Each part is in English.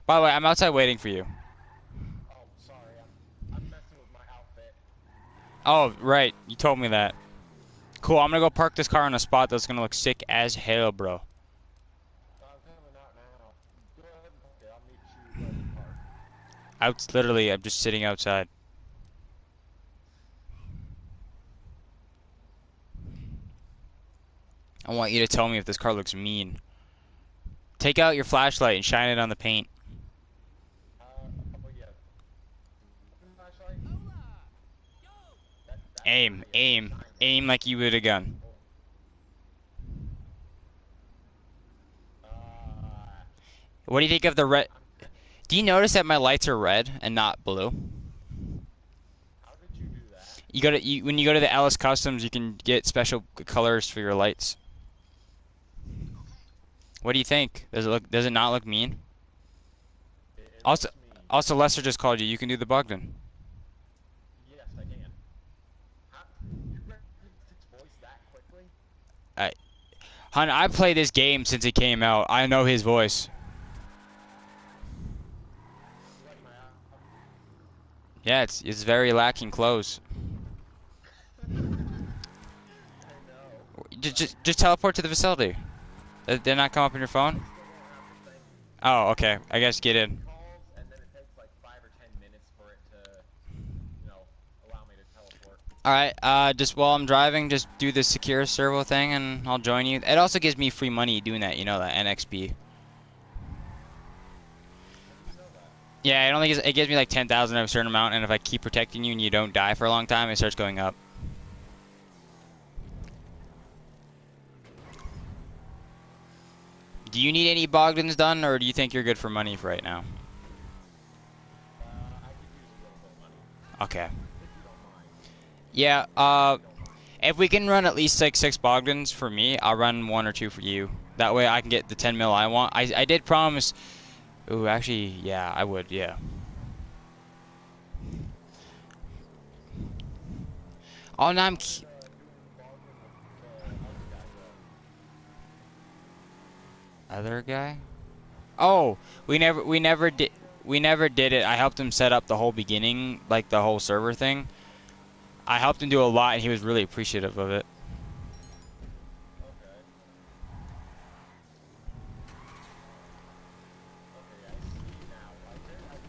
By the way, I'm outside waiting for you. Oh, sorry, I'm messing with my outfit. Oh, right. You told me that. Cool, I'm gonna go park this car on a spot that's gonna look sick as hell, bro. I'm coming out now. Go ahead and park it. I'll meet you at the park. Literally, I'm just sitting outside. I want you to tell me if this car looks mean. Take out your flashlight and shine it on the paint. Oh yeah. Flashlight. That's not Aim, the aim. aim, Shine it. aim like you would a gun. Oh. What do you think of the red? I'm. Do you notice that my lights are red and not blue? How did you do that? When you go to the Alice Customs, you can get special colors for your lights. What do you think? Does it not look mean? It Also, looks mean. also Lester just called you. You can do the Bogdan. Yes, I can. How, you recognized his voice that quickly? I, Hun, I played this game since it came out. I know his voice. You like my outfit? Yeah, it's very lacking clothes. I know. Just teleport to the facility. Did not come up on your phone? I still don't have the thing. Oh, okay. I guess get It in. calls and then it takes like 5 or 10 minutes for it to, allow me to teleport. All right. Just while I'm driving, just do the secure servo thing, and I'll join you. It also gives me free money doing that. You know that NXP. How do you know that? Yeah, it gives me like 10,000 of a certain amount, and if I keep protecting you and you don't die for a long time, it starts going up. Do you need any Bogdans done, or do you think you're good for money for right now? I could use a little bit of money, Okay. if you don't mind. Yeah. If you don't mind. If we can run at least like 6 Bogdans for me, I'll run 1 or 2 for you. That way I can get the 10 mil I want. I did promise. Ooh, actually, yeah, I would. Yeah. Oh, now How did doing the bargain with the other guy go? other guy. Oh, we never did it. I helped him set up the whole beginning, like the whole server thing. I helped him do a lot, and he was really appreciative of it. Okay. Okay, I see now. I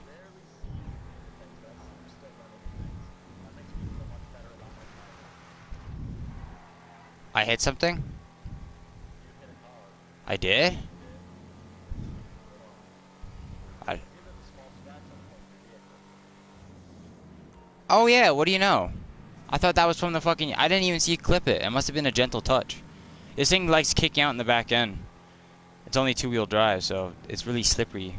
rarely see things, but I see you're still running things. That makes me feel much better about my timing. I hit something. You hit a car. I did. You did. Hold on. I, Give it a small scratch on the front of your vehicle. oh yeah. What do you know? I thought that was from the fucking. I didn't even see you clip it. It must have been a gentle touch. This thing likes kicking out in the back end. It's only two-wheel drive, so it's really slippery.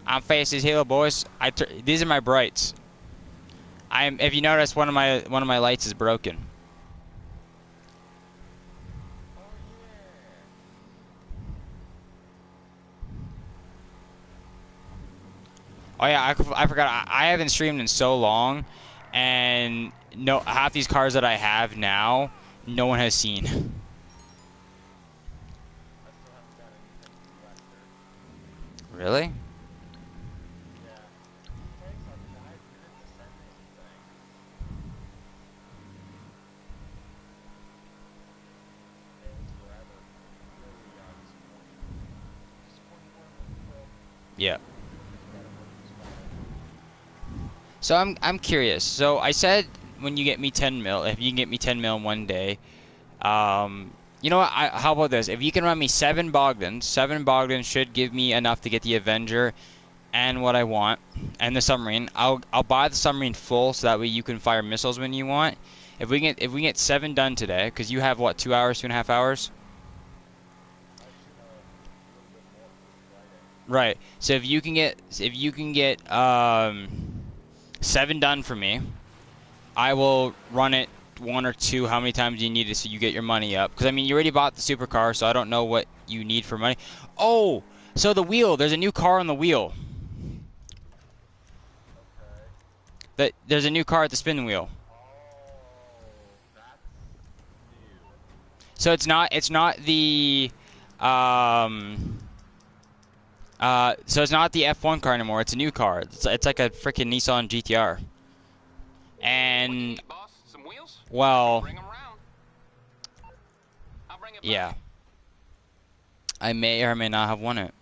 I'm Faces Halo, boys. These are my brights. If you notice, one of my lights is broken. Oh yeah. Oh yeah, I forgot. I haven't streamed in so long, and no, half these cars that I have now, no one has seen. I still haven't got anything from Lester. Really? Yeah. It takes like 5 minutes to send me anything. It's forever. Really disappointing. Disappointing word for the world. Yeah. There's better word to describe it. So I'm curious. So I said when you get me 10 mil, if you can get me 10 mil in one day, you know what? How about this? If you can run me 7 Bogdans should give me enough to get the Avenger and what I want, and the submarine. I'll buy the submarine full so that way you can fire missiles when you want. If we get 7 done today, because you have what, 2 hours, 2.5 hours? I should have a little bit more because it's Friday. Right. So if you can get 7 done for me, I will run it 1 or 2. How many times do you need it so you get your money up? Because I mean, you already bought the supercar, so I don't know what you need for money. Oh, so the wheel. There's a new car on the wheel. Okay. There's a new car at the spin wheel. Oh, that's new. So it's not the Um. So it's not the F1 car anymore. It's a new car. It's like a freaking Nissan GTR. What do you And need, boss? Some wheels? well, Bring 'em round. I'll bring it yeah, by. I may or may not have won it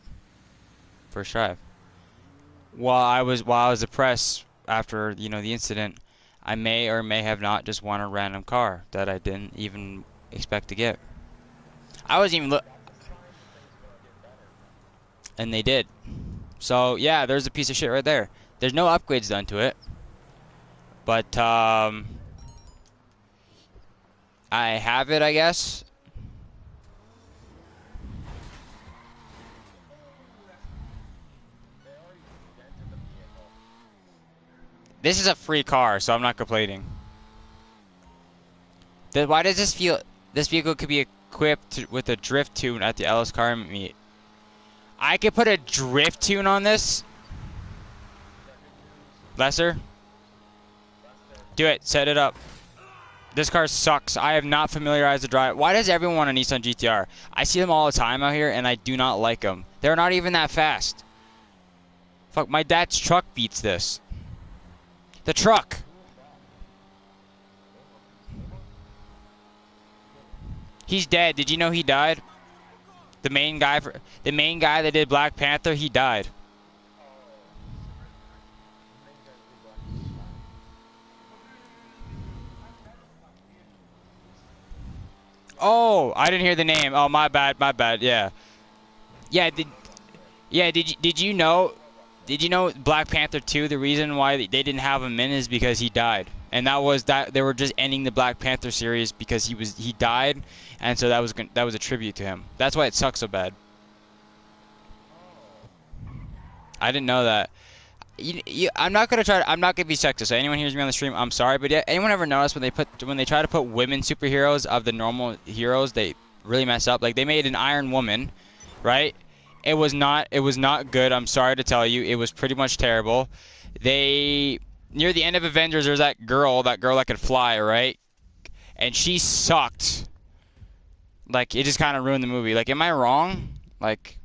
first drive. While I was depressed after the incident, I may or may have not just won a random car that I didn't even expect to get. I wasn't even look, That's a sign that things are gonna get better. and they did. So yeah, there's a piece of shit right there. There's no upgrades done to it, but I have it, I guess. They already dented the vehicle. This is a free car, so I'm not complaining. Why does this feel? This vehicle could be equipped with a drift tune at the Ellis car meet. I could put a drift tune on this, Yeah, good news, Lesser. Lester. Do it. Set it up. This car sucks. I have not familiarized the drive. Why does everyone want a Nissan GTR? I see them all the time out here, and I do not like them. They're not even that fast. Fuck, my dad's truck beats this. The truck. Who was that? He's dead. Did you know he died? The main guy that did Black Panther, he died. The main guy that did Black Panther died. Oh, I didn't hear the name. Oh, my bad, my bad. Yeah. Yeah, did you know Black Panther 2, the reason why they didn't have him in is because he died. And that they were just ending the Black Panther series because he died, and so that was a tribute to him. That's why it sucks so bad. I didn't know that. I'm not gonna be sexist. So anyone hears me on the stream, I'm sorry, but yeah, anyone ever notice when they try to put women superheroes of the normal heroes, they really mess up. Like they made an Iron Woman, right? It was not good. I'm sorry to tell you, it was pretty much terrible. They Near the end of Avengers, there's that girl that could fly, right? And she sucked. Like it just kind of ruined the movie. Like, am I wrong? Like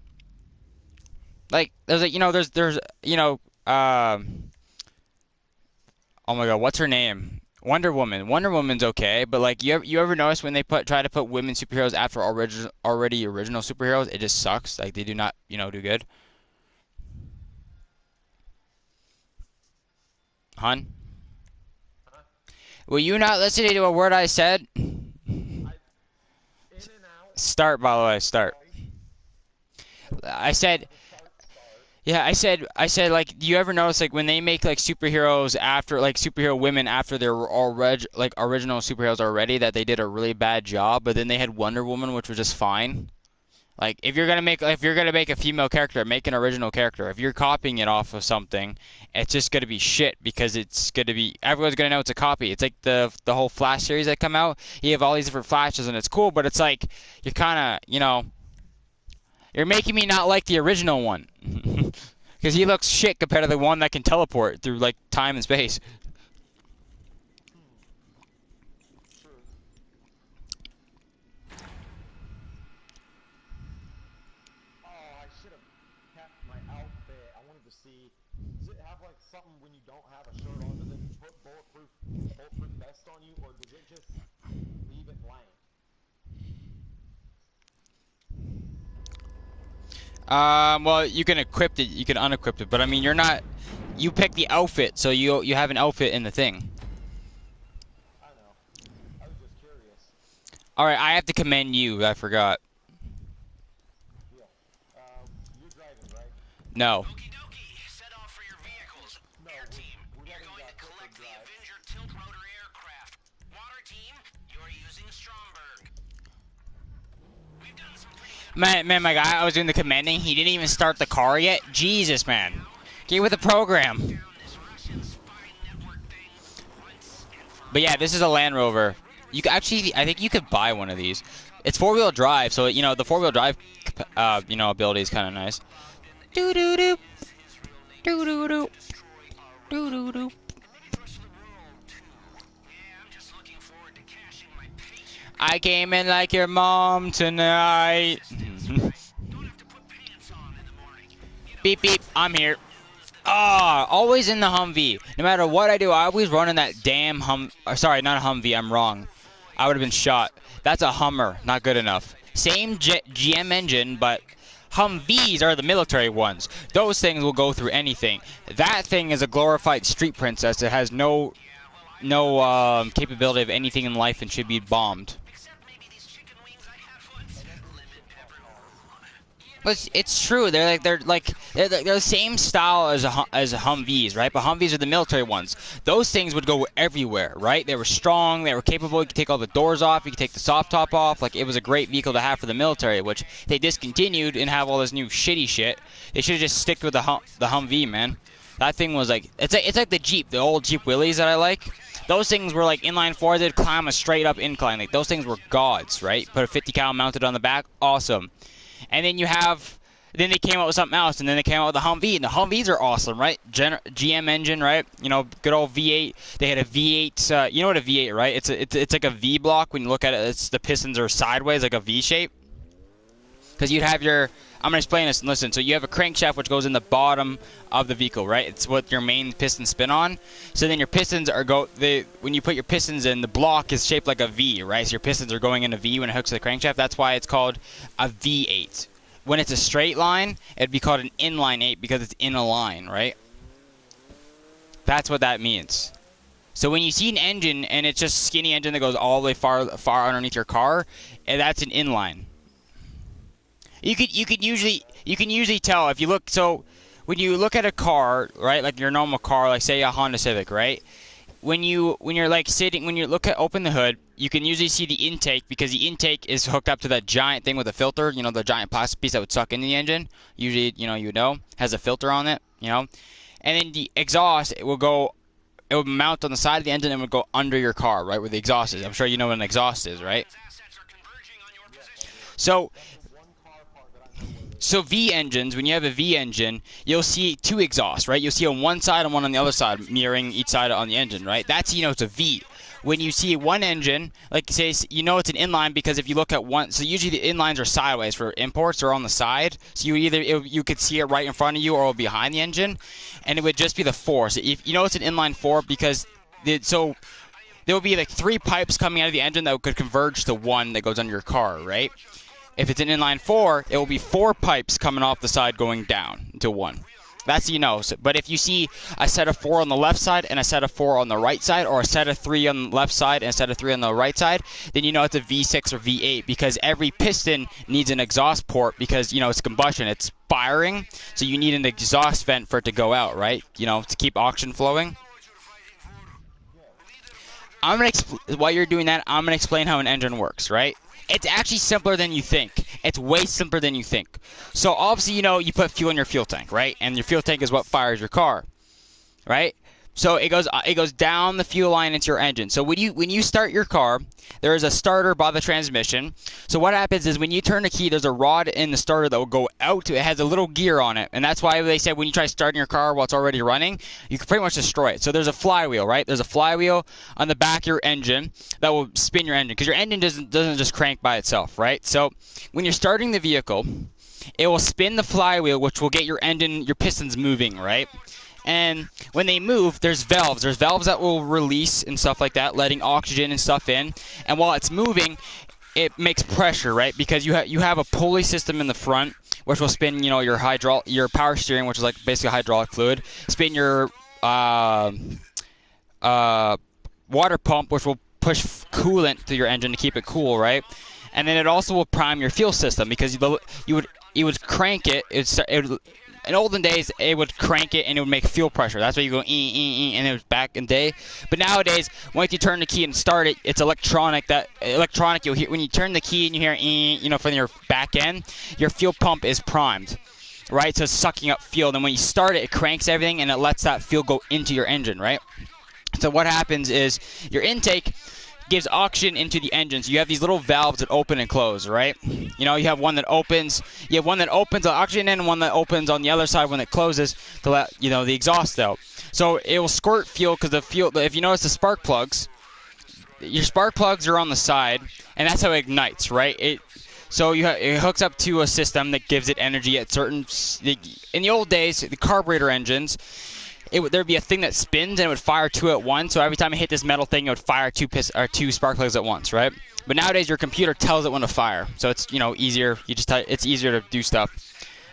there's like there's oh my god, what's her name? Wonder Woman. Wonder Woman's okay, but like you ever notice when they try to put women superheroes after already original superheroes, it just sucks. Like they do not do good. Hun, Huh? will you not listen to a word I said? I in and out Start, by the way, start. twice. I said Start. Yeah, I said like, do you ever notice like when they make like superheroes after like superhero women after they're already like original superheroes already, that they did a really bad job, but then they had Wonder Woman, which was just fine. Like if you're gonna make a female character, make an original character. If you're copying it off of something, it's just gonna be shit because it's gonna be everyone's gonna know it's a copy. It's like the whole Flash series that come out. You have all these different Flashes and it's cool, but it's like you're kind of you're making me not like the original one. Because he looks shit compared to the one that can teleport through, like, time and space. True. Oh, I should have kept my outfit. I wanted to see. Does it have like something when you don't have a shirt on? Does it put bulletproof vest on you, or does it just leave it blank? Well, you can equip it, you can unequip it, but I mean, you're not. You pick the outfit, so you have an outfit in the thing. I know. I was just curious. All right, I have to commend you. I forgot. Yeah. You're driving, right? No. Okie dokie. Set off for your vehicles. No, Air team, we're you're letting going to Clifford collect the drive. Avenger tilt rotor aircraft. Water team, you're using Stromberg. We've done some pretty good Man, my guy, I was doing the commending. He didn't even start the car yet. Jesus, man. Get with the program. down this Russian spy network thing once and for But yeah, this is a Land Rover. You can actually, I think you could buy one of these. It's four-wheel drive, so the four-wheel drive, ability is kind of nice. Doo doo doo, doo doo doo, doo doo doo. Yeah, I'm just looking forward to cashing my paycheck. I came in like your mom tonight. beep, beep. I'm here. Ah, always in the Humvee. No matter what I do, I always run in that damn sorry, not a Humvee. I'm wrong. I would have been shot. That's a Hummer. Not good enough. Same GM engine, but Humvees are the military ones. Those things will go through anything. That thing is a glorified street princess. It has no capability of anything in life and should be bombed. But it's true. They're the same style as Humvees, right? But Humvees are the military ones. Those things would go everywhere, right? They were strong. They were capable. You could take all the doors off. You could take the soft top off. Like, it was a great vehicle to have for the military, which they discontinued and have all this new shitty shit. They should have just stick with the Humvee, man. That thing was like it's like the Jeep, the old Jeep Willys that I like. Those things were like inline fours. They'd climb a straight up incline. Like, those things were gods, right? Put a 50 cal mounted on the back, awesome. And then then they came out with something else, and then they came out with the Humvee, and the Humvees are awesome, right? GM engine, right? You know, good old V8. They had a V8. You know what a V8, right? It's like a V block. When you look at it, the pistons are sideways, like a V shape. Because you'd have your. I'm gonna explain this and listen. So you have a crankshaft which goes in the bottom of the vehicle, right? It's what your main pistons spin on. So then your pistons when you put your pistons in, the block is shaped like a V, right? So your pistons are going in a V when it hooks to the crankshaft. That's why it's called a V8. When it's a straight line, it'd be called an inline 8 because it's in a line, right? That's what that means. So when you see an engine and it's just a skinny engine that goes all the way far underneath your car, that's an inline. You can usually tell if you look. So when you look at a car, right, like your normal car, like say a Honda Civic, right? When you're like sitting, when you open the hood, you can usually see the intake because the intake is hooked up to that giant thing with a filter. You know, the giant plastic piece that would suck into the engine. Usually, you know, has a filter on it. You know, and then the exhaust it would mount on the side of the engine and would go under your car, right, where the exhaust is. I'm sure you know what an exhaust is, right? So V engines, when you have a V engine, you'll see two exhausts, right? You'll see on one side and one on the other side, mirroring each side on the engine, right? That's, you know, it's a V. When you see one engine, like say, you know it's an inline because if you look at one, so usually the inlines are sideways for imports or on the side. So you could see it right in front of you or behind the engine, and it would just be the 4. So if you know it's an inline 4 because so there will be like 3 pipes coming out of the engine that could converge to one that goes under your car, right? If it's an inline 4, it will be 4 pipes coming off the side going down to 1. That's, you know. So, but if you see a set of 4 on the left side and a set of 4 on the right side, or a set of 3 on the left side and a set of 3 on the right side, then you know it's a V6 or V8 because every piston needs an exhaust port because, you know, it's combustion. It's firing, so you need an exhaust vent for it to go out, right? You know, to keep oxygen flowing. While you're doing that, I'm going to explain how an engine works, right? It's actually simpler than you think. It's way simpler than you think. So obviously, you know, you put fuel in your fuel tank, right? And your fuel tank is what fires your car, right? So it goes down the fuel line into your engine. So when you start your car, there is a starter by the transmission. So what happens is when you turn the key, there's a rod in the starter that will go out. It has a little gear on it, and that's why they said when you try starting your car while it's already running, you can pretty much destroy it. So there's a flywheel, right? There's a flywheel on the back of your engine that will spin your engine because your engine doesn't just crank by itself, right? So when you're starting the vehicle, it will spin the flywheel, which will get your pistons moving, right? And when they move, there's valves. There's valves that will release and stuff like that, letting oxygen and stuff in. And while it's moving, it makes pressure, right? Because you have a pulley system in the front, which will spin, you know, your power steering, which is like basically hydraulic fluid. Spin your water pump, which will push coolant through your engine to keep it cool, right? And then it also will prime your fuel system because you would crank it. In olden days, it would crank it and it would make fuel pressure. That's why you go and it was back in the day. But nowadays, once you turn the key and start it, it's electronic. You'll hear when you turn the key and you hear you know, from your back end, your fuel pump is primed, right? So it's sucking up fuel. And when you start it, it cranks everything and it lets that fuel go into your engine, right? So what happens is your intake gives oxygen into the engine. So you have these little valves that open and close, right? You know, you have one that opens. You have one that opens the oxygen in, and one that opens on the other side when it closes to let, you know, the exhaust out. So it will squirt fuel because the fuel. If you notice the spark plugs, your spark plugs are on the side, and that's how it ignites, right? So it hooks up to a system that gives it energy at certain. In the old days, the carburetor engines, there'd be a thing that spins and it would fire two at once. So every time it hit this metal thing, it would fire two spark plugs at once, right? But nowadays, your computer tells it when to fire, so it's easier. It's easier to do stuff.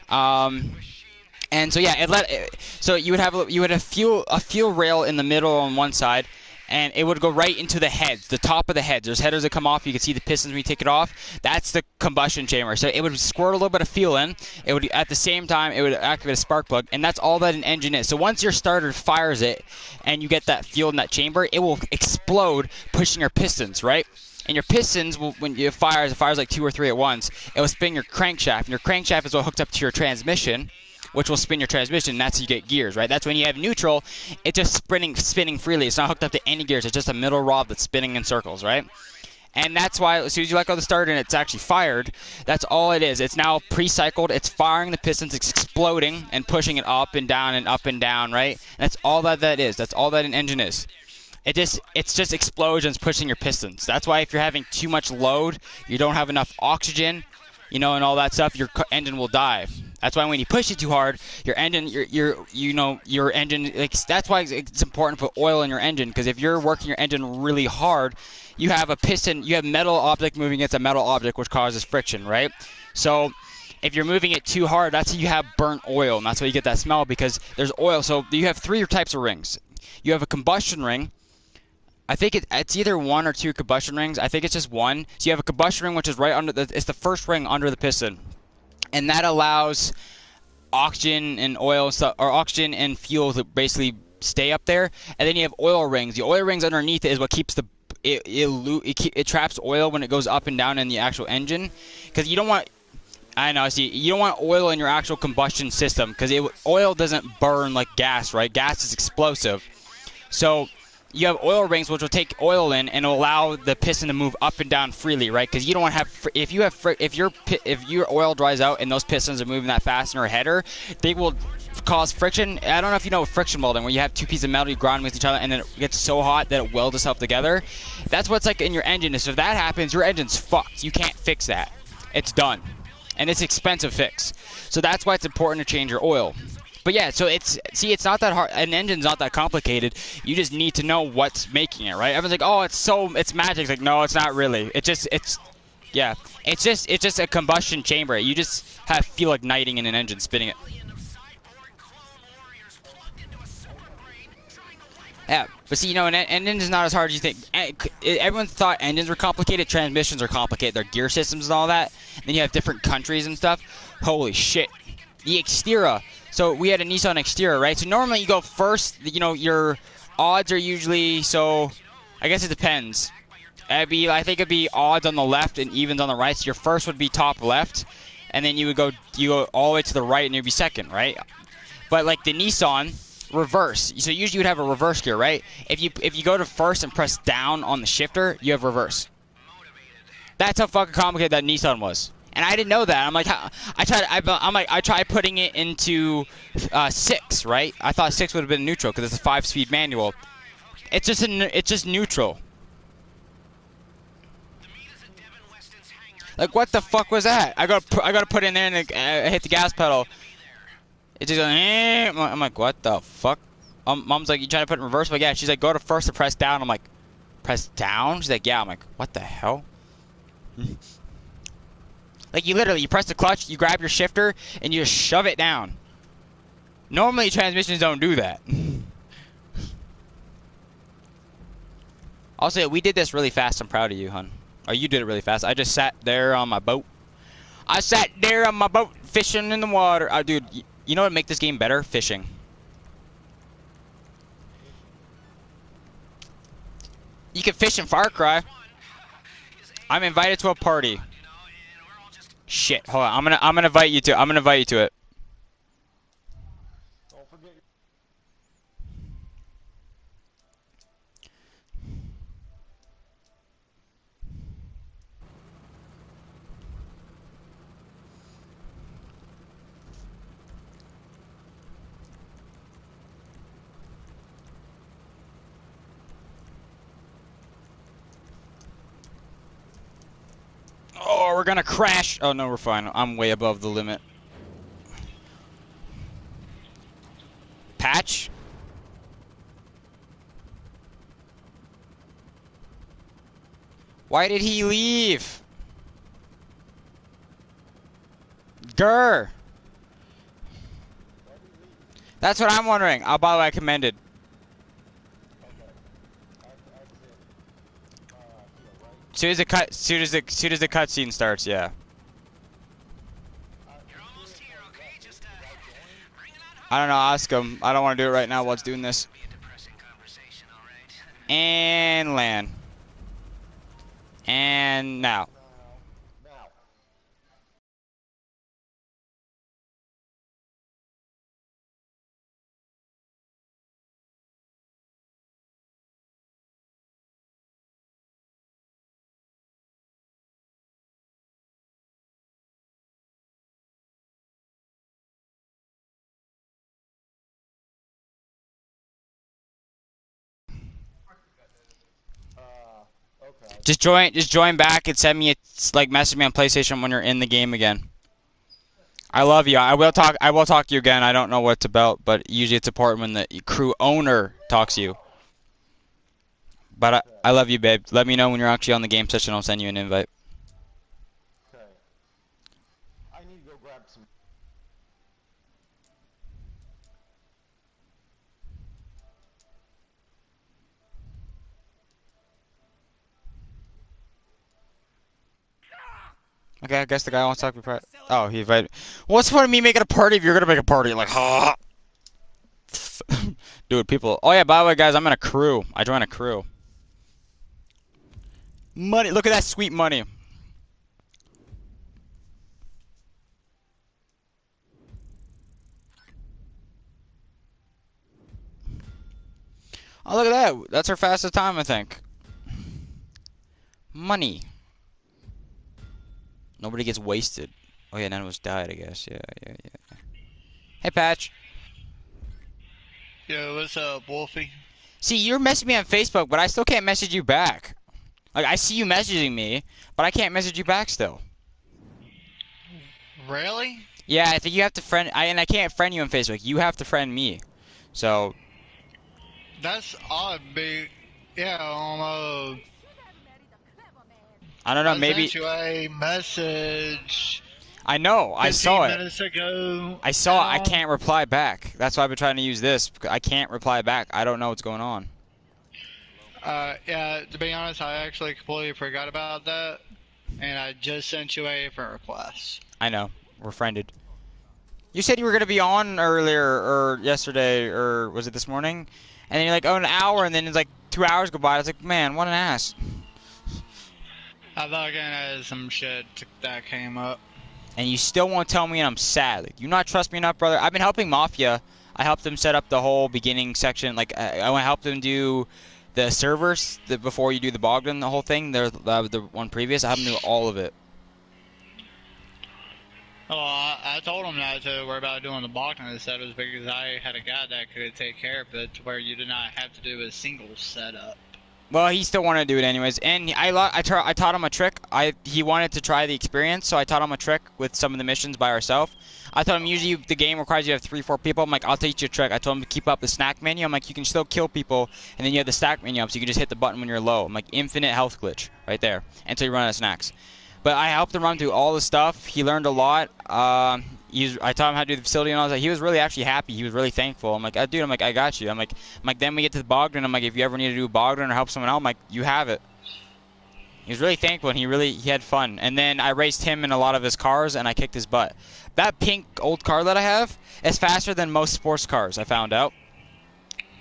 And so yeah, so you would have a fuel rail in the middle on one side, and it would go right into the heads, the top of the heads. There's headers that come off. You can see the pistons when you take it off. That's the combustion chamber. So it would squirt a little bit of fuel in. It would, at the same time, it would activate a spark plug, and that's all that an engine is. So once your starter fires it, and you get that fuel in that chamber, it will explode, pushing your pistons, right? And your pistons, when it fires like 2 or 3 at once, it will spin your crankshaft. And your crankshaft is what hooked up to your transmission, which will spin your transmission, and that's how you get gears, right? That's when you have neutral, it's just spinning freely. It's not hooked up to any gears. It's just a middle rod that's spinning in circles, right? And that's why as soon as you let go of the starter and it's actually fired, that's all it is. It's now pre-cycled. It's firing the pistons, it's exploding and pushing it up and down, right? And that's all that is. That's all that an engine is. It's just explosions pushing your pistons. That's why if you're having too much load, you don't have enough oxygen, and all that stuff, your engine will die. That's why when you push it too hard, your engine, your engine. That's why it's important to put oil in your engine, because if you're working your engine really hard, you have a piston, you have metal object moving against a metal object, which causes friction, right? So if you're moving it too hard, that's how you have burnt oil, and that's why you get that smell, because there's oil. So you have 3 types of rings. You have a combustion ring. I think it's either 1 or 2 combustion rings. I think it's just 1. So you have a combustion ring, which is right under it's the first ring under the piston, and that allows oxygen and oil stuff, or oxygen and fuel to basically stay up there. And then you have oil rings. The oil rings underneath it is what keeps it traps oil when it goes up and down in the actual engine, because you don't want. I know. See, you don't want oil in your actual combustion system, because oil doesn't burn like gas, right? Gas is explosive, so you have oil rings, which will take oil in and will allow the piston to move up and down freely, right? Because you don't want to have if your oil dries out and those pistons are moving that fast in your header, they will cause friction. I don't know if you know friction welding, where you have 2 pieces of metal, you grind with each other, and then it gets so hot that it welds itself together. That's what's like in your engine. So if that happens, your engine's fucked. You can't fix that. It's done, and it's an expensive fix. So that's why it's important to change your oil. But yeah, so it's not that hard. An engine's not that complicated. You just need to know what's making it, right? Everyone's like, oh, it's magic. It's like, no, it's not really. It's just a combustion chamber. You just feel igniting in an engine, spinning it. Yeah, but see, an engine is not as hard as you think. Everyone thought engines were complicated. Transmissions are complicated. Their gear systems and all that. And then you have different countries and stuff. Holy shit. The Xterra. So we had a Nissan Xterra, right? So normally you go first. Your odds are usually, so I guess it depends. I think it'd be odds on the left and evens on the right. So your first would be top left, and then you go all the way to the right and you'd be second, right? But like the Nissan, reverse. So usually you would have a reverse gear, right? If you go to first and press down on the shifter, you have reverse. That's how fucking complicated that Nissan was. And I didn't know that. I'm like, I tried putting it into 6, right? I thought 6 would have been neutral because it's a 5-speed manual. It's just neutral. Like, what the fuck was that? I gotta put it in there and hit the gas pedal. It's just like, eh. I'm like, what the fuck? Mom's like, you trying to put it in reverse? But yeah, she's like, go to first and press down. I'm like, press down? She's like, yeah. I'm like, what the hell? Like, you press the clutch, you grab your shifter, and you just shove it down. Normally, transmissions don't do that. Also, we did this really fast. I'm proud of you, hon. Or you did it really fast. I just sat there on my boat. I sat there on my boat, fishing in the water. Dude, you know what would make this game better? Fishing. You can fish in Far Cry. I'm invited to a party. Shit, hold on. I'm gonna invite you to it. Don't forget. Oh, we're gonna crash. Oh no, we're fine. I'm way above the limit. Patch? Why did he leave? Grr. That's what I'm wondering. Oh, by the way, I commended. Soon as the cutscene starts, yeah. You're almost here, okay? Just bring it on home. I don't know. Ask him. I don't want to do it right now while it's doing this. Be a depressing conversation, all right? And land. And now. Now. Okay. Just join back and send me a like message me on PlayStation when you're in the game again. I love you. I will talk to you again. I don't know what it's about, but usually it's important when the crew owner talks to you. But I love you, babe. Let me know when you're actually on the game session. I'll send you an invite. Okay. I need to go grab some. Okay, I guess the guy wants to talk to me. Oh, he invited. What's the point of me making a party if you're gonna make a party? Like, ha. Dude, people. Oh yeah, by the way, guys, I'm in a crew. I joined a crew. Money. Look at that sweet money. Oh, look at that. That's our fastest time, I think. Money. Nobody gets wasted. Oh yeah, none of us died, I guess. Yeah. Hey, Patch. Yo, what's up, Wolfie? See, you're messaging me on Facebook, but I still can't message you back. Like, I see you messaging me, but I can't message you back still. Really? Yeah, I think you have to friend. I can't friend you on Facebook. You have to friend me. So. That's odd, big. Yeah, I don't know. I Maybe. sent you a message I know. I 15 saw it. minutes ago. I saw it. I can't reply back. That's why I've been trying to use this. I can't reply back. I don't know what's going on. Yeah, to be honest, I actually completely forgot about that, and I just sent you a friend request. I know. We're friended. You said you were gonna be on earlier, or yesterday, or was it this morning? And then you're like, oh, an hour, and then it's like 2 hours go by. I was like, man, what an ass. I fucking had some shit that came up. And you still won't tell me, and I'm sad. Like, you not trust me enough, brother. I've been helping Mafia. I helped them set up the whole beginning section. Like, I want to help them do the servers before you do the Bogdan, the whole thing. The one previous. I have them do all of it. Well, I told him not to worry about doing the Bogdan setups because I had a guy that could take care of it to where you did not have to do a single setup. Well, he still wanted to do it anyways, and I taught him a trick. He wanted to try the experience, so I taught him a trick with some of the missions by ourselves. I told him usually the game requires you to have 3-4 people. I'm like, I'll teach you a trick. I told him to keep up the snack menu. I'm like, you can still kill people, and then you have the stack menu up, so you can just hit the button when you're low. I'm like, infinite health glitch right there until you run out of snacks. But I helped him run through all the stuff. He learned a lot. I taught him how to do the facility and all that. He was really actually happy. He was really thankful. I'm like, dude, I'm like, I got you. I'm like, then we get to the Bogdan. I'm like, if you ever need to do Bogdan or help someone out, I'm like, you have it. He was really thankful, and he had fun. And then I raced him in a lot of his cars, and I kicked his butt. That pink old car that I have is faster than most sports cars, I found out.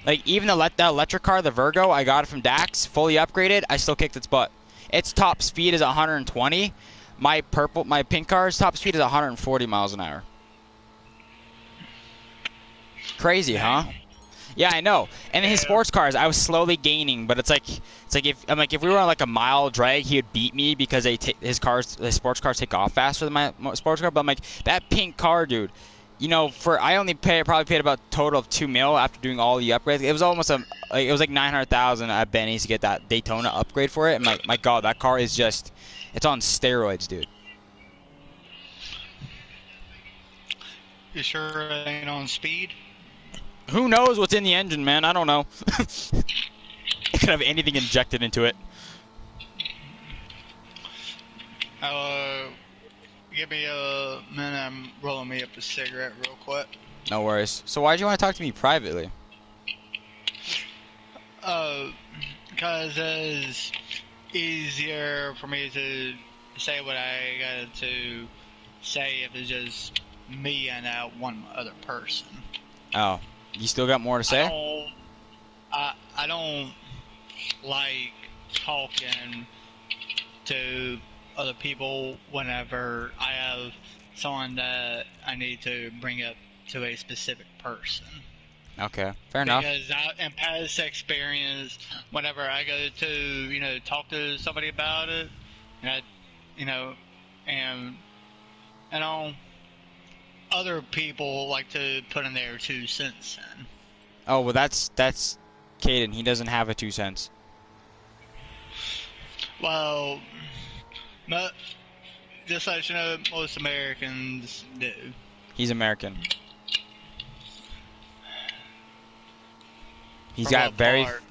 Like, even the electric car, the Virgo, I got it from Dax, fully upgraded, I still kicked its butt. Its top speed is 120. My pink car's top speed is 140 miles an hour. Crazy, huh? Yeah, I know. And in his sports cars, I was slowly gaining, but it's like if we were on like a mile drag, he would beat me because his sports cars take off faster than my sports car. But I'm like, that pink car, dude. You know, I probably paid about a total of $2 million after doing all the upgrades. It was almost it was like 900,000 at Benny's to get that Daytona upgrade for it. And my God, that car is it's on steroids, dude. You sure it ain't on speed? Who knows what's in the engine, man? I don't know. It could have anything injected into it. Uh, Give me a minute. I'm rolling me up a cigarette real quick. No worries. So why'd you want to talk to me privately? Because it's easier for me to say what I got to say if it's just me and that one other person. Oh, you still got more to say? I don't like talking to other people whenever I have someone that I need to bring up to a specific person. Okay, fair enough. Because in past experience, whenever I go to, talk to somebody about it, and and other people like to put in their 2 cents in. Oh, well, that's Caden. He doesn't have a 2 cents. Well, just like you know, most Americans do. He's American. He's From got what very... part?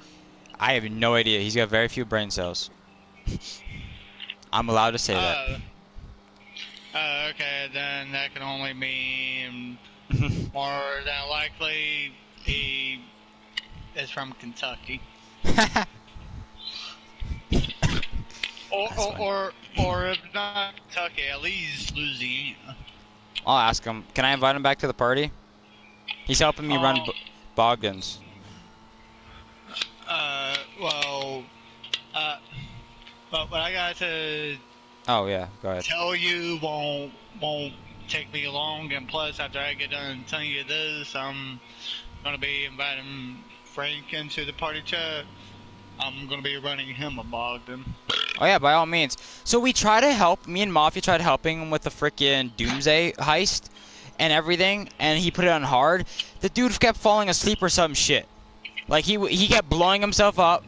I have no idea. He's got very few brain cells. I'm allowed to say that. Okay, then that can only mean more than likely he is from Kentucky. or if not Kentucky, at least Louisiana. I'll ask him. Can I invite him back to the party? He's helping me run Bogdan's. But what I got to Oh, yeah. Go ahead. tell you won't take me long, and plus after I get done telling you this, I'm gonna be inviting Frank into the party chat. I'm gonna be running him a Bogdan. Oh, yeah, by all means. So we try to help. Me and Mafia tried helping him with the freaking Doomsday heist and everything, and he put it on hard. The dude kept falling asleep or some shit. Like, he kept blowing himself up.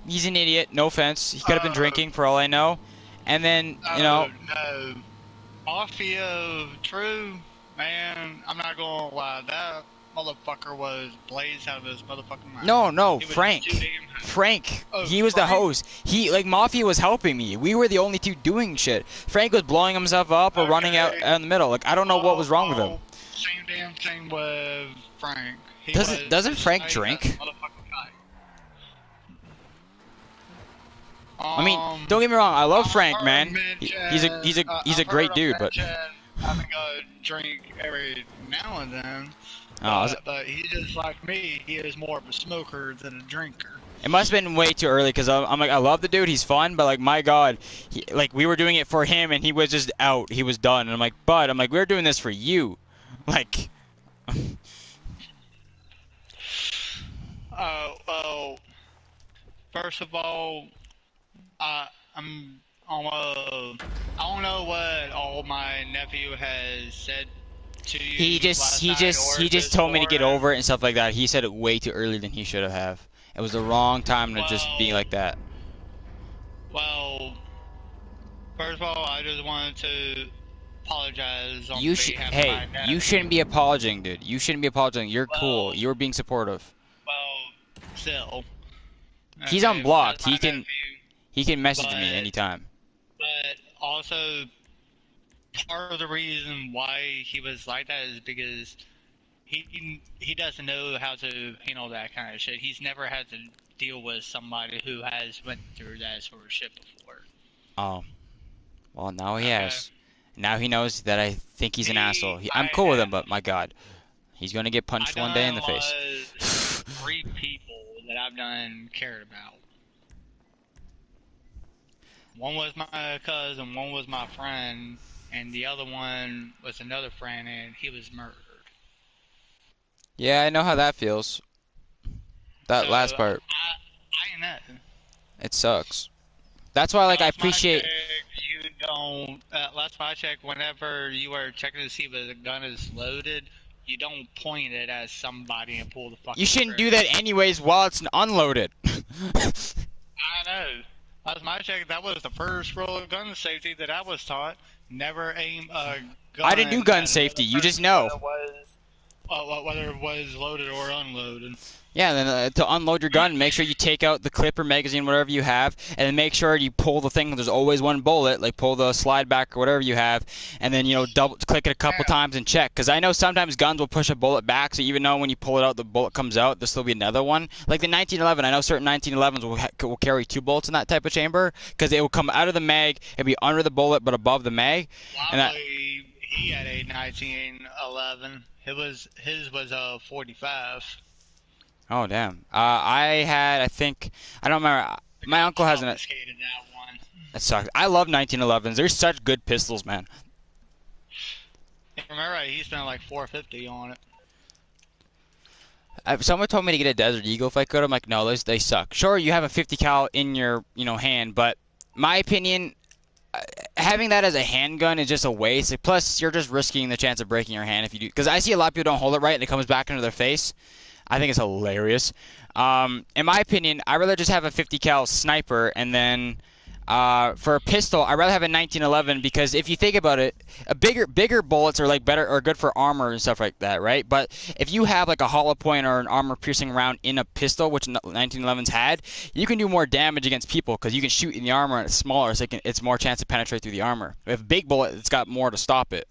He's an idiot. No offense. He could have been drinking for all I know. And then, No. Mafia, true, man. I'm not gonna lie. That motherfucker was blazed out of his motherfucking mind. No, He was Frank. too damn high. Frank. Oh, He was the Frank? host. Mafia was helping me. We were the only two doing shit. Frank was blowing himself up or running out in the middle. Like, I don't know what was wrong with him. Same damn thing with Frank. Doesn't Frank drink? I mean, don't get me wrong. I love Frank, man. He's a great dude, but I'm gonna drink every now and then. Oh, But he's just like me. He is more of a smoker than a drinker. it must have been way too early because I'm like, I love the dude. He's fun, but like, my God, we were doing it for him and he was just out. He was done. And I'm like, bud, we were doing this for you. Like, Well, first of all, I'm I don't know what all my nephew has said to you. he just told me to get over it and stuff like that. He said it way too early than he should have. It was the wrong time to just be like that. Well, first of all, I just wanted to apologize on behalf of my Hey, nephew. you shouldn't be apologizing, dude. You shouldn't be apologizing. You're cool. You were being supportive. Well, still. He's Okay, unblocked. that's my nephew. He can message me But- anytime. But also, part of the reason why he was like that is because he doesn't know how to handle that kind of shit. He's never had to deal with somebody who has went through that sort of shit before. Oh. Well, now he Okay. has. Now he knows that I think he's an Me, asshole. I'm I cool with him, have- but my God. He's gonna get punched one day in the face. was 3 people that I've done cared about. One was my cousin, one was my friend, and the other one was another friend, and he was murdered. Yeah, I know how that feels. That So, last part. I know. It sucks. That's why, like, I Last appreciate... check, you don't. Last I checked, whenever you are checking to see if the gun is loaded, you don't point it at somebody and pull the fucking You shouldn't do trigger. that anyways while it's unloaded. I know. Last my check, that was the first rule of gun safety that I was taught. Never aim a I didn't do gun gun at safety. another You just person, know. whether it was loaded or unloaded. Yeah, then to unload your gun, make sure you take out the clip or magazine, whatever you have, and then make sure you pull the thing. There's always one bullet, like pull the slide back or whatever you have, and then double click it a couple times and check. Because I know sometimes guns will push a bullet back, so even though when you pull it out, the bullet comes out, there'll still be another one. Like the 1911, I know certain 1911s will carry 2 bullets in that type of chamber because it will come out of the mag and be under the bullet but above the mag, and that. Luckily, he had a 1911. His was a 45. Oh damn. I think I don't remember. The My cops uncle has an. confiscated that one. That sucks. I love 1911s. They're such good pistols, man. If I remember right, he spent like 450 on it. Someone told me to get a Desert Eagle if I could. I'm like, no, they suck. Sure, you have a 50 cal in your hand, but my opinion, having that as a handgun is just a waste. Plus, you're just risking the chance of breaking your hand if you do. Because I see a lot of people don't hold it right and it comes back into their face. I think it's hilarious. In my opinion, I'd rather just have a 50 cal sniper, and then for a pistol, I'd rather have a 1911 because if you think about it, bigger bullets are like better or good for armor and stuff like that, right? But if you have like a hollow point or an armor piercing round in a pistol, which 1911s had, you can do more damage against people because you can shoot in the armor and it's smaller, so it's more chance to penetrate through the armor. If a big bullet, it's got more to stop it.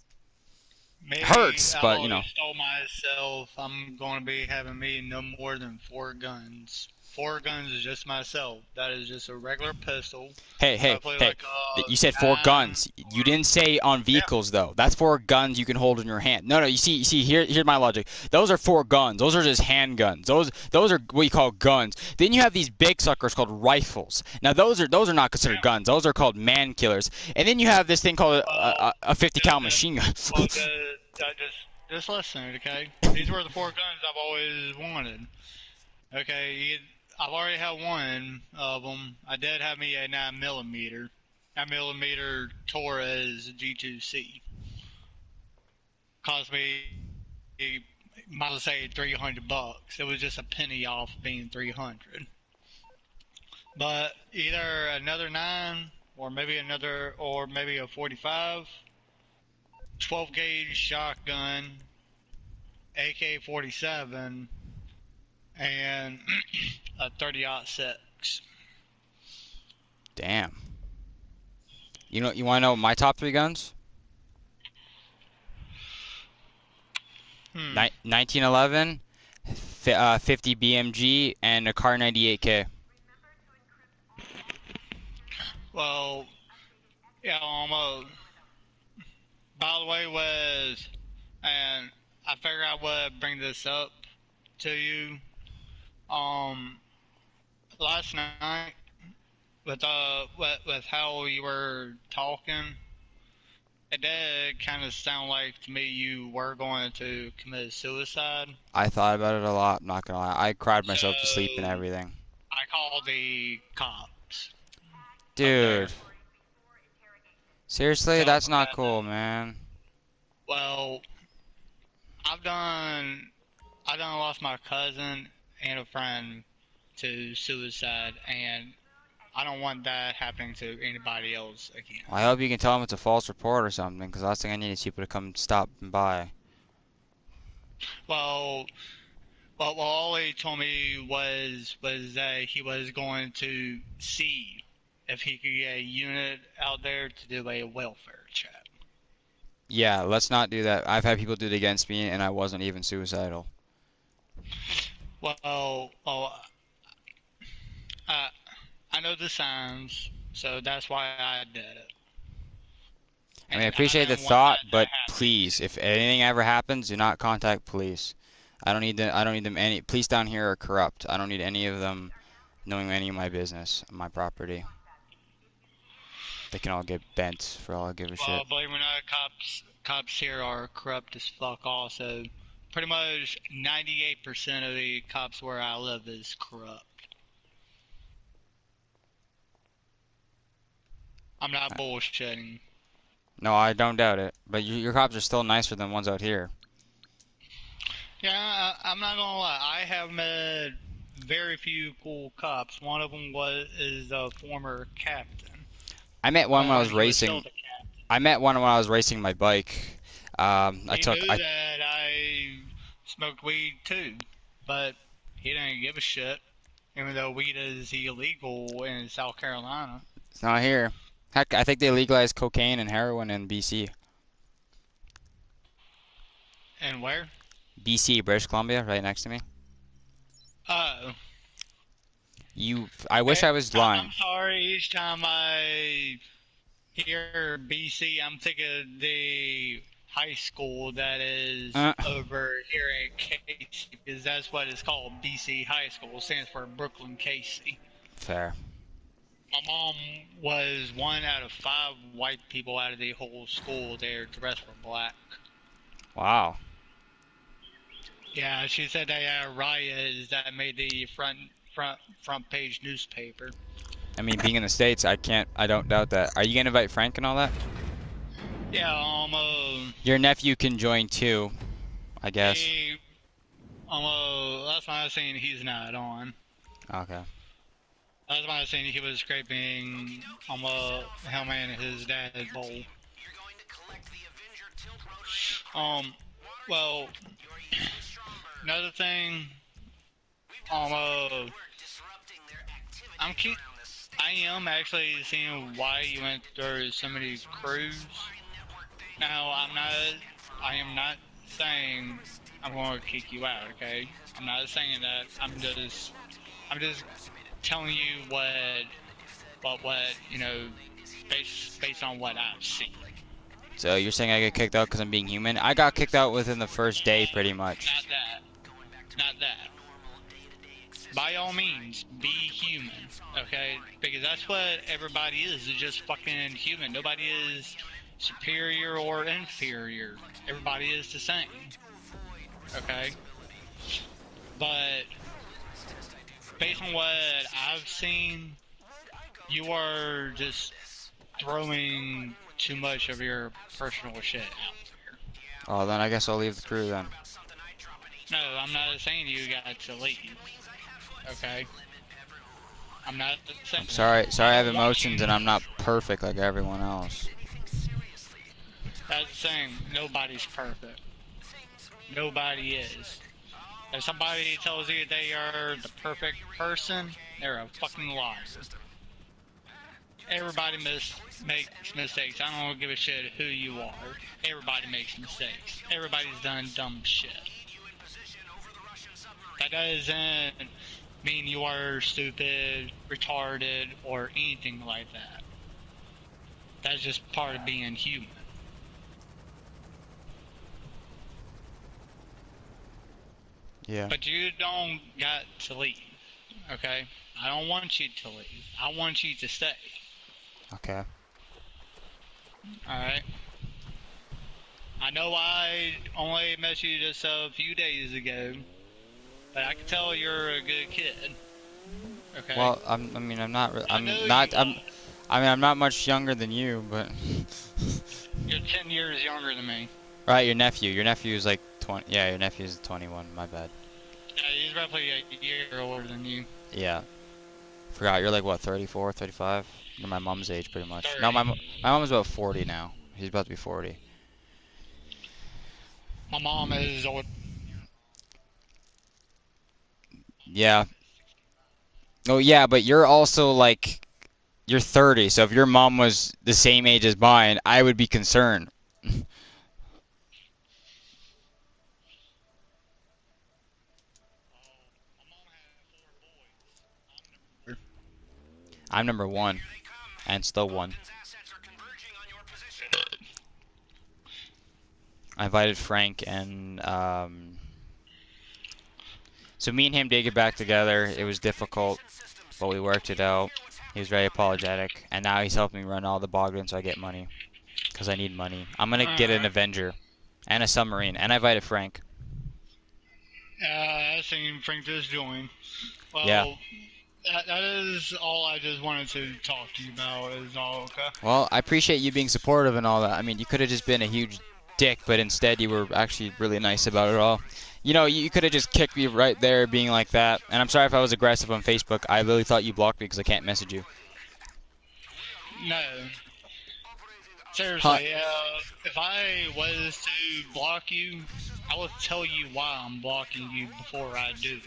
Maybe Hurts, but I told myself I'm going to be having me no more than 4 guns. 4 guns is just myself. That is just a regular pistol. Hey. Like You said 4 guns. You didn't say on vehicles though. That's 4 guns you can hold in your hand. No. You see. Here's my logic. Those are 4 guns. Those are just handguns. Those are what you call guns. Then you have these big suckers called rifles. Now those are not considered guns. Those are called man killers. And then you have this thing called a 50 cal machine gun. Just listen, okay? These were the 4 guns I've always wanted. Okay, I've already had one of them. I did have me a 9mm. 9mm Torres G2C. Cost me, might as well say, $300. It was just a penny off being 300. But either another 9, or maybe a 45, 12 gauge shotgun, AK-47, and a 30-06. Damn. You want to know my top 3 guns? 1911, 50 BMG, and a Car 98K. Well, yeah, almost. By the way, and I figured I would bring this up to you. Last night with how you were talking, it did kind of sound like to me you were going to commit suicide. I thought about it a lot, I'm not gonna lie. I cried myself to sleep and So everything. I called the cops up there. Dude, seriously, Tell that's them not that. cool, man. Well, I've done lost my cousin and a friend to suicide, and I don't want that happening to anybody else again. I hope you can tell them it's a false report or something, because last thing I need is people to come stop and by. Well, all he told me was that he was going to see if he could get a unit out there to do a welfare check. Yeah, let's not do that. I've had people do it against me, and I wasn't even suicidal. Well, I know the signs, so that's why I did it. I mean, I And appreciate the didn't want thought, that to but happen. please, if anything ever happens, do not contact police. I don't need them any. Police down here are corrupt. I don't need any of them knowing any of my business, my property. They can all get bent for all I give a Well, shit. believe it or not, cops here are corrupt as fuck also. Pretty much 98% of the cops where I live is corrupt. I'm not bullshitting. No, I don't doubt it. But your cops are still nicer than ones out here. Yeah, I'm not gonna lie. I have met very few cool cops. One of them is a former captain. I met one when I was He was still racing. the captain. I met one when I was racing my bike. I He took. knew that I smoked weed too, but he didn't give a shit. Even though weed is illegal in South Carolina. It's not here. Heck, I think they legalized cocaine and heroin in BC. And where? BC, British Columbia, right next to me. Oh. I wish I was I'm lying. sorry, each time I hear BC, I'm thinking the high school that is Uh, over here in Casey, because that's what it's called, BC High School. It stands for Brooklyn Casey. Fair. My mom was one out of 5 white people out of the whole school there. The rest were black. Wow. Yeah, she said they had riots that made the front page newspaper. I mean, being in the States, I don't doubt that. Are you gonna invite Frank and all that? Yeah, Your nephew can join too, I guess. he, that's why I was saying he's not on. Okay. That's why I was saying he was scraping, him and his dad's bowl. You're going to collect the Avenger tilt rotor amp. Well, You're using Stromberg. another thing, We've done some work disrupting their I'm activities keep, around the state. I am actually seeing why you went through so many crews. Now, I am not saying I'm going to kick you out, okay? I'm not saying that. I'm just telling you what you know, based on what I've seen. So you're saying I get kicked out because I'm being human? I got kicked out within the first day, pretty much. Not that. Not that. By all means, be human, okay? Because that's what everybody is just fucking human. Nobody is superior or inferior. Everybody is the same, okay? But based on what I've seen, you are just throwing too much of your personal shit out there. Oh, then I guess I'll leave the crew then. No, I'm not saying you got to leave, okay? I'm not saying I'm sorry. Sorry, I have don't want emotions you- and I'm not perfect like everyone else. That's the thing. Nobody's perfect. Nobody is. If somebody tells you they are the perfect person, they're a fucking liar. Everybody makes mistakes. I don't give a shit who you are. Everybody makes mistakes. Everybody's done dumb shit. That doesn't mean you are stupid, retarded, or anything like that. That's just part of being human. Yeah. But you don't got to leave, okay? I don't want you to leave. I want you to stay, Okay. alright? I know I only met you just a few days ago, but I can tell you're a good kid. Okay? Well, I mean, I'm not. I know you I'm not much younger than you, but. You're 10 years younger than me. Right, your nephew. Your nephew is like 20. Yeah, your nephew is 21. My bad. Yeah, he's roughly a year older than you. Yeah. Forgot. You're like what, 34, 35? You're my mom's age, pretty much. 30. No, my mom's about 40 now. She's about to be 40. My mom is old. Yeah. Oh yeah, but you're also like you're 30. So if your mom was the same age as mine, I would be concerned. I'm number one, and still one. I invited Frank and so me and him did get back together. It was difficult, but we worked it out. He was very apologetic, and now he's helping me run all the Bogdan so I get money, because I need money. I'm gonna get an Avenger, and a submarine, and I invited Frank. I seen Frank just join. Well, Yeah. that is all I just wanted to talk to you about. Is all okay? Well, I appreciate you being supportive and all that. I mean, you could have just been a huge dick, but instead you were actually really nice about it all. You know, you could have just kicked me right there being like that. And I'm sorry if I was aggressive on Facebook. I really thought you blocked me because I can't message you. No. Huh? Seriously, if I was to block you, I will tell you why I'm blocking you before I do it.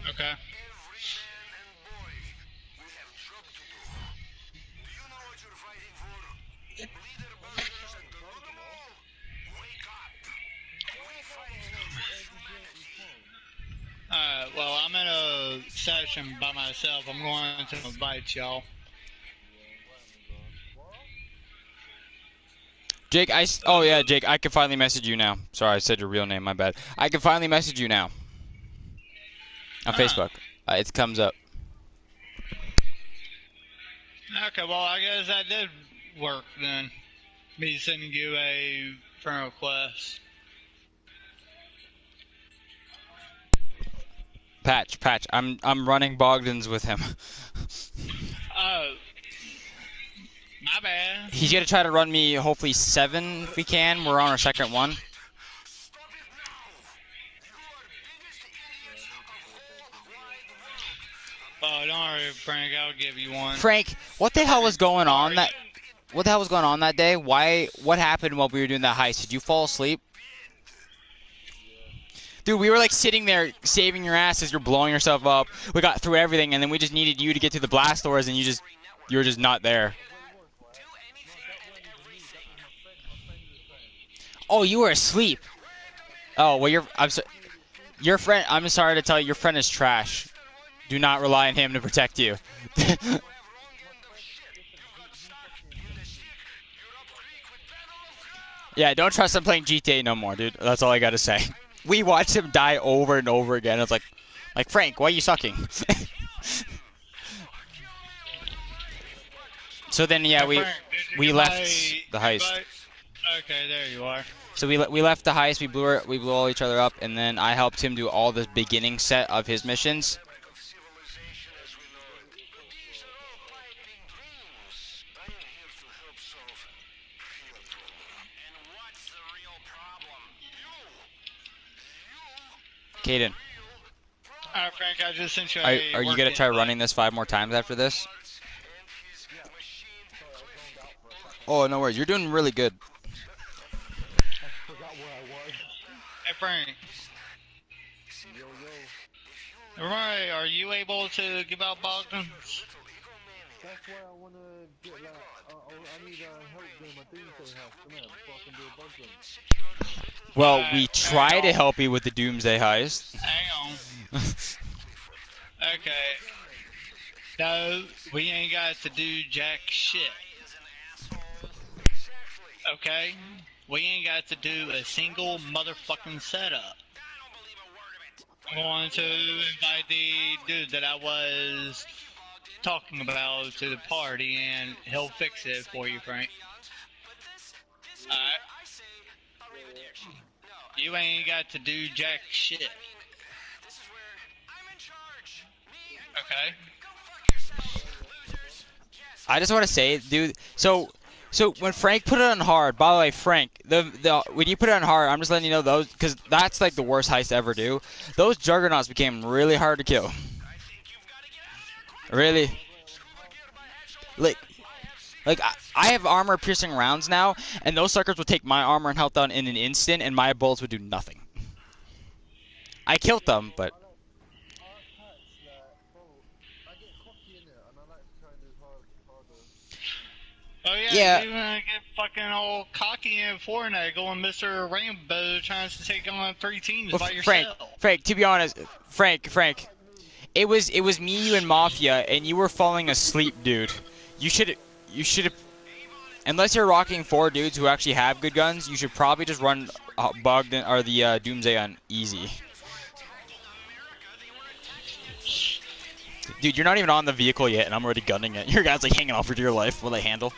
Okay. Well, I'm in a session by myself. I'm going to invite y'all. Jake, oh yeah, Jake, I can finally message you now. Sorry, I said your real name, my bad. I can finally message you now. On Facebook. It comes up. Okay, well, I guess that did work then. Me sending you a friend request. Patch. I'm running Bogdan's with him. Oh, my bad. He's gonna try to run me hopefully 7 if we can. We're on our second one. Oh, don't worry, Frank. I'll give you one. Frank, what the hell was going on that? What the hell was going on that day? What happened while we were doing that heist? Did you fall asleep? Dude, we were like sitting there saving your ass as you're blowing yourself up. We got through everything, and then we just needed you to get to the blast doors, and you were just not there. Oh, you were asleep. Oh, well, your friend. I'm sorry to tell you, your friend is trash. Do not rely on him to protect you. Yeah, don't trust him playing GTA no more, dude. That's all I gotta say. We watched him die over and over again. It's like Frank, why are you sucking? So then, yeah, we left the heist. Okay, there you are. So we left the heist. We blew all each other up, and then I helped him do all the beginning set of his missions. Caden. Alright, Frank, I just sent you Are you gonna try running this 5 more times after this? Oh, no worries. You're doing really good. Hey, Frank. Right, are you able to give out Bogdans? That's why I wanna get like, I need help doing my Doomsday house, come here, before I can do a bug run. Well, we try to help you with the Doomsday heist. Hang on. Okay. No, we ain't got to do jack shit. Okay? We ain't got to do a single motherfucking setup. I'm going to invite the dude that I was talking about to the party, and he'll fix it for you, Frank. Alright? You ain't got to do jack shit. Okay? I just want to say, dude. So when Frank put it on hard. By the way, Frank, when you put it on hard, I'm just letting you know those, because that's like the worst heist to ever do. Those juggernauts became really hard to kill. Really. Like I have armor piercing rounds now, and those suckers would take my armor and health down in an instant, and my bullets would do nothing. I killed them, but. Oh yeah, Yeah. you wanna get fucking all cocky in Fortnite, going Mr. Rainbow, trying to take on 3 teams by yourself. Frank, to be honest, Frank, it was me, you, and Mafia, and you were falling asleep, dude. You should have. Unless you're rocking 4 dudes who actually have good guns, you should probably just run Bogdan or the Doomsday on easy. Dude, you're not even on the vehicle yet, and I'm already gunning it. Your guy's like hanging off for dear life. Will they handle?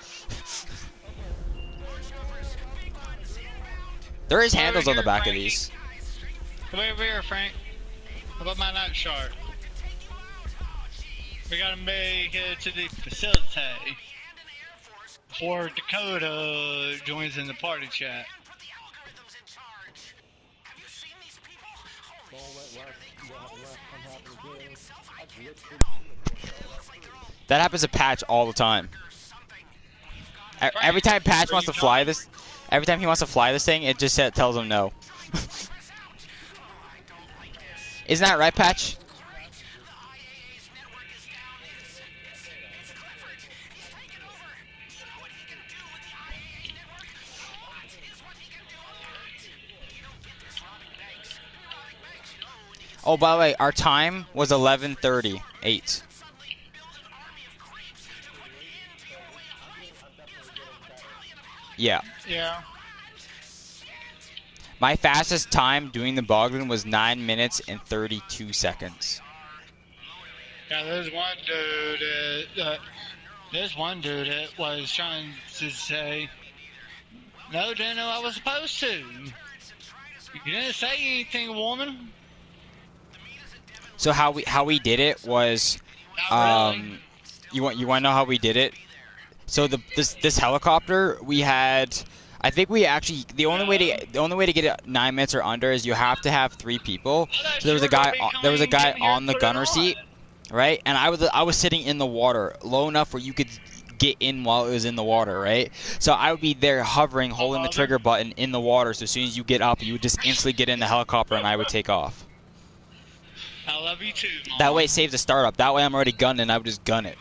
There is handles on the back of these. Come over here, Frank. How about my night shark? We gotta make it to the facility before Dakota joins in the party chat. That happens to Patch all the time. Every time Patch wants to fly this, every time he wants to fly this thing, it just tells him no. Isn't that right, Patch? Oh, by the way, our time was 11:38. Yeah. Yeah. My fastest time doing the Bogdan was 9 minutes and 32 seconds. Yeah, there's one dude that was trying to say, no, didn't know I was supposed to. You didn't say anything, woman. So how we did it was, Not really. you want to know how we did it? So this helicopter we had, I think we actually the only way to get it 9 minutes or under is you have to have 3 people. So there was a guy on the gunner seat, right? And I was sitting in the water low enough where you could get in while it was in the water, right? So I would be there hovering, holding the trigger button in the water. So as soon as you get up, you would just instantly get in the helicopter and I would take off. I love you too, Mom. That way it saves the startup. That way I'm already gunning and I would just gun it.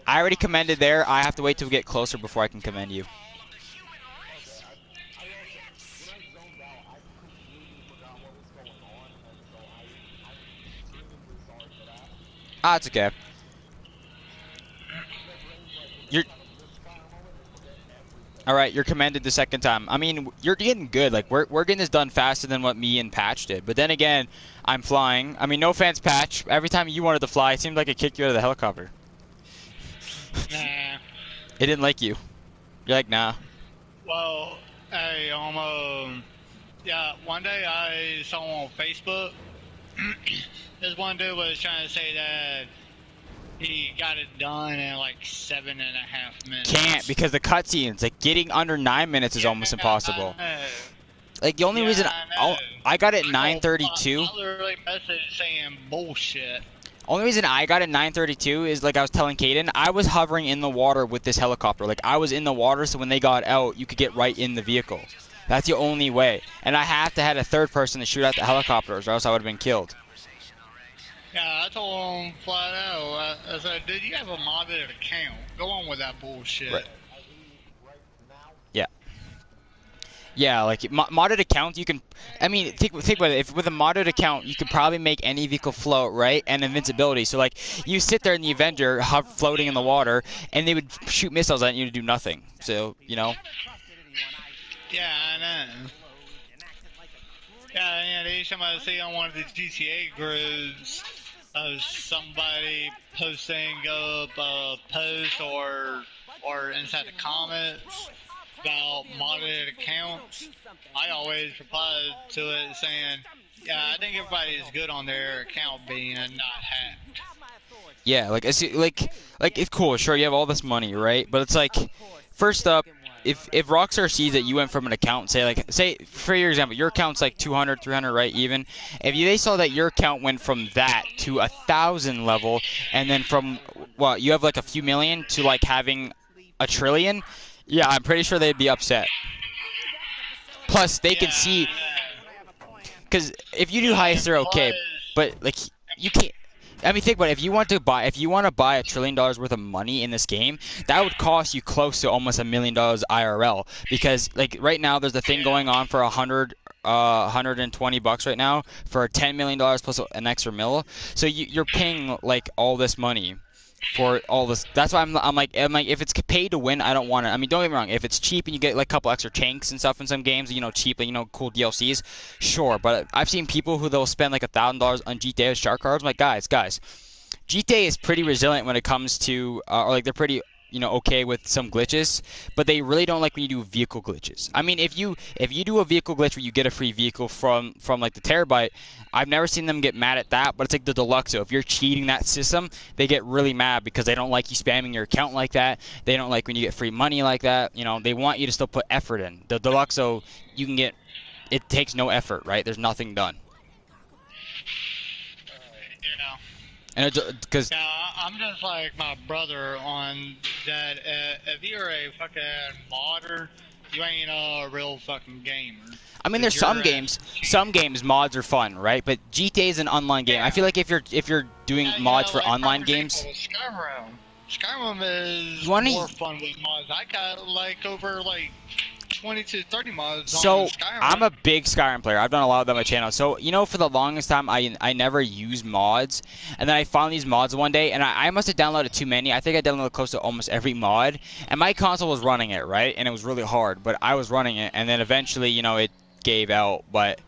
I already commended there. I have to wait till we get closer before I can commend you. Ah, it's okay. You're all right. You're commended the second time. I mean, you're getting good. Like we're getting this done faster than what me and Patch did. But then again, I'm flying. I mean, no offense, Patch. Every time you wanted to fly, it seemed like it kicked you out of the helicopter. Nah. It didn't like you. You're like, nah. Well, hey, yeah, one day I saw on Facebook, this one dude was trying to say that he got it done in like 7.5 minutes. Can't, because the cutscenes, like getting under 9 minutes is almost impossible. Like the only reason I got it 9:32. I literally messaged saying bullshit. Only reason I got it 9:32 is like I was telling Caden, I was hovering in the water with this helicopter. Like I was in the water, so when they got out, you could get right in the vehicle. That's the only way. And I have to have a third person to shoot at the helicopters, or else I would have been killed. Yeah, I told him flat out. I said, dude, you have a modded account. Go on with that bullshit. Right. Yeah. Yeah, like modded account, you can. I mean, think about it. If with a modded account, you could probably make any vehicle float, right? And invincibility. So like, you sit there in the Avenger, floating in the water, and they would shoot missiles at you to do nothing. So you know. Yeah, I know. Yeah, anytime I see on one of the GTA groups of somebody posting up a post or inside the comments about modded accounts, I always reply to it saying, yeah, I think everybody is good on their account being not hacked. Yeah, like it's cool. Sure, you have all this money, right? But it's like, first up, if Rockstar sees that you went from an account, say for your example, your account's like 200, 300, right? Even if they saw that your account went from that to 1,000 level, and then from what you have like a few million to like having a trillion, yeah, I'm pretty sure they'd be upset. Plus, they can see, because if you do heist, they're okay, but like you can't. I mean, think about it. If you want to buy $1 trillion worth of money in this game, that would cost you close to almost $1 million IRL. Because like right now, there's a thing going on for $120 right now for $10 million plus an extra mil. So you're paying like all this money for all this. That's why I'm like, if it's paid to win, I don't want it. I mean, don't get me wrong. If it's cheap and you get like a couple extra tanks and stuff in some games, cheap and cool DLCs, sure. But I've seen people who they'll spend like $1,000 on GTA shark cards. I'm like, guys, GTA is pretty resilient when it comes to, or like they're pretty okay with some glitches, but they really don't like when you do vehicle glitches. I mean, if you do a vehicle glitch where you get a free vehicle from like the Terabyte, I've never seen them get mad at that. But it's like the Deluxo. If you're cheating that system, they get really mad because they don't like you spamming your account like that. They don't like when you get free money like that. They want you to still put effort in. The Deluxo, you can get. It takes no effort, right? There's nothing done. Yeah. And because Yeah, I'm just like my brother on that. If you're a fucking modder, you ain't a real fucking gamer. I mean, 'Cause there's some you're games. Some games mods are fun, right? But GTA is an online game. I feel like if you're doing mods for like, online for games, example, Skyrim. Skyrim is You wanna- more fun with mods. I got like over like 20 to 30 mods so on Skyrim. I'm a big Skyrim player. I've done a lot of that on my channel. So for the longest time, I never used mods, and then I found these mods one day, and I must have downloaded too many. I think I downloaded close to almost every mod, and my console was running it, right? And it was really hard, but I was running it, and then eventually, it gave out. But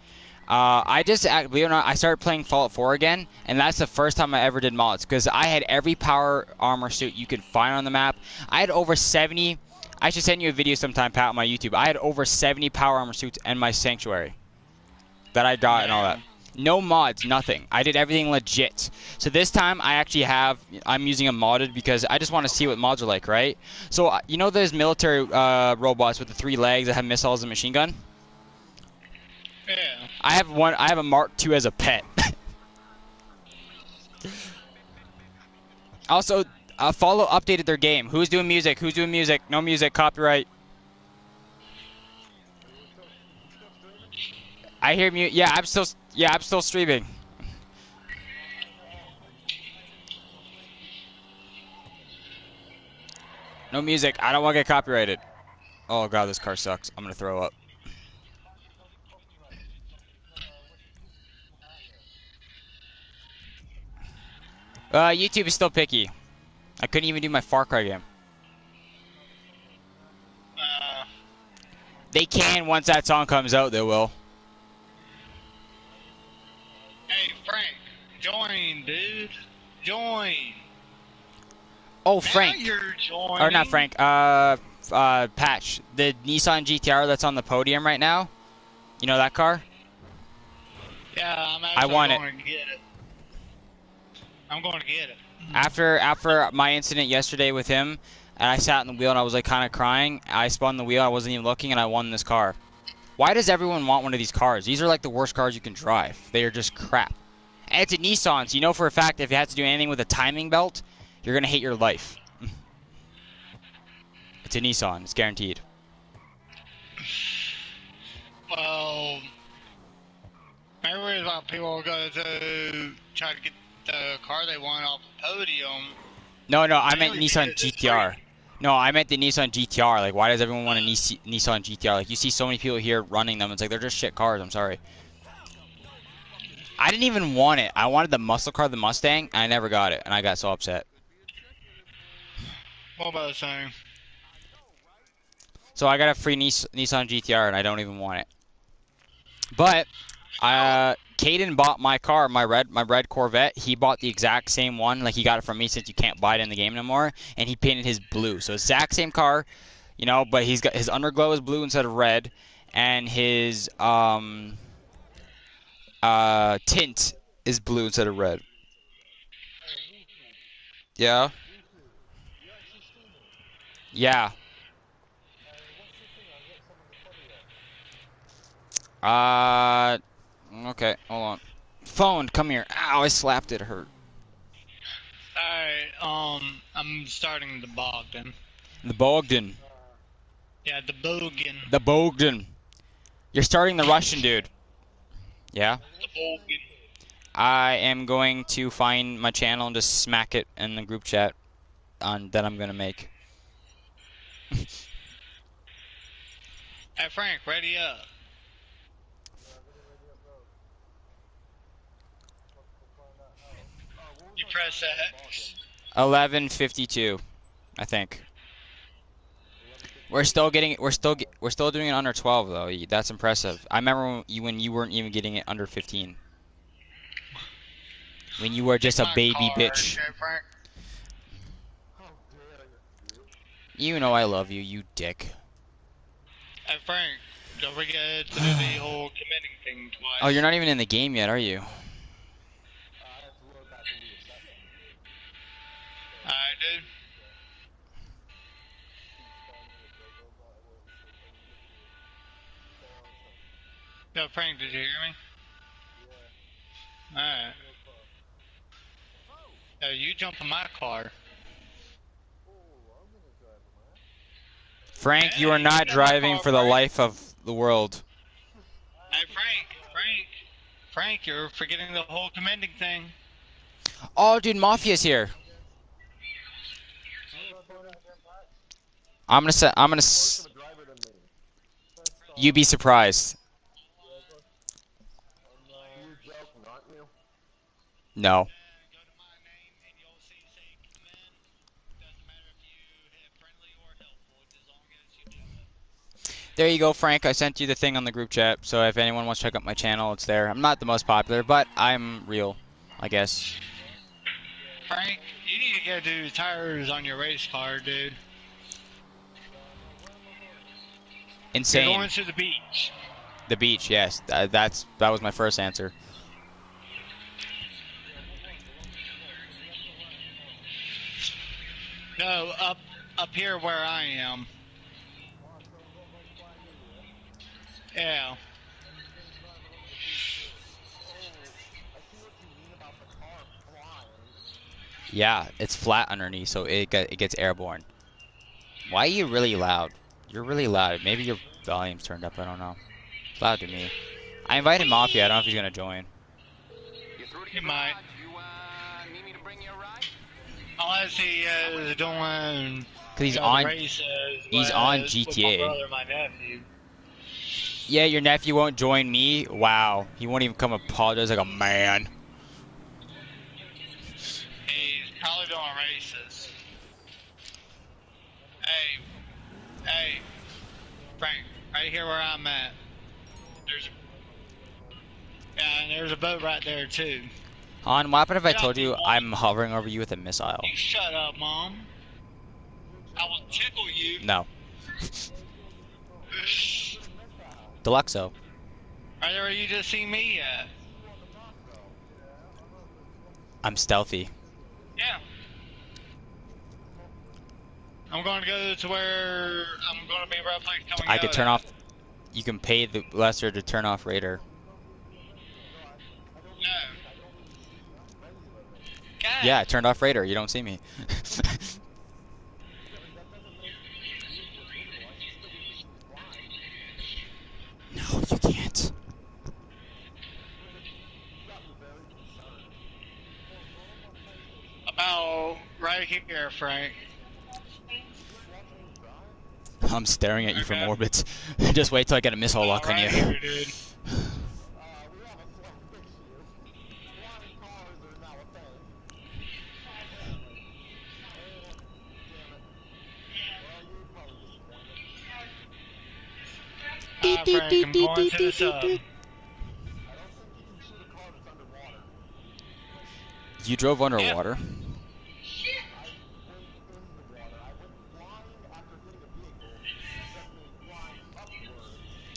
believe it or not, I started playing Fallout 4 again, and that's the first time I ever did mods, because I had every power armor suit you could find on the map. I had over 70. I should send you a video sometime, Pat, on my YouTube. I had over 70 power armor suits in my sanctuary that I got and all that. No mods, nothing. I did everything legit. So this time I'm using a modded because I just want to see what mods are like, right? So those military robots with the 3 legs that have missiles and machine gun? Yeah. I have a Mark II as a pet. Also, Follow updated their game. Who's doing music? Who's doing music? No music. Copyright. I hear mute. Yeah, I'm still streaming. No music. I don't want to get copyrighted. Oh god, this car sucks. I'm gonna throw up. YouTube is still picky. I couldn't even do my Far Cry game. They can once that song comes out. They will. Hey Frank, join, dude. Join. Oh, Frank. Now you're joining. Or not Frank. Patch. The Nissan GTR that's on the podium right now. You know that car? Yeah, I'm actually want going to get it. I'm going to get it. After my incident yesterday with him, and I sat in the wheel and I was like kind of crying. I spun the wheel. I wasn't even looking, and I won this car. Why does everyone want one of these cars? These are like the worst cars you can drive. They are just crap. And it's a Nissan, so you know for a fact if you have to do anything with a timing belt, you're gonna hate your life. It's a Nissan. It's guaranteed. Well, maybe a lot of people go to try to get the car they want off the podium. No, I meant Nissan GTR. No, I meant the Nissan GTR. Like, why does everyone want a Nissan GTR? Like, you see so many people here running them. It's like, they're just shit cars. I'm sorry. I didn't even want it. I wanted the muscle car, the Mustang, and I never got it. And I got so upset. What about the same? So I got a free Nissan GTR, and I don't even want it. But, Caden bought my car, my red Corvette. He bought the exact same one. Like, he got it from me since you can't buy it in the game no more. And he painted his blue. So, exact same car, but he's got his underglow is blue instead of red. And his tint is blue instead of red. Yeah? Yeah. Okay, hold on. Phone, come here. Ow, I slapped it. It hurt. Alright, I'm starting the Bogdan. The Bogdan. Yeah, the Bogan. The Bogdan. You're starting the Russian dude. Yeah? The Bogan. I am going to find my channel and just smack it in the group chat that I'm going to make. Hey Frank, ready up. You press X. 11:52, I think. We're still doing it under 12 though. That's impressive. I remember when you weren't even getting it under 15. When you were just a baby bitch. Okay, Frank? You know I love you, you dick. Hey, Frank, don't forget to do the whole committing thing Oh, you're twice. not even in the game yet, are you? I have to load back into the session. Alright, dude. Yo, Frank, did you hear me? Alright. Yo, you jump in my car. Frank, you are Hey, you not got my driving car, for the Frank. life of the world. Hey, Frank, you're forgetting the whole commending thing. Oh, dude, Mafia's here. I'm gonna Worse of a driver than me. you be surprised. You're joking, aren't you? No. Go to my name and you'll see say commend. Doesn't matter if you hit friendly or helpful, as long as you do it. There you go, Frank. I sent you the thing on the group chat, so if anyone wants to check out my channel, it's there. I'm not the most popular, but I'm real, I guess. Frank, you need to get do tires on your race car, dude. You're Insane. going to the beach. The beach, yes. That was my first answer. No, up here where I am. Yeah. I see what you mean about the car flying. Yeah, it's flat underneath, so it gets airborne. Why are you really loud? You're really loud. Maybe your volume's turned up. I don't know. It's loud to me. I invited Mafia. I don't know if he's gonna join. You through to You your might. garage? You need me to bring you a ride? Unless he is doing Cause he's the on. races He's on with my GTA. brother and my nephew. Yeah, your nephew won't join me. Wow, he won't even come apologize like a man. He's probably doing races. Hey, Frank, right here where I'm at. There's and there's a boat right there too. Han, what happened if I Get off told the you wall. I'm hovering over you with a missile? You shut up, Mom. I will tickle you. No. Deluxo. Right there where you just see me at. I'm stealthy. Yeah. I'm going to go to where I'm going to be roughly coming I out could turn at. off. You can pay the lesser to turn off radar. No. God. Yeah, I turned off radar. You don't see me. No, you can't. About right here, Frank. I'm staring at you from Okay. orbit. Just wait till I get a missile About lock on right you. here, dude. We have a slight issue. Flying cars are now a thing. Damn it. Well, you're probably disappointed. Frank, I'm going to the sub. I don't think you can shoot a car that's underwater. You drove underwater? I went in the water. I went flying after hitting a vehicle, which sent me flying upwards,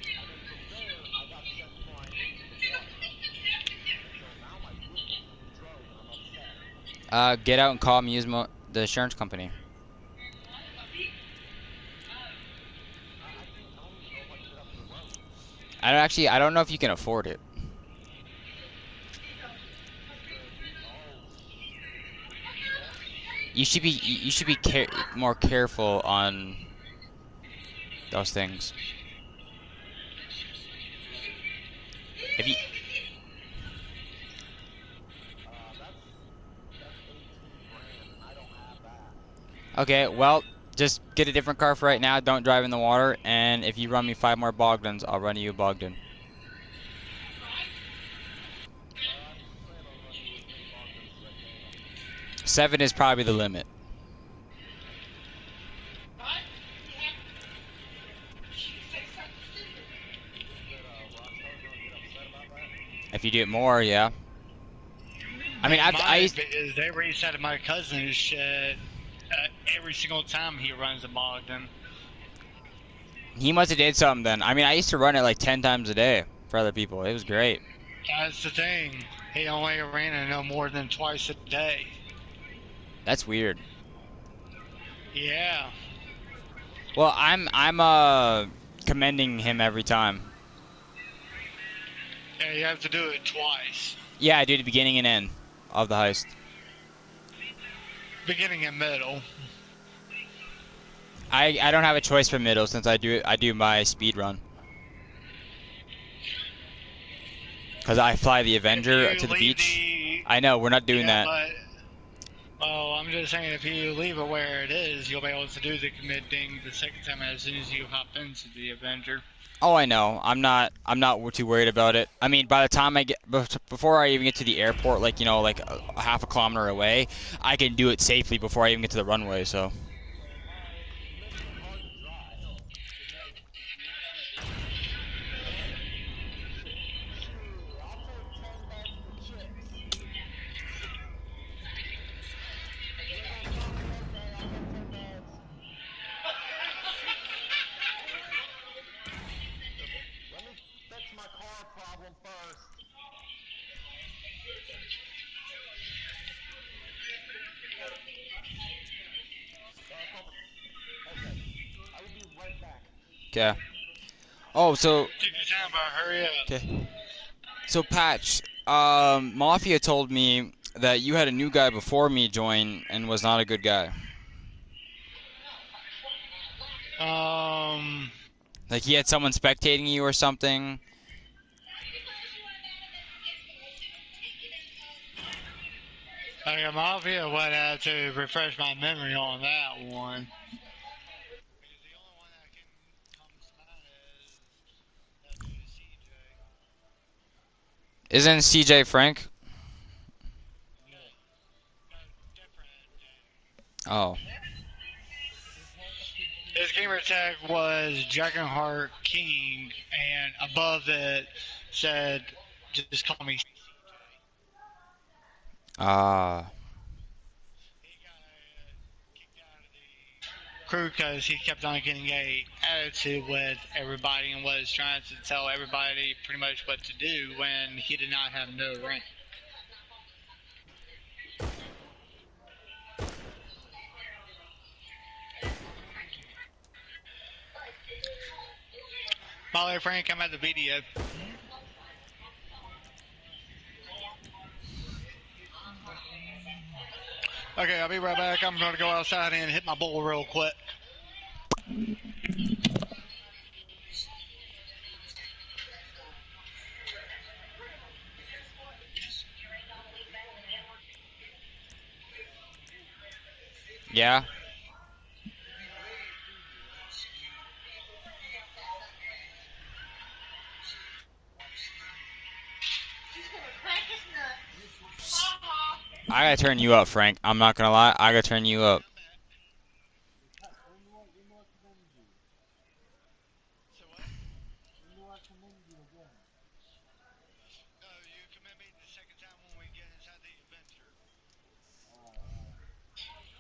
and then from there, I got sent flying into the water. So now my vehicle's in control, and I'm upset. Get out and call Musmo, the insurance company. I don't even know if I can get up to the road. I don't know if you can afford it. You should be more careful on those things. If you That's 18 grand, and I don't have that. Okay, well, just get a different car for right now. Don't drive in the water, and if you run me 5 more Bogdans, I'll run you a Bogdan. I plan on running you as many Bogdans as I can. 7 is probably the limit. Rockstar's gonna get upset about that. If you do it more, yeah. I mean, I Is they reset my cousin's shit every single time he runs a Bogdan. He must have did something then. I mean, I used to run it like 10 times a day for other people. It was great. That's the thing. He only ran it no more than twice a day. That's weird. Yeah. Well, I'm commending him every time. Yeah, you have to do it twice. Yeah, I do the beginning and end of the heist. Beginning and middle. I don't have a choice for middle since I do my speed run. Cause I fly the Avenger to the beach. I know we're not doing that. But, well, I'm just saying if you leave it where it is, you'll be able to do the committing the second time as soon as you hop into the Avenger. Oh, I know. I'm not too worried about it. I mean, by the time I get before I even get to the airport, like like a half a kilometer away, I can do it safely before I even get to the runway. So. Okay. Oh, so. Take your time, but hurry up. Okay. So Patch, Mafia told me that you had a new guy before me join and was not a good guy. Like he had someone spectating you or something. Okay, Mafia would have to refresh my memory on that one. Isn't CJ Frank? Oh. His gamer tag was Dragonheart King, and above it said, "Just call me." Ah. Crew because he kept on getting a attitude with everybody and was trying to tell everybody pretty much what to do when he did not have no rank. Molly Frank, I'm at the video. Okay, I'll be right back. I'm going to go outside and hit my bull real quick. Yeah. I gotta turn you up, Frank. I'm not gonna lie. I gotta turn you up.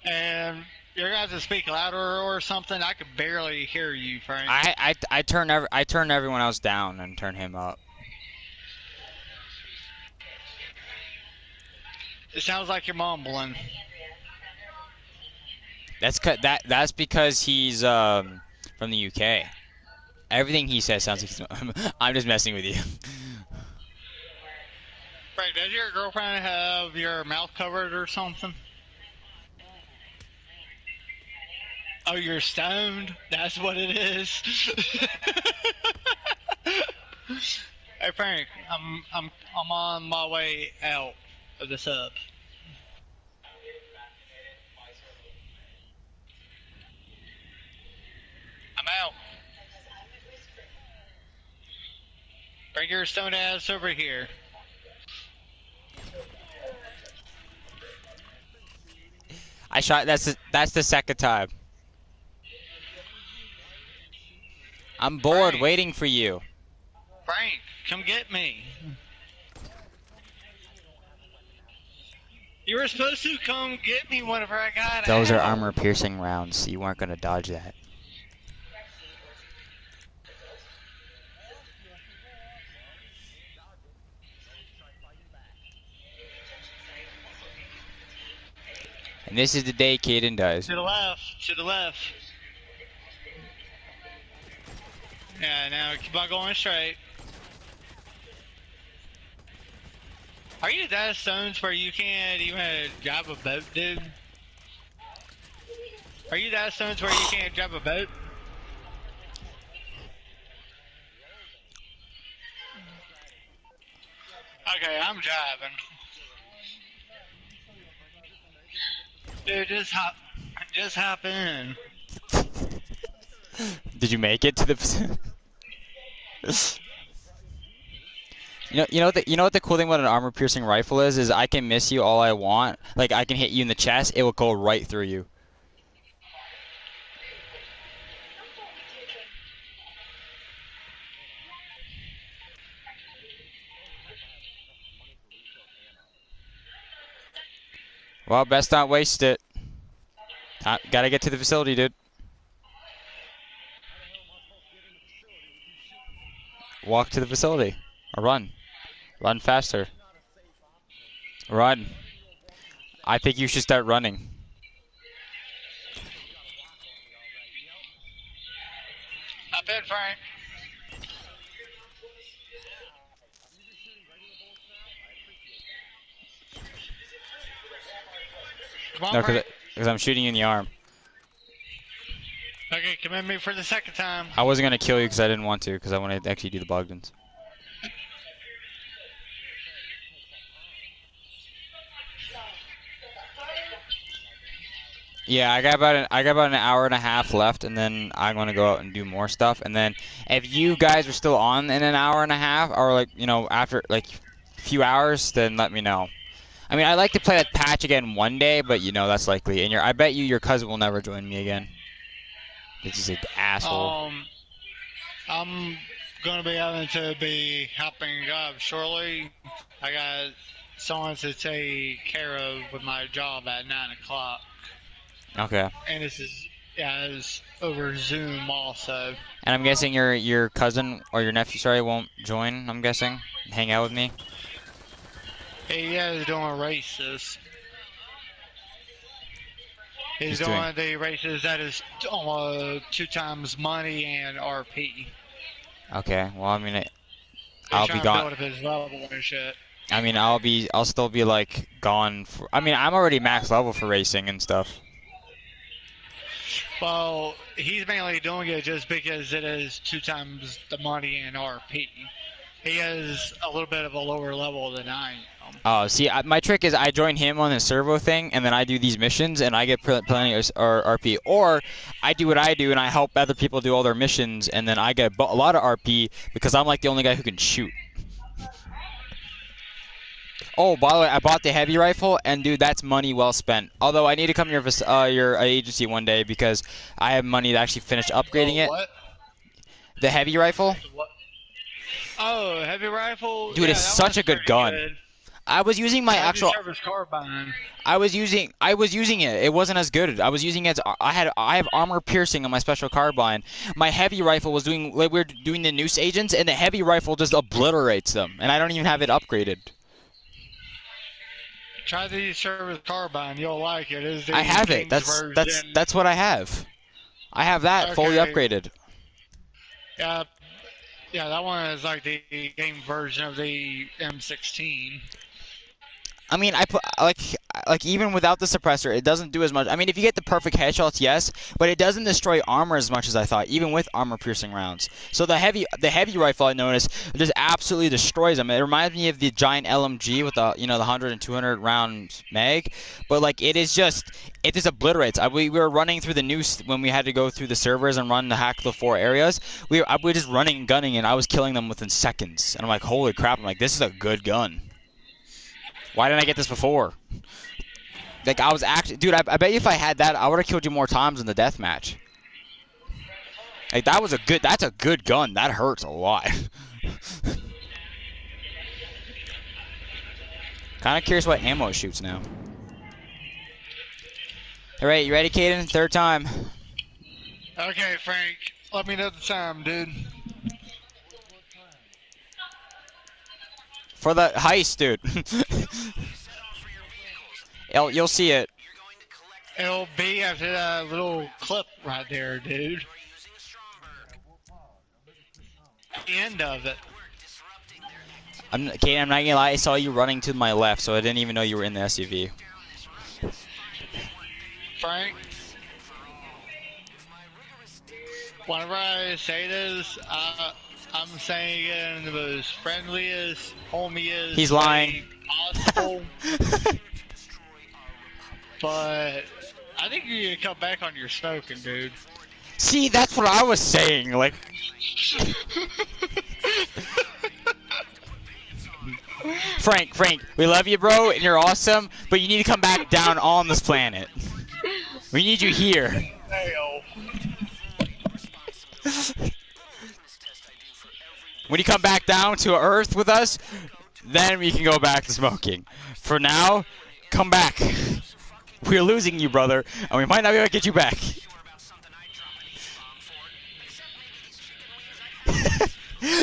And you're going to speak louder or something. I could barely hear you, Frank. I turn everyone else down and turn him up. It sounds like you're mumbling. That's because he's from the UK. Everything he says sounds like he's. I'm just messing with you. Frank, does your girlfriend have your mouth covered or something? Oh, you're stoned? That's what it is. Hey Frank, I'm on my way out of the sub. I'm out. Bring your stoned ass over here. I shot. That's the second time. I'm bored Frank. waiting for you. Frank, come get me. You were supposed to come get me whenever I got Those are out. armor-piercing rounds. You weren't gonna dodge that. And this is the day Caden does. To the left. To the left. Yeah, now keep on going straight. Are you that stoned where you can't even drive a boat, dude? Are you that stoned where you can't drive a boat? Okay, I'm driving. Dude, just hop in. Did you make it to the? You know what the cool thing about an armor-piercing rifle is I can miss you all I want. Like I can hit you in the chest, it will go right through you. Well, best not waste it. Gotta get to the facility, dude. Walk to the facility. Or run. Run faster. Run. I think you should start running. Hop in, Frank. Come on, No, Frank. because I'm shooting you in the arm. Okay, come at me for the second time. I wasn't gonna kill you because I didn't want to, because I wanted to actually do the Bogdans. Yeah, I got about an hour and a half left, and then I'm gonna go out and do more stuff. And then if you guys are still on in an hour and a half, or like after like a few hours, then let me know. I mean, I'd like to play that patch again one day, but that's likely. And I bet your cousin will never join me again. This is an asshole. I'm gonna be having to be helping up shortly. I got someone to take care of with my job at 9 o'clock. Okay. And this is it's over Zoom also. And I'm guessing your cousin or your nephew, sorry, won't join. I'm guessing, hang out with me. He is doing races. He's doing the races that is almost 2 times money and RP. Okay. Well, I mean, I'll be gone. Build up his level and shit. I mean, I'll still be like gone. I mean, I'm already max level for racing and stuff. Well, he's mainly doing it just because it is 2 times the money in RP. He is a little bit of a lower level than I am. Oh, see, my trick is I join him on the servo thing, and then I do these missions, and I get plenty of RP. Or I do what I do, and I help other people do all their missions, and then I get a lot of RP because I'm like the only guy who can shoot. Oh, by the way, I bought the heavy rifle, and dude, that's money well spent. Although I need to come to your agency one day because I have money to actually finish upgrading it. What? The heavy rifle? What? Oh, heavy rifle? Dude, yeah, it's such a good gun. Good. I was using my actual. Carbine. I was using it. It wasn't as good. I was using it. I have armor piercing on my special carbine. My heavy rifle was doing. Like, we were doing the noose agents, and the heavy rifle just obliterates them, and I don't even have it upgraded. Try the service carbine. You'll like it. It's the I have it. That's what I have. I have that fully upgraded. Yeah, that one is like the game version of the M16. I mean, I put like even without the suppressor, it doesn't do as much. I mean, if you get the perfect headshots, yes, but it doesn't destroy armor as much as I thought, even with armor-piercing rounds. So the heavy rifle, I noticed, just absolutely destroys them. It reminds me of the giant LMG with the the 100 and 200 round mag, but like it just obliterates. We were running through the noose when we had to go through the servers and run to hack the 4 areas. We were just running and gunning, and I was killing them within seconds. And I'm like, holy crap! I'm like, this is a good gun. Why didn't I get this before? Like, I was actually... Dude, I bet you if I had that, I would have killed you more times in the deathmatch. Like, that's a good gun. That hurts a lot. Kind of curious what ammo it shoots now. All right, you ready, Caden? Third time. Okay, Frank. Let me know the time, dude. For the heist, dude. You'll see it. It'll be after that little clip right there, dude. The end of it. Caden, I'm not gonna lie. I saw you running to my left, so I didn't even know you were in the SUV. Frank, whenever I say this, I'm saying it in the most friendliest, homiest He's way lying. possible. But I think you need to cut back on your smoking, dude. See, that's what I was saying. Like, Frank, we love you, bro, and you're awesome, but you need to come back down on this planet. We need you here. Hell. When you come back down to Earth with us, then we can go back to smoking. For now, come back. We're losing you, brother, and we might not be able to get you back.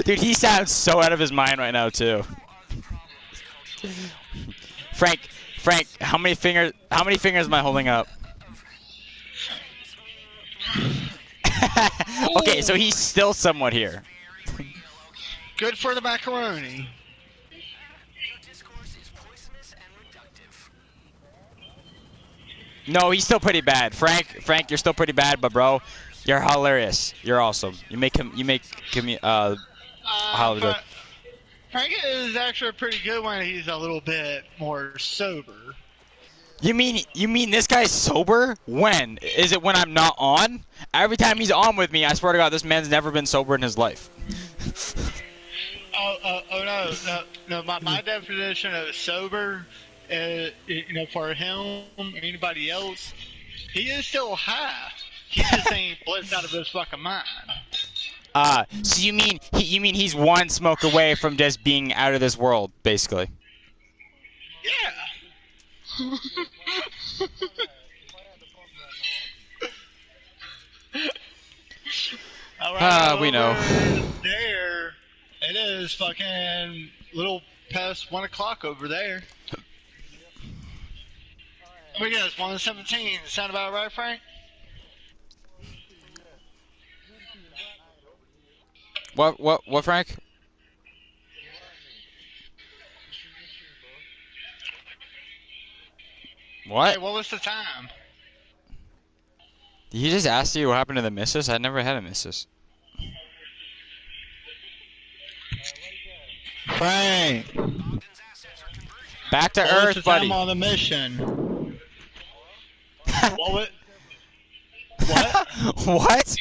Dude, he sounds so out of his mind right now, too. Frank, how many fingers am I holding up? Okay, so he's still somewhat here. Good for the macaroni. No, he's still pretty bad. Frank, you're still pretty bad, but bro, you're hilarious. You're awesome. You make him Hollywood. Frank is actually pretty good when he's a little bit more sober. You mean this guy's sober? When? Is it when I'm not on? Every time he's on with me, I swear to God, this man's never been sober in his life. No, my definition of sober, for him or anybody else, he is still high. He just ain't blitzed out of his fucking mind. So you mean he's one smoke away from just being out of this world, basically? Yeah. We know. There, it is fucking little past 1 o'clock over there. We got 1:17. Sound about right, Frank? What, Frank? What? Hey, what was the time? Did he just ask you what happened to the missus? I never had a missus. Frank. Back to What Earth, was the buddy. time on the mission? What? What? What?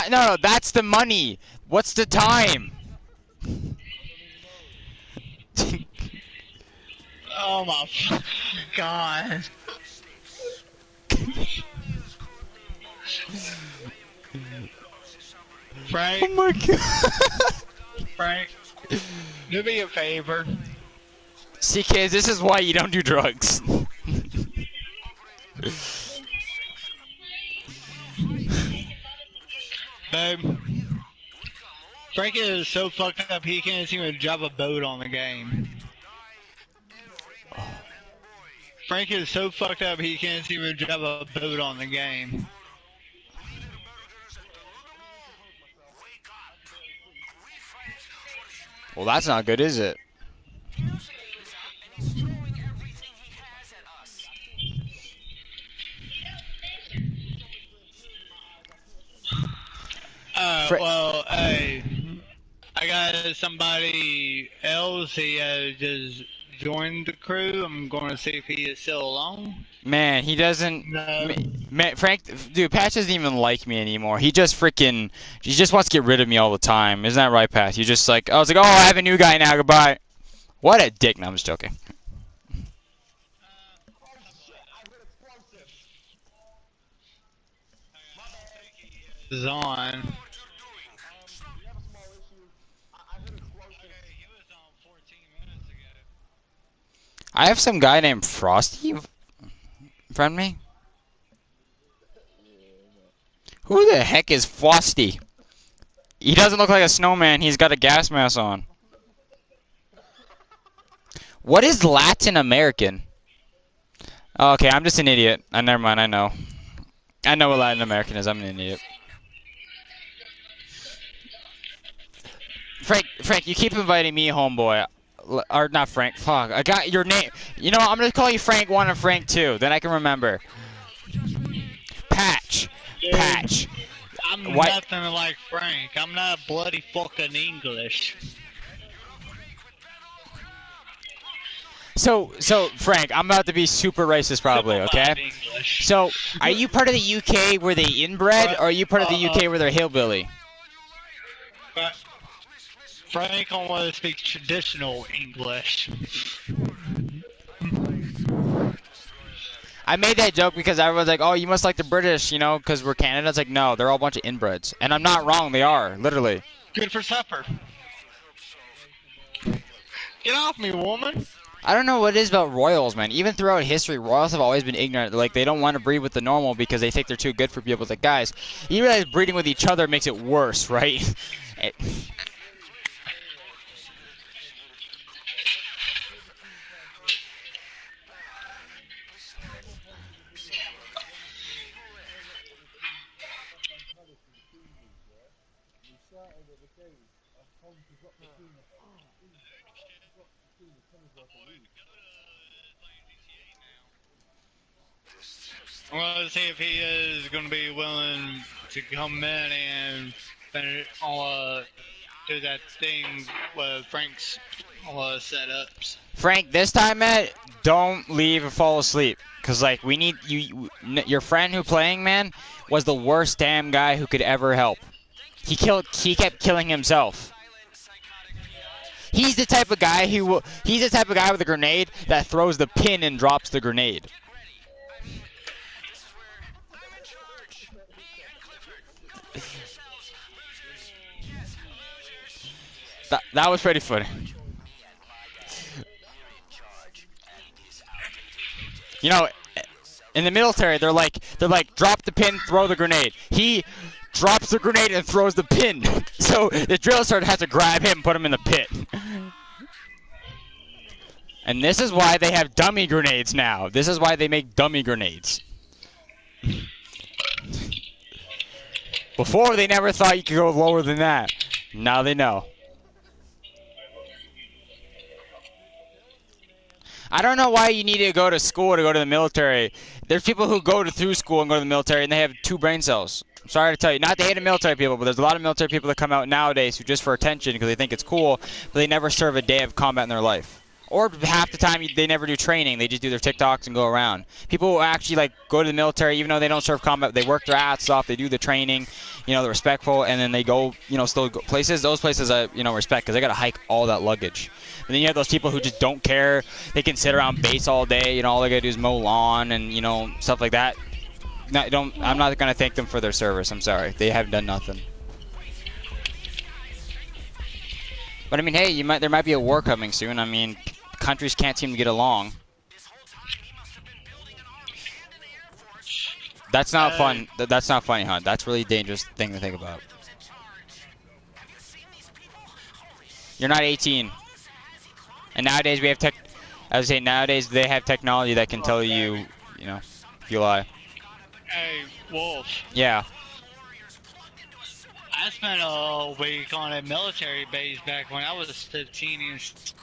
No, that's the money. What's the time? Oh my God. Frank. Oh my God. Frank. Do me a favor. See, kids, this is why you don't do drugs. Babe. Frank is so fucked up he can't even drive a boat on the game. Frank is so fucked up he can't even drive a boat on the game. Well, that's not good, is it? Well, hey, I got somebody else. He just joined the crew. I'm going to see if he is still alone. Man, he doesn't. No. Man, Frank, dude, Patch doesn't even like me anymore. He just wants to get rid of me all the time. Isn't that right, Patch? You're just like, I was like, oh, I have a new guy now. Goodbye. What a dick. No, I'm just joking. Is on. I have some guy named Frosty in front of me. Who the heck is Frosty? He doesn't look like a snowman. He's got a gas mask on. What is Latin American? Oh, okay, I'm just an idiot. Never mind. I know. I know what Latin American is. I'm an idiot. Frank, you keep inviting me, homeboy. Or not Frank. Fuck. I got your name. You know, I'm gonna call you Frank 1 and Frank 2. Then I can remember. Patch. Dude, Patch. I'm What? nothing like Frank. I'm not bloody fucking English. So Frank, I'm about to be super racist probably, okay? Simplified English. So, are you part of the UK where they inbred, or are you part of the UK where they're hillbilly? Frank only speaks traditional English. I made that joke because everyone's like, oh, you must like the British, you know, because we're Canada. It's like, no, they're all a bunch of inbreds. And I'm not wrong, they are, literally. Good for supper. Get off me, woman. I don't know what it is about royals, man. Even throughout history, royals have always been ignorant. Like, they don't want to breed with the normal because they think they're too good for people. It's like, guys, you realize breeding with each other makes it worse, right? I'm gonna see if he is gonna be willing to come in and finish, do that thing with Frank's setups. Frank, this time, man, don't leave or fall asleep. Because, like, we need you. Your friend who playing, man, was the worst damn guy who could ever help. He kept killing himself. He's the type of guy he's the type of guy with a grenade that throws the pin and drops the grenade. That was pretty funny. You know, in the military, they're like, drop the pin, throw the grenade. He drops the grenade and throws the pin. So the drill sergeant has to grab him and put him in the pit. And this is why they have dummy grenades now. This is why they make dummy grenades. Before, they never thought you could go lower than that. Now they know. I don't know why you need to go to school to go to the military. There's people who go through school and go to the military and they have 2 brain cells. I'm sorry to tell you. Not to hate the military people, but there's a lot of military people that come out nowadays who just for attention because they think it's cool, but they never serve a day of combat in their life. Or half the time they never do training. They just do their TikToks and go around. People who actually like go to the military, even though they don't serve combat, they work their ass off. They do the training, you know, they're respectful, and then they go, you know, still go places. Those places I, you know, respect because they got to hike all that luggage. And then you have those people who just don't care. They can sit around base all day. You know, all they gotta do is mow lawn and you know stuff like that. I'm not gonna thank them for their service. I'm sorry, they have done nothing. But I mean, hey, there might be a war coming soon. I mean, countries can't seem to get along. That's not fun. That's not funny, huh? That's a really dangerous thing to think about. You're not 18. And nowadays we have I would say nowadays they have technology that can tell you, you know, if you lie. Hey, Wolf. Yeah. I spent a week on a military base back when I was 15 and 16.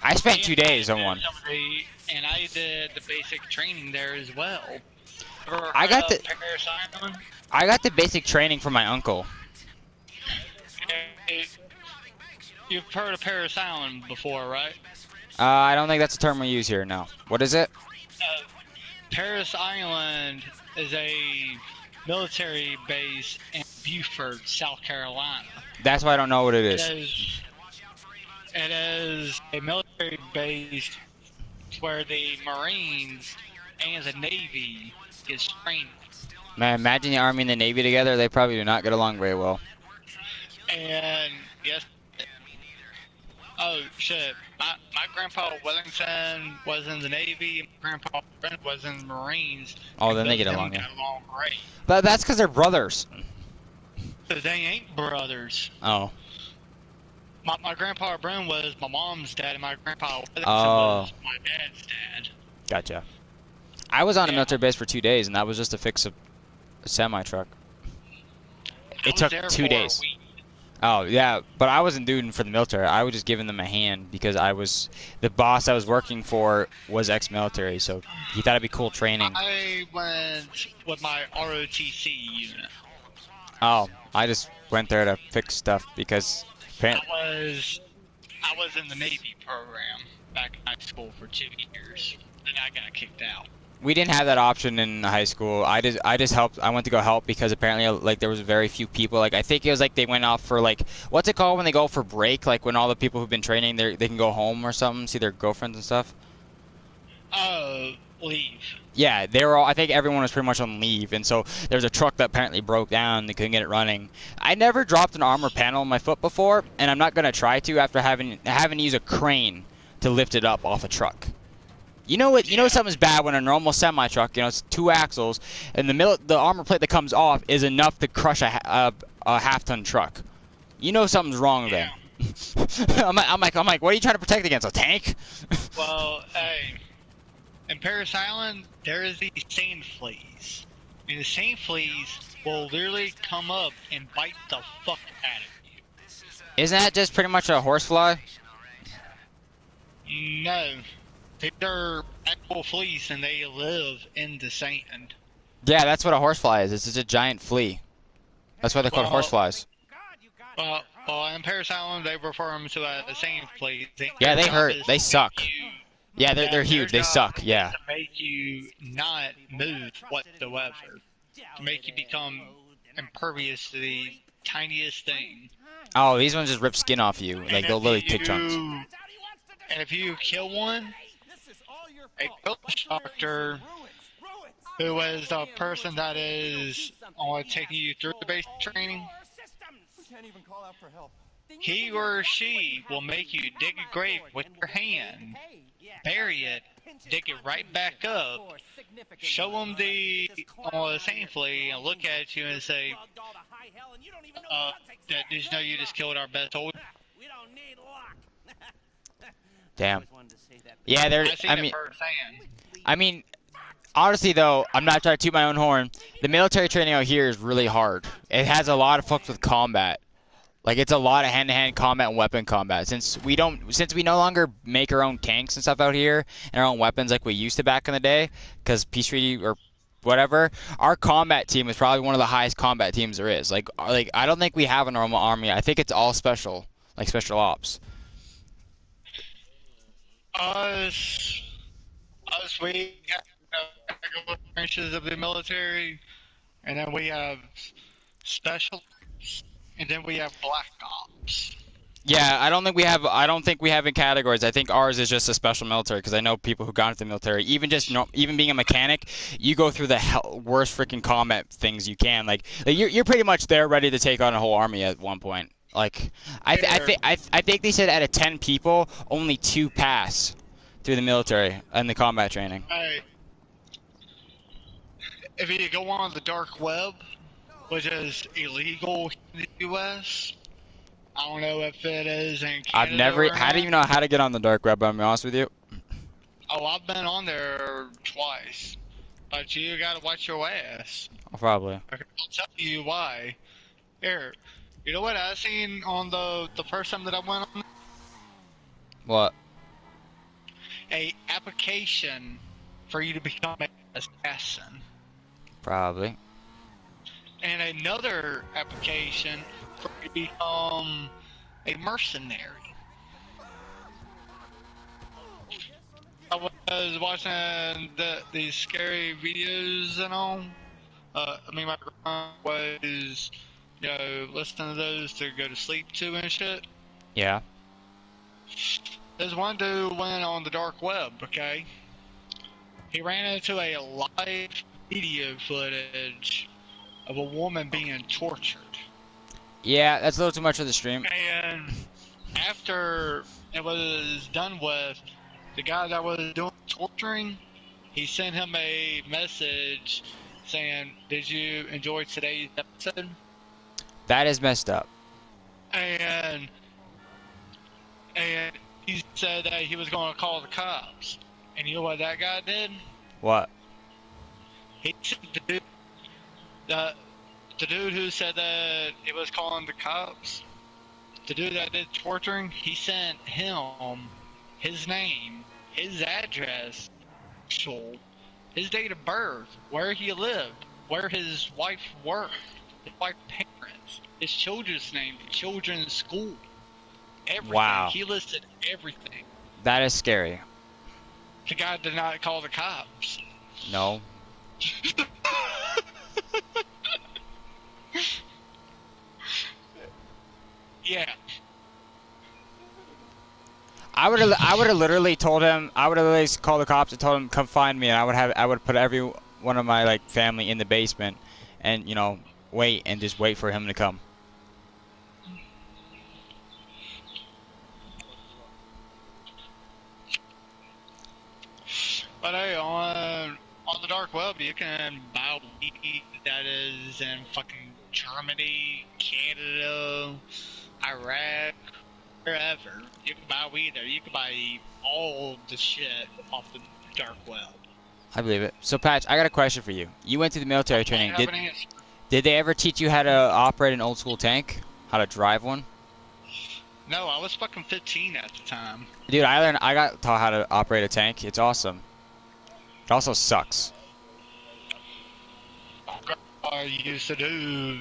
I spent 2 days on one. And I did the basic training there as well. I got the basic training from my uncle. You've heard of Paris Island before, right? I don't think that's a term we use here. No. What is it? Paris Island is a military base in Beaufort, South Carolina. That's why I don't know what it is. It is a military base where the Marines and the Navy gets trained. Man, imagine the Army and the Navy together. They probably do not get along very well. And yes, Oh shit! My grandpa Wellington was in the Navy. My grandpa Brent was in the Marines, Oh, and then they both get of them along, yeah. got along great. But that's because they're brothers. But they ain't brothers. Oh. My grandpa Brent was my mom's dad, and my grandpa Wellington Oh. was my dad's dad. Gotcha. I was on a Yeah, military base for 2 days, and that was just to fix a semi truck. I It was took there 2 for a days. week. Oh yeah, but I wasn't doing for the military. I was just giving them a hand because the boss I was working for was ex-military, so he thought it'd be cool training. I went with my ROTC unit. Oh, I just went there to fix stuff because I was in the Navy program back in high school for 2 years. Then I got kicked out. we didn't have that option in high school. I just helped. I went to go help because apparently like there was very few people. Like I think it was like they went off for like what's it called when they go for break? Like when all the people who've been training they can go home or something, see their girlfriends and stuff. Oh, leave. Yeah, they were all. I think everyone was pretty much on leave, and so there's a truck that apparently broke down. They couldn't get it running. I never dropped an armor panel on my foot before, and I'm not gonna try to after having to use a crane to lift it up off a truck. You know what? You know something's bad when a normal semi truck, you know, it's 2 axles, and the armor plate that comes off is enough to crush a half-ton truck. You know something's wrong Yeah. then. I'm like, what are you trying to protect against? A tank? Well, hey, in Paris Island, there is these sand fleas. And the sand fleas will literally come up and bite the fuck out of you. Isn't that just pretty much a horsefly? No. They're actual fleas and they live in the sand. Yeah, that's what a horsefly is. It's just a giant flea. That's why they're called Well, horseflies. Well, in Paris Island, they refer them to as sand fleas. Yeah, they Their hurt. job is They to suck. make you- Yeah, they're their huge. They job suck. is Yeah. to make you not move whatsoever. To make you become impervious to the tiniest thing. Oh, these ones just rip skin off you. Like they'll literally take chunks. And if you kill one, a coach doctor who is the person that is taking you through the basic training, he or she will make you dig a grave with your hand, bury it, dig it right back up, show them the sand flea, and look at you and say, did you know you just killed our best soldier? Damn. Yeah, they're. I seen it firsthand. I mean, honestly though, I'm not trying to toot my own horn. The military training out here is really hard. It has a lot of fucks with combat. Like it's a lot of hand-to-hand combat and weapon combat. Since we no longer make our own tanks and stuff out here and our own weapons like we used to back in the day, because peace treaty or whatever, our combat team is probably one of the highest combat teams there is. Like I don't think we have a normal army. I think it's all special, like special ops. We have regular branches of the military, and then we have special, and then we have black ops. Yeah, I don't think we have. I don't think we have in categories. I think ours is just a special military because I know people who got into the military. Even being a mechanic, you go through the worst freaking combat things you can. Like you're pretty much there, ready to take on a whole army at one point. Like I think they said out of 10 people, only 2 pass through the military and the combat training. Hey, if you go on the dark web, which is illegal in the U.S., I don't know if it is in Canada. I've never. Or How not. do you know how to get on the dark web? I'm honest with you. Oh, I've been on there twice, but you gotta watch your ass. Probably. I'll tell you why. Here, you know what I seen on the first time that I went on? What? A application for you to become an assassin, Probably. and another application for you to become a mercenary. I was watching these scary videos and all. My grandma was, listening to those to go to sleep to and shit. Yeah. There's one dude went on the dark web, okay? He ran into a live video footage of a woman being tortured. Yeah, that's a little too much for the stream. And after it was done with, the guy that was doing torturing, he sent him a message saying, "Did you enjoy today's episode?" That is messed up. And he said that he was going to call the cops. And you know what that guy did? What? He sent the dude who said that it was calling the cops, the dude that did torturing, he sent him his name, his address, his date of birth, where he lived, where his wife worked, his wife's parents, his children's name, children's school, everything. Wow. He listed everything. That is scary. The guy did not call the cops. No. Yeah. I would have literally told him. I would have literally called the cops and told him come find me, and I would put every one of my like family in the basement, and you know wait and just wait for him to come. But hey, on the dark web, you can buy weed that is in fucking Germany, Canada, Iraq, wherever. You can buy weed there. You can buy all the shit off the dark web. I believe it. So Patch, I got a question for you. You went through the military training. I have an answer. Did they ever teach you how to operate an old school tank? How to drive one? No, I was fucking 15 at the time. Dude, I got taught how to operate a tank. It's awesome. It also sucks. I used to do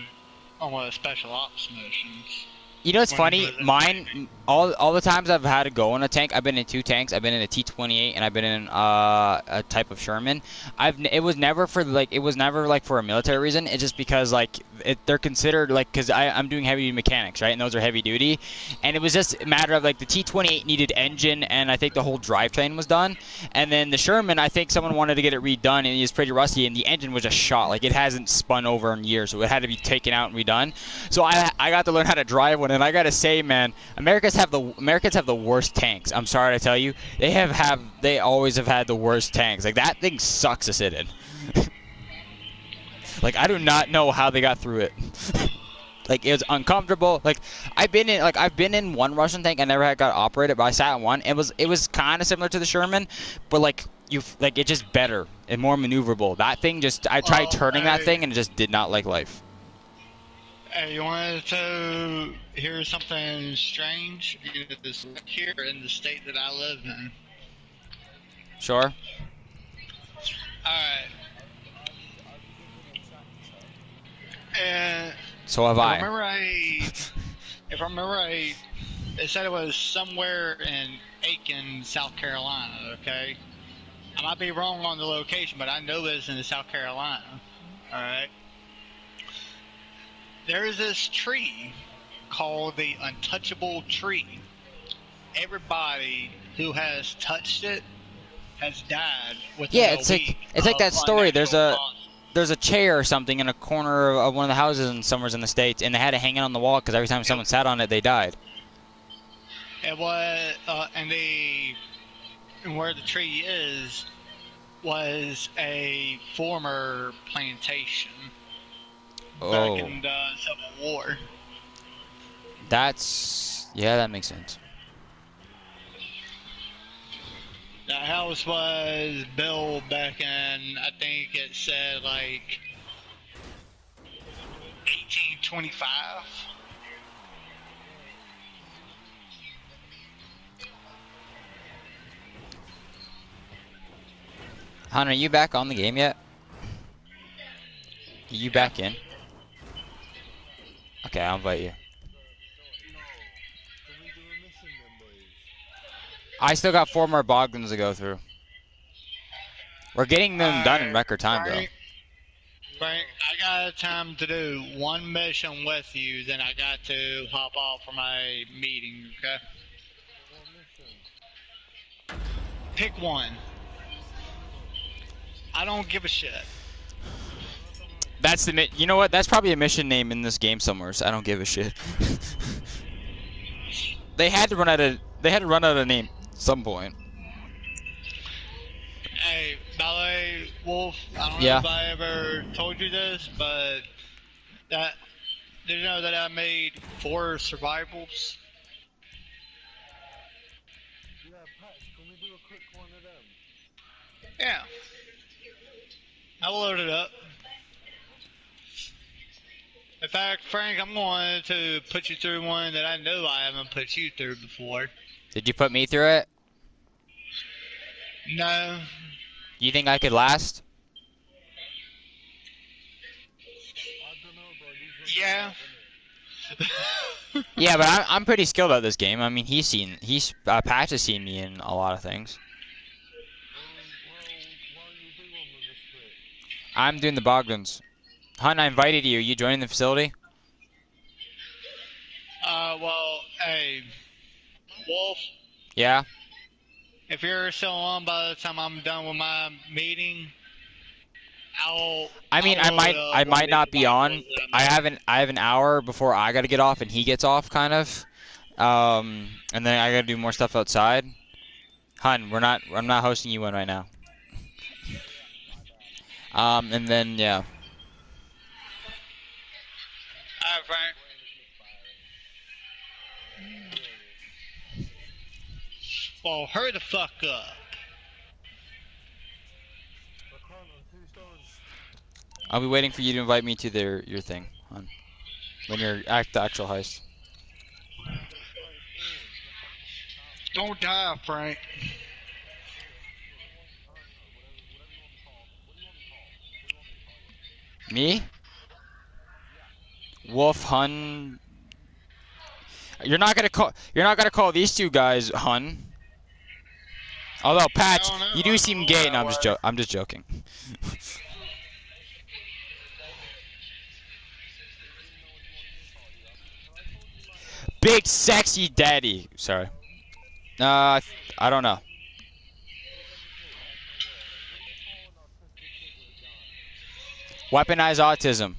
almost special ops missions. You know what's When funny? was it? Mine, all the times I've had to go in a tank, I've been in 2 tanks. I've been in a T-28 and I've been in a type of Sherman. It was never for for a military reason. It's just because like they're considered like because I'm doing heavy duty mechanics, right? And those are heavy duty, and it was just a matter of like the T-28 needed engine, and I think the whole drivetrain was done, and then the Sherman, I think someone wanted to get it redone, and it was pretty rusty, and the engine was just shot, like it hasn't spun over in years, so it had to be taken out and redone. So I got to learn how to drive one. And I gotta say, man, Americans have the worst tanks. I'm sorry to tell you, they always have had the worst tanks. Like that thing sucks to sit in. Like I do not know how they got through it. Like it was uncomfortable. Like I've been in one Russian tank. I never had got operated, but I sat in one. It was kind of similar to the Sherman, but it's just better and more maneuverable. That thing I tried turning that thing and it just did not like life. Hey, you wanted to hear something strange? It's here in the state that I live in. Sure. Alright. And So have I. If I remember right, they said it was somewhere in Aiken, South Carolina, okay? I might be wrong on the location, but I know it's in South Carolina. Alright? There is this tree called the untouchable tree. Everybody who has touched it has died within Yeah, a it's week like that of story. unnatural There's a chair or something in a corner of one of the houses somewhere in the States, and they had to hang it on the wall because every time someone sat on it, they died. It was, and where the tree was a former plantation Oh, back in the Civil War. that makes sense. The house was built back in, I think it said like 1825. Hunter, are you back on the game yet? Are you back in? Okay, I'll invite you. I still got 4 more Bogdans to go through. We're getting them done in record time, though. Right, I got time to do one mission with you, then I got to hop off for my meeting, okay? Pick one. I don't give a shit. You know what? That's probably a mission name in this game somewhere, so I don't give a shit. They had to run out of a name at some point. Hey, by the way, Wolf, I don't know Yeah. if I ever told you this, but that did you know that I made 4 survivals? Yeah, Pat, can we do a quick one of them? Yeah. I loaded it up. In fact, Frank, I'm going to put you through one that I know I haven't put you through before. Did you put me through it? No. You think I could last? I don't know, bro. These ones are Yeah. Yeah, but I'm pretty skilled at this game. I mean, Patch has seen me in a lot of things. why don't you do one with us quick? I'm doing the Bogdans. Hunt, I invited you. You joining the facility? Well, hey, Wolf, Yeah. if you're still on by the time I'm done with my meeting, I mean, I'll load I up one of might these not be on. survivals that I made. I have an hour before I got to get off and he gets off, kind of. And then I got to do more stuff outside. Hun, I'm not hosting you one right now. And then yeah. Alright, Frank. Well, hurry the fuck up. I'll be waiting for you to invite me to your thing, Hun. When you're at the actual heist. Don't die, Frank. Me? Wolf, Hun. You're not gonna call these two guys Hun. Although I Patch, don't know. you I do seem don't know gay. No, that way. I'm just joking. Big sexy daddy. Sorry. I don't know. Weaponized autism.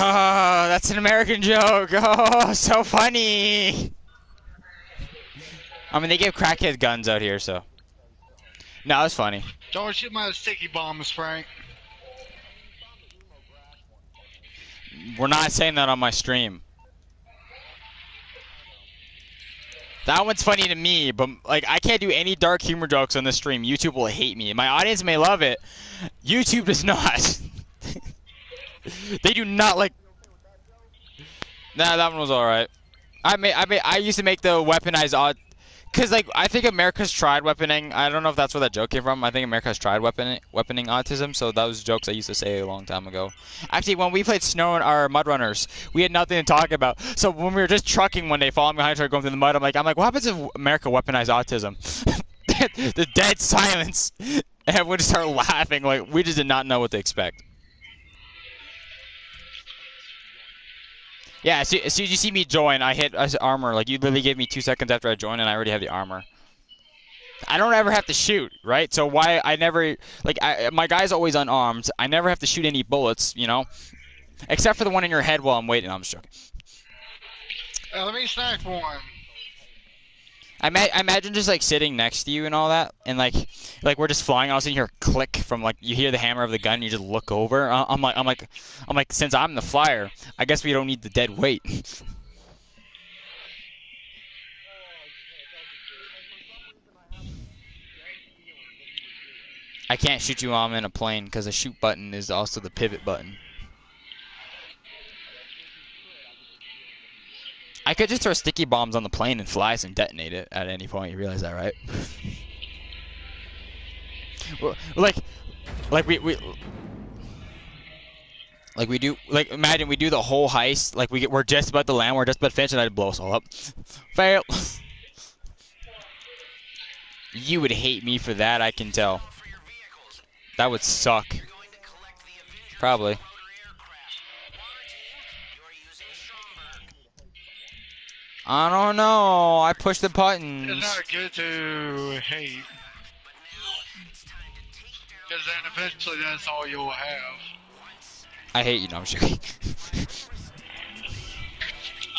Oh, that's an American joke. Oh, so funny. I mean, they give crackhead guns out here, so. No, it's funny. Don't shoot my sticky bombs, Frank. We're not saying that on my stream. That one's funny to me, but like I can't do any dark humor jokes on this stream. YouTube will hate me. My audience may love it. YouTube does not. They do not like. Nah, that one was all right. I used to make the weaponized odd, cause like I think America's tried weaponing. I don't know if that's where that joke came from. I think America's tried weaponing autism. So those jokes I used to say a long time ago. Actually, when we played Snow and our Mud Runners, we had nothing to talk about. So when we were just trucking one day, following behind each other, going through the mud, I'm like, what happens if America weaponized autism? The dead silence. And everyone just started laughing. Like we just did not know what to expect. Yeah, as soon as you see me join, I hit armor. Like, you literally gave me 2 seconds after I joined, and I already have the armor. I don't ever have to shoot, right? So why I never... Like, my guy's always unarmed. I never have to shoot any bullets, you know? Except for the one in your head while I'm waiting. I'm just joking. Let me snack one. I imagine just, like, sitting next to you and all that, and, like we're just flying, all of a sudden you hear a click from, like, you hear the hammer of the gun, and you just look over. I'm like, since I'm the flyer, I guess we don't need the dead weight. I can't shoot you while I'm in a plane, because the shoot button is also the pivot button. I could just throw sticky bombs on the plane and fly and detonate it at any point. You realize that, right? like we do. Like imagine we do the whole heist. Like we're just about to land. We're just about to finish, and I'd blow us all up. Fail. You would hate me for that. I can tell. That would suck. Probably. I don't know. I pushed the buttons. It's not good to hate. Because then eventually that's all you'll have. I hate you. No, I'm joking.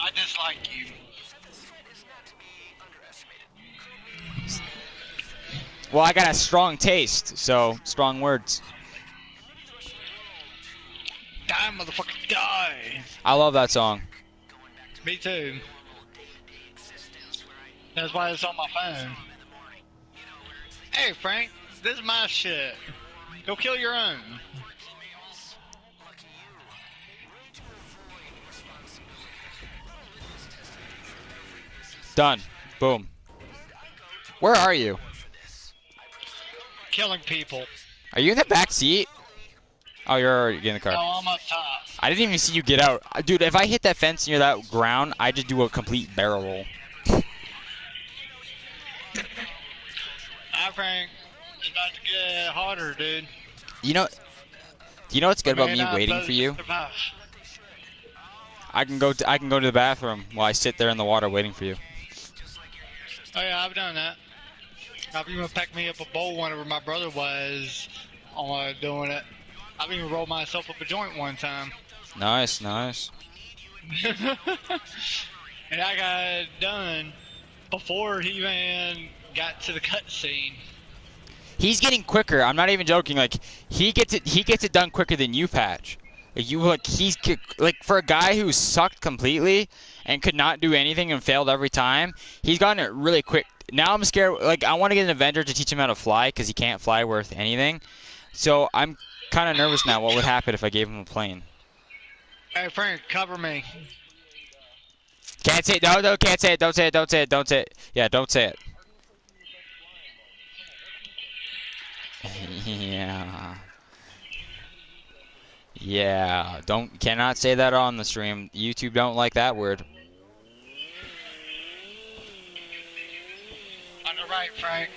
I dislike you. Well, I got a strong taste, so strong words. Die, motherfucker, die. I love that song. Me too. That's why it's on my phone. Hey, Frank, this is my shit. Go kill your own. Done. Boom. Where are you? Killing people. Are you in the back seat? Oh, you're already in the car. Oh, I'm up top. I didn't even see you get out. Dude, if I hit that fence near that ground, I just do a complete barrel roll. Hi, Frank. It's about to get harder, dude. You know, do you know what's good about me waiting for you? Survive. I can go to the bathroom while I sit there in the water waiting for you. Oh yeah, I've done that. I've even packed me up a bowl whenever my brother was doing it. I've even rolled myself up a joint one time. Nice, nice. And I got it done before he even got to the cutscene. He's getting quicker. I'm not even joking. Like he gets it done quicker than you, Patch. Like for a guy who sucked completely and could not do anything and failed every time, he's gotten it really quick. Now I'm scared. Like I want to get an Avenger to teach him how to fly because he can't fly worth anything. So I'm kind of nervous now. What would happen if I gave him a plane? Hey Frank, cover me. Can't say it. No, no, can't say it. Don't say it. Don't say it. Don't say it. Yeah, don't say it. Yeah. Yeah. Cannot say that on the stream. YouTube don't like that word. On the right, Frank.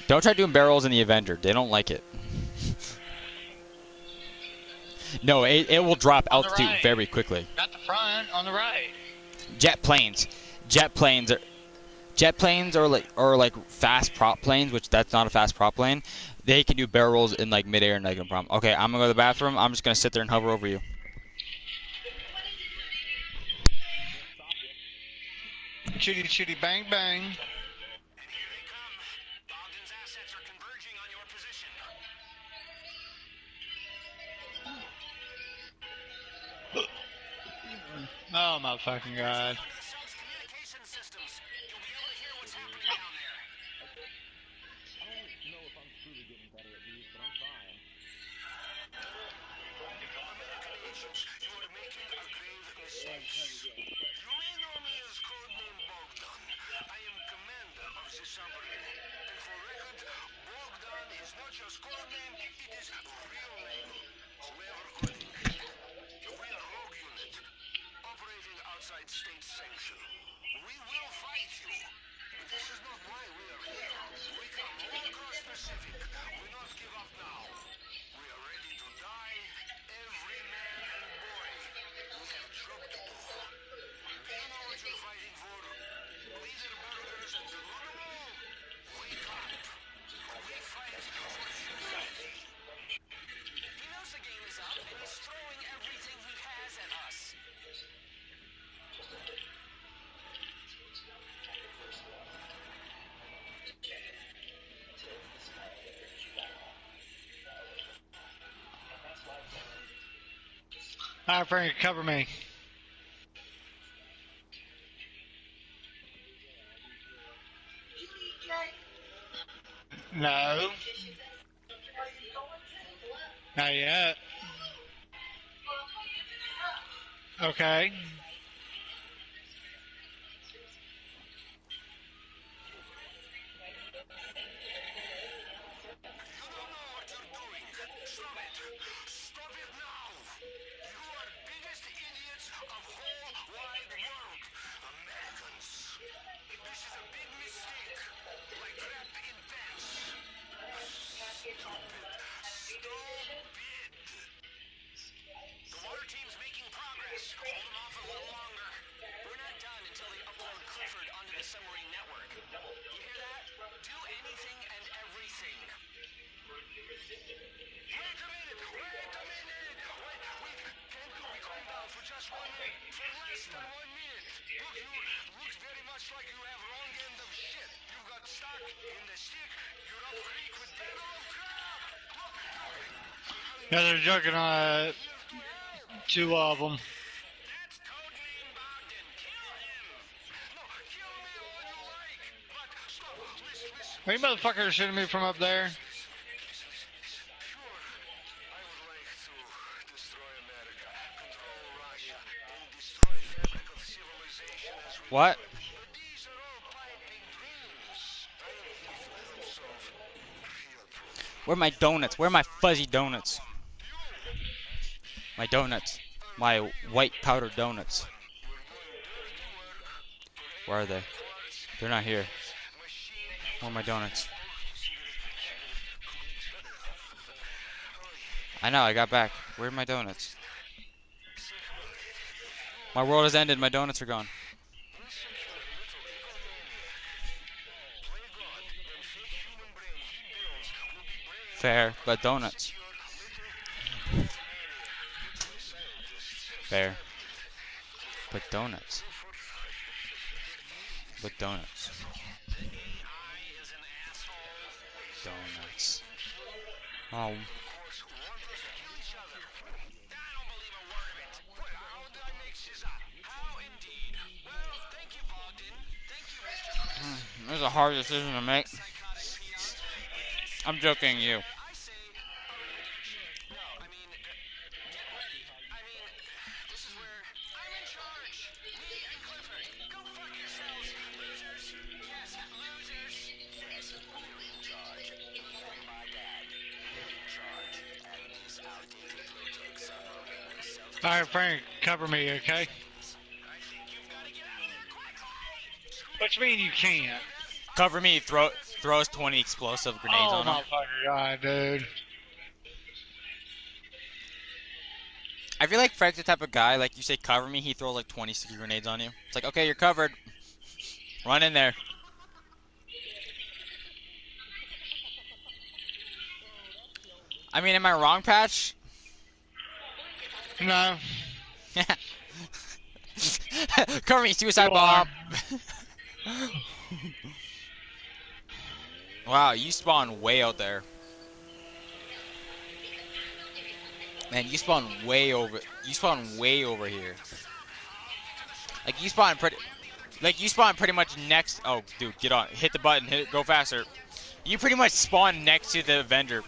Don't try doing barrels in the Avenger. They don't like it. No, it will drop On the altitude right. very quickly. Not the front, on the right. Jet planes. Jet planes are like fast prop planes, which that's not a fast prop plane. They can do barrel rolls in like midair and like no problem. Okay, I'm gonna go to the bathroom. I'm just gonna sit there and hover over you. Chitty chitty bang bang. Oh my fucking god. Alright, Frank, cover me. No. Not yet. Okay. less than 1 minute. Look, you looks very much like you have wrong end of shit. You got stuck in the stick. You're up creek with devil of crab. Look. Yeah, they're joking on two of them. That's codename Bogdan. Kill him. No, kill me all you like. But stop. Listen. Are you motherfuckers shooting me from up there? Sure. I would like to destroy America, control Russia, and destroy fabric of civilization as we What? know it. But these are all piping dreams. I am Hitler himself. Real proof. Where are my donuts? Where are my fuzzy donuts? My donuts. My white powdered donuts. Where are they? They're not here. Where are my donuts? I know, I got back. Where are my donuts? My world has ended. My donuts are gone. Fair, but donuts. Fair. But donuts. But donuts. Donuts. Oh. This is a hard decision to make. I'm joking, you. This is where I'm in charge. Me and Clifford. Go fuck yourselves, losers. Yes, losers. Yes, we're in charge. Me and my dad. We're in charge. And this outdated low-tech submarine with self. Alright, Frank, cover me, okay? I think you've got to get out of there quickly. What you mean you can't? Cover me. Throws 20 explosive grenades Oh on my him. fucking god, dude. I feel like Frank's the type of guy, like you say cover me, he throws like 20 sticky grenades on you. It's like, okay, you're covered. Run in there. I mean, am I wrong, Patch? No. Cover me, suicide You are. bomb. Wow, you spawn way out there. Man, you spawn way over. You spawn way over here. Like you spawn pretty. Like you spawn pretty much next. Oh, dude, get on. Hit the button. Hit it. Go faster. You pretty much spawn next to the Avenger.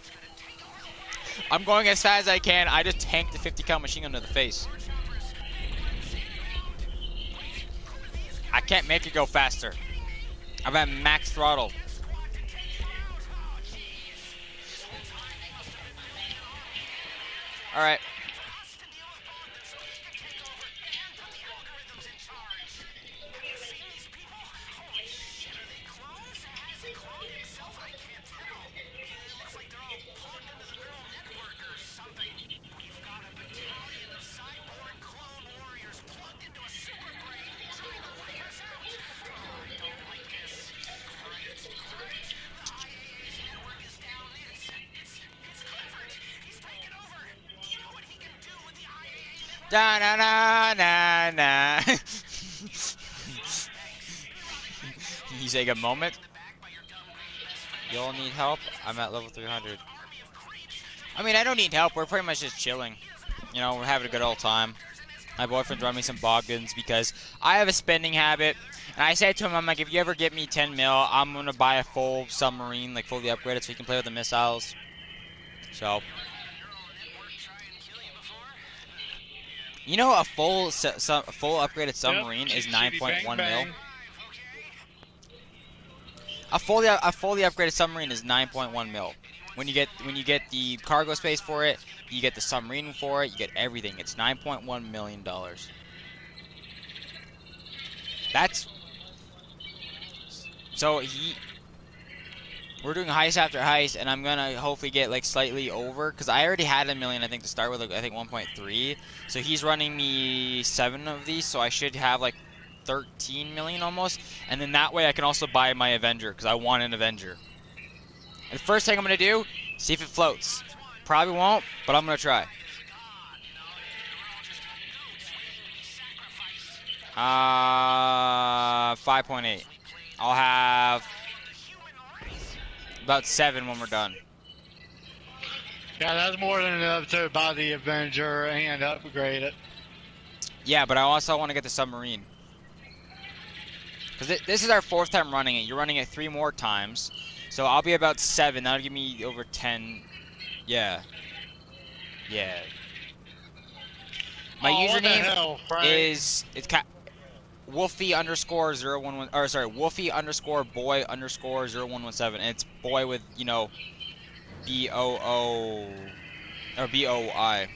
I'm going as fast as I can. I just tanked the 50 cal machine gun to the face. I can't make it go faster. I'm at max throttle. All right. Da na na na na. You take a moment. Y'all need help? I'm at level 300. I mean, I don't need help. We're pretty much just chilling. You know, we're having a good old time. My boyfriend's running me some Bogdans because I have a spending habit. And I said to him, I'm like, if you ever get me 10 mil, I'm going to buy a full submarine, like fully upgraded, so you can play with the missiles. So, you know, a full upgraded submarine is 9.1 mil. A fully upgraded submarine is 9.1 mil. When you get the cargo space for it, you get the submarine for it, you get everything. It's $9.1 million. That's so we're doing heist after heist, and I'm gonna hopefully get like slightly over because I already had a million, I think, to start with. Like, I think 1.3. So he's running me 7 of these, so I should have like 13 million almost, and then that way I can also buy my Avenger because I want an Avenger. And the first thing I'm gonna do, see if it floats. Probably won't, but I'm gonna try. 5.8. I'll have about 7 when we're done. Yeah, that's more than enough to buy the Avenger and upgrade it. Yeah, but I also want to get the submarine. Because this is our 4th time running it. You're running it 3 more times. So I'll be about 7. That'll give me over 10. Yeah. Yeah. My Oh, what the username hell, Frank? is Wolfie underscore 011, or sorry, Wolfie underscore boy underscore 0117. And it's boy with, you know, BOO or BOI.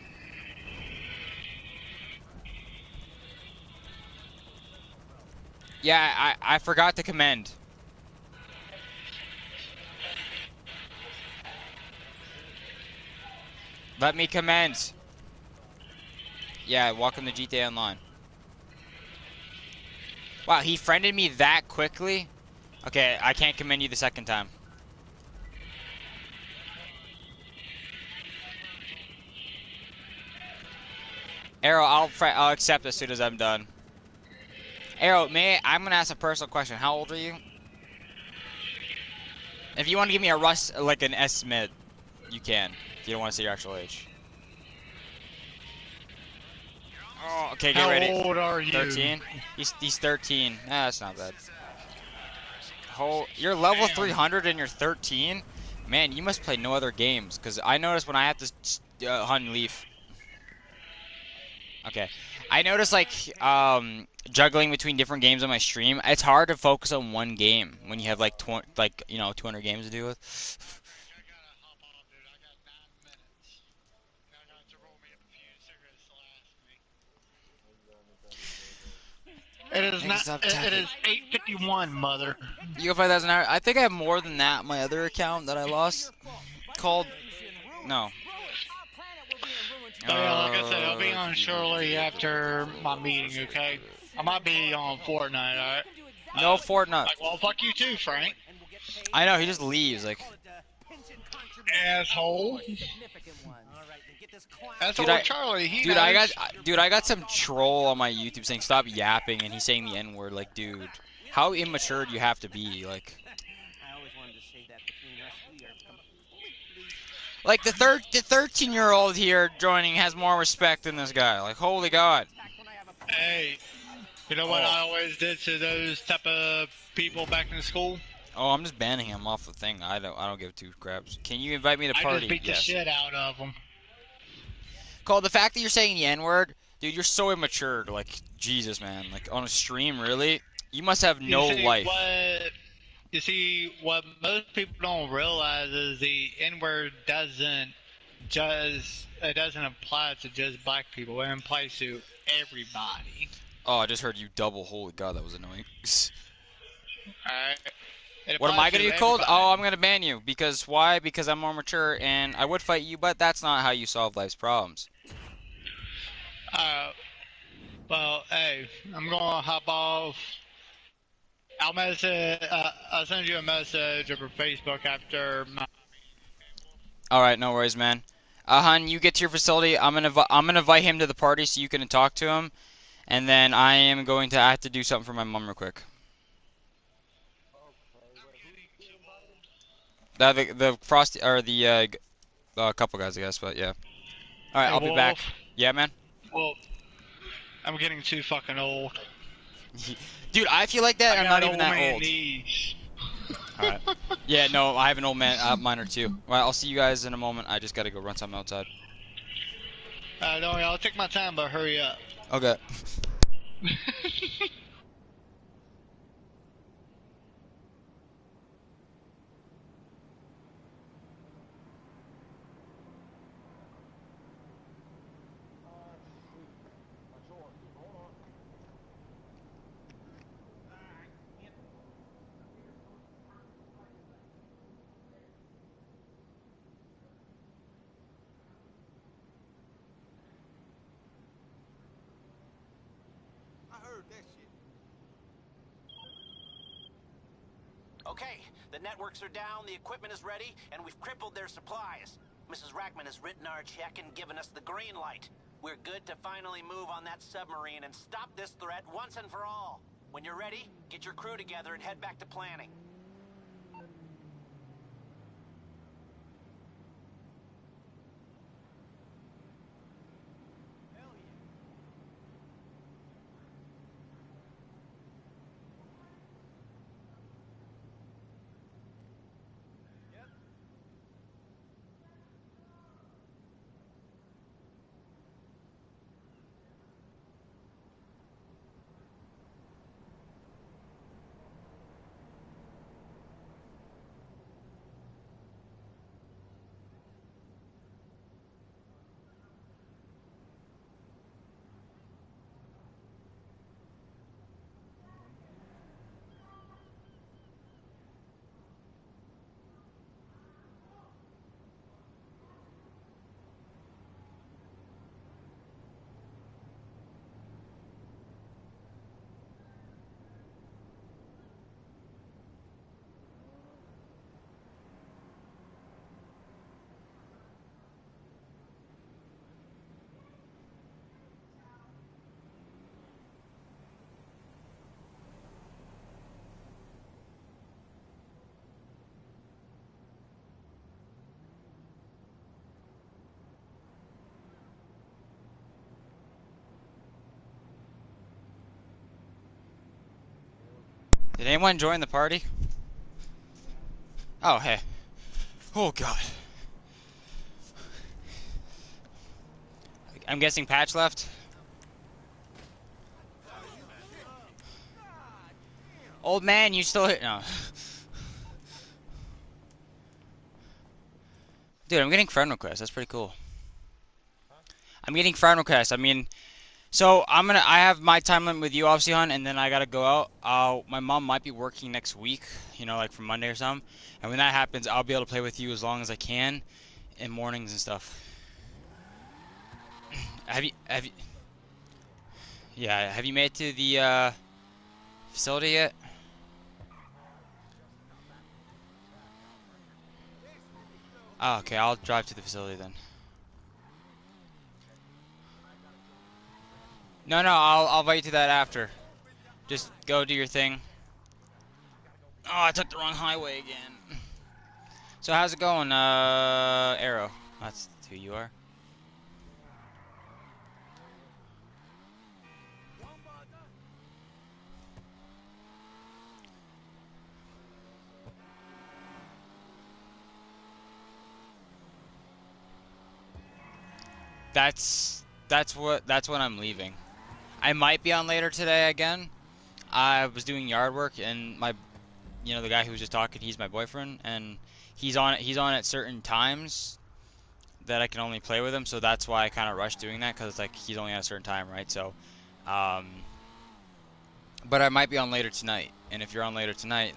Yeah, I forgot to commend. Let me commend. Yeah, welcome to GTA Online. Wow, he friended me that quickly? Okay, I can't commend you the second time. Arrow, I'll accept as soon as I'm done. Arrow, I'm gonna ask a personal question. How old are you? If you want to give me a like an estimate, you can. If you don't want to say your actual age. Oh, okay, get ready. How old are you? 13? He's 13. Nah, that's not bad. You're level 300 and you're 13? Man, you must play no other games. Because I noticed when I have to hunt Leaf. Okay. I noticed, like, juggling between different games on my stream. It's hard to focus on one game when you have, like, 200 games to deal with. It is not. It is 8:51, mother. You go 5,000 hours. I think I have more than that on my other account that I lost. Called. No. So yeah, like I said, I'll be on shortly after my meeting. Okay, I might be on Fortnite. All right. No Fortnite. Like, well, fuck you too, Frank. I know, he just leaves. Like. Asshole. That's Dude, old Charlie. Dude, I got some troll on my YouTube saying stop yapping, and he's saying the N word. Like, dude, how immature do you have to be? Like the 13-year-old here joining has more respect than this guy. Like, holy God. Hey, you know what I always did to those type of people back in school? Oh, I'm just banning him off the thing. I don't give two craps. Can you invite me to party? I just beat the shit out of them. Cole, the fact that you're saying the N-word, dude, you're so immature. Like, Jesus, man. Like, on a stream, really? You must have no life. You see, what most people don't realize is the N-word doesn't apply to just black people. It applies to everybody. Oh, I just heard you double. Holy God, that was annoying. Alright. What am I gonna do, Cold? Oh, I'm gonna ban you. Because why? Because I'm more mature and I would fight you, but that's not how you solve life's problems. Well, hey, I'm gonna hop off. I'll send you a message over Facebook after my. Alright, no worries, man. Hun, you get to your facility. I'm gonna invite him to the party so you can talk to him. And then I am going to have to do something for my mom real quick. The Frosty, or the couple guys, I guess, but yeah. Alright, I'll be back. Yeah, man? Well, I'm getting too fucking old. Dude, I feel like that. I'm not even that old. Knees. Alright. Yeah, no, I have an old man miner too. Well, I'll see you guys in a moment. I just gotta go run something outside. Don't worry, I'll take my time, but hurry up. Okay. Okay, the networks are down, the equipment is ready, and we've crippled their supplies. Mrs. Rackman has written our check and given us the green light. We're good to finally move on that submarine and stop this threat once and for all. When you're ready, get your crew together and head back to planning. Did anyone join the party? Oh, hey. Oh, God. I'm guessing Patch left? Old man, you still hit? No. Dude, I'm getting friend requests. That's pretty cool. I'm getting friend requests. I mean, so I have my time limit with you, obviously, hon, and then I gotta go out. My mom might be working next week, you know, like from Monday or something. And when that happens, I'll be able to play with you as long as I can in mornings and stuff. Have you, yeah, have you made it to the, facility yet? Oh, okay, I'll drive to the facility then. No, I'll invite you to that after. Just go do your thing. Oh, I took the wrong highway again. So how's it going, Arrow? That's who you are. That's what I'm leaving. I might be on later today again. I was doing yard work and the guy who was just talking, he's my boyfriend and he's on at certain times that I can only play with him, so that's why I kind of rushed doing that cuz like he's only at a certain time, right? So um but I might be on later tonight. And if you're on later tonight,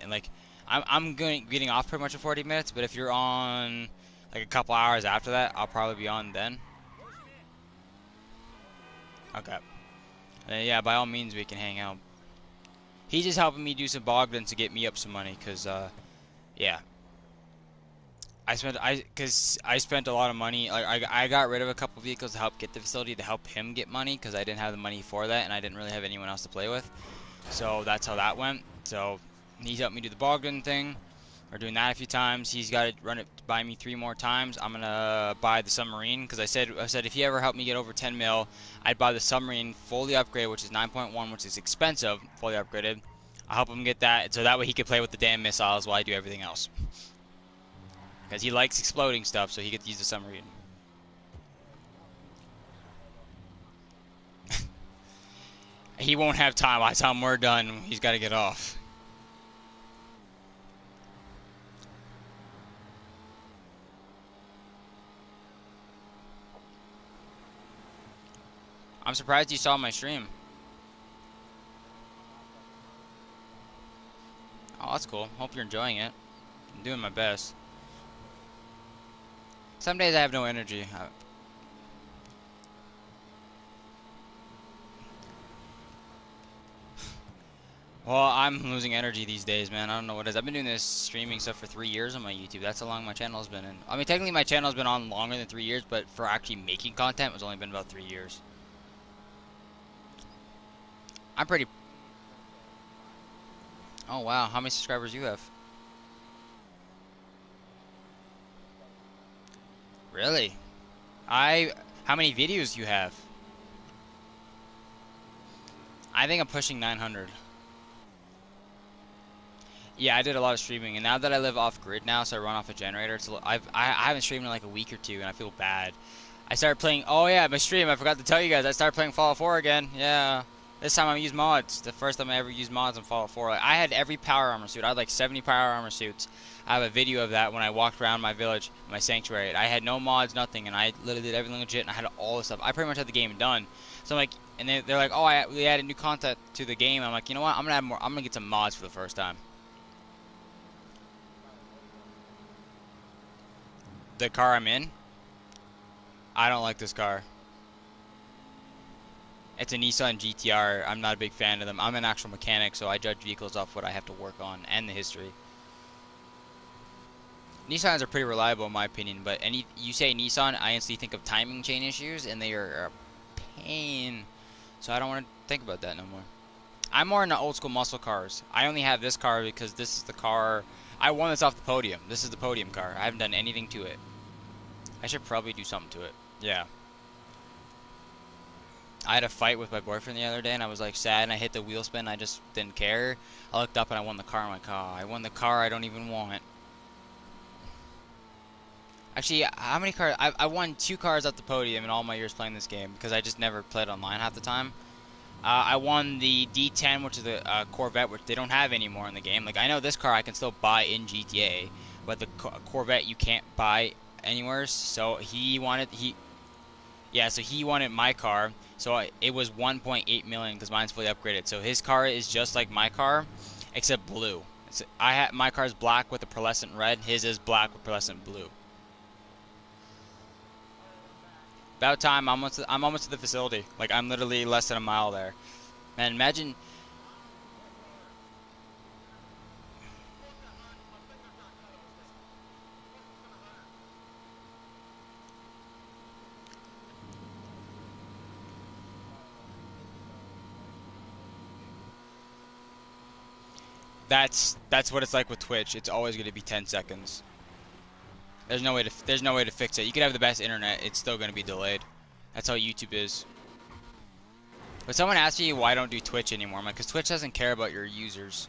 like I'm getting off pretty much in 40 minutes, but if you're on like a couple hours after that, I'll probably be on then. Okay. Yeah, by all means we can hang out. He's just helping me do some Bogdan to get me up some money, cause yeah, cause I spent a lot of money. Like I got rid of a couple vehicles to help get the facility to help him get money, cause I didn't have the money for that, and I didn't really have anyone else to play with. So that's how that went. So he's helped me do the Bogdan thing. We're doing that a few times. He's got to run it by me 3 more times. I'm gonna buy the submarine because I said if he ever helped me get over 10 mil, I'd buy the submarine fully upgraded, which is 9.1, which is expensive, fully upgraded. I'll help him get that, so that way he can play with the damn missiles while I do everything else. Because he likes exploding stuff, so he gets to use the submarine. He won't have time. By the time we're done, he's got to get off. I'm surprised you saw my stream. Oh, that's cool. Hope you're enjoying it. I'm doing my best. Some days I have no energy. Well, I'm losing energy these days, man. I don't know what it is. I've been doing this streaming stuff for 3 years on my YouTube. That's how long my channel's been in. I mean, technically my channel's been on longer than 3 years, but for actually making content, it's only been about 3 years. I'm pretty. Oh wow, how many subscribers you have? Really? I. How many videos you have? I think I'm pushing 900. Yeah, I did a lot of streaming, and now that I live off grid now, so I run off a generator. I haven't streamed in like a week or two, and I feel bad. I started playing. Oh yeah, my stream. I forgot to tell you guys. I started playing Fallout 4 again. Yeah, this time I used mods. The first time I ever used mods in Fallout 4. Like, I had every power armor suit. I had like 70 power armor suits. I have a video of that when I walked around my village, my sanctuary. I had no mods, nothing, and I literally did everything legit. And I had all this stuff. I pretty much had the game done. So I'm like, and they're like, oh, we added new content to the game. I'm like, you know what? I'm gonna add more. I'm gonna get some mods for the first time. The car I'm in, I don't like this car. It's a Nissan GTR. I'm not a big fan of them. I'm an actual mechanic, so I judge vehicles off what I have to work on and the history. Nissans are pretty reliable in my opinion, but you say Nissan, I instantly think of timing chain issues, and they are a pain. So I don't want to think about that no more. I'm more into old school muscle cars. I only have this car because this is the car. I won this off the podium. This is the podium car. I haven't done anything to it. I should probably do something to it. Yeah. I had a fight with my boyfriend the other day, and I was like sad, and I hit the wheel spin. I just didn't care. I looked up and I won the car. I'm like, oh, I won the car I don't even want. Actually, how many cars? I won 2 cars at the podium in all my years playing this game because I just never played online half the time. I won the D10, which is the Corvette, which they don't have anymore in the game. Like, I know this car I can still buy in GTA, but the Corvette you can't buy anywhere. So yeah, so he wanted my car. So it was 1.8 million because mine's fully upgraded. So his car is just like my car, except blue. My car's black with a pearlescent red. His is black with pearlescent blue. About time. I'm almost to the facility. Like, I'm literally less than a mile there. Man, imagine. That's what it's like with Twitch. It's always going to be 10 seconds. There's no way to fix it. You could have the best internet, it's still going to be delayed. That's how YouTube is. But someone asked me why I don't do Twitch anymore. I'm like, because Twitch doesn't care about your users.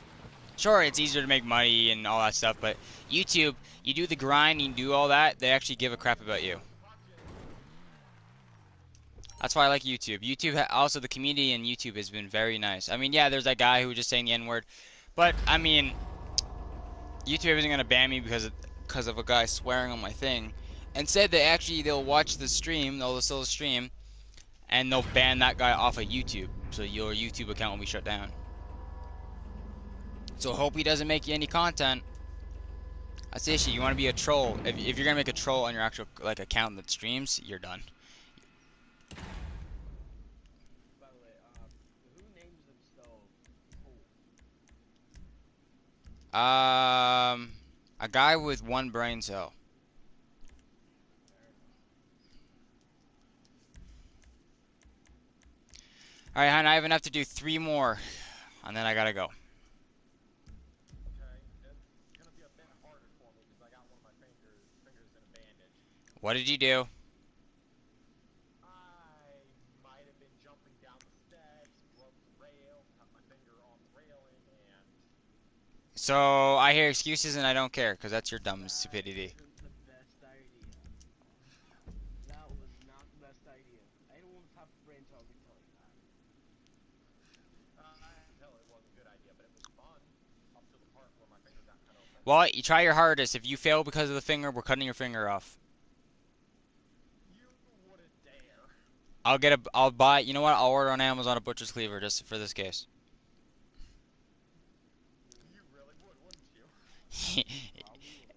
Sure, it's easier to make money and all that stuff, but YouTube, you do the grind, you do all that, they actually give a crap about you. That's why I like YouTube. Also the community in YouTube has been very nice. I mean, yeah, there's that guy who was just saying the N-word, but I mean, YouTube isn't gonna ban me because of a guy swearing on my thing. Instead, they'll watch the stream, they'll still stream, and they'll ban that guy off of YouTube. So your YouTube account will be shut down. So hope he doesn't make you any content. That's the issue. You want to be a troll. If you're gonna make a troll on your actual like account that streams, you're done. By the way, who names themselves A guy with 1 brain cell. All right, hon. I have enough to do 3 more, and then I gotta go. Okay, it's gonna be a bit harder for me because I got one of my fingers in a bandage. What did you do? I might have been jumping down the steps, broke the rail, cut my finger on the railing, and So I hear excuses and I don't care because that's your dumb stupidity. isn't the best idea. That was not the best idea. Anyone with half a brain cell can tell you that. I can tell it wasn't a good idea, but it was fun up to the part where my finger got cut open. Well, you try your hardest. If you fail because of the finger, we're cutting your finger off. You wouldn't dare. I'll buy. You know what? I'll order on Amazon a butcher's cleaver just for this case. You really would, wouldn't you?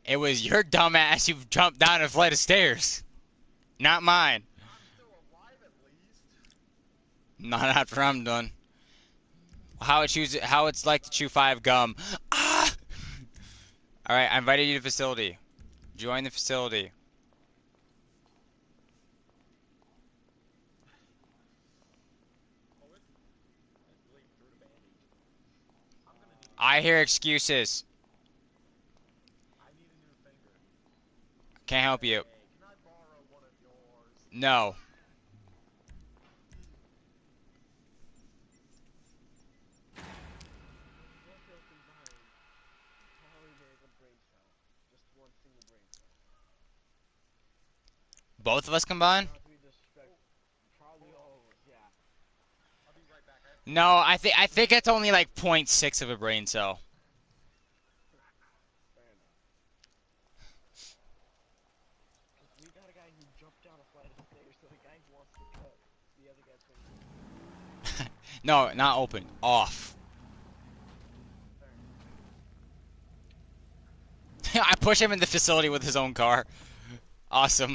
It was your dumb ass who jumped down a flight of stairs, not mine. I'm still alive at least. Not after I'm done. how it's like to chew 5 gum. Ah! All right, I invited you to the facility. Join the facility. Oh, it's bleeding through the bandage. I'm gonna need. I hear excuses. I need a new finger. Can't help you. Hey, can I borrow one of yours? No. When we both are combined, probably make a brain cell. Just one single brain cell. Both of us combined? Not to be disrespectful. Probably all of us, yeah. I'll be right back. I have to No, I think it's only like 0.6 of a brain cell. fair enough. Because we got a guy who jumped down a flight of stairs, so the guy who wants to cut the other guy's finger. No, not open. Off. Fair enough. I push him in the facility with his own car. Awesome.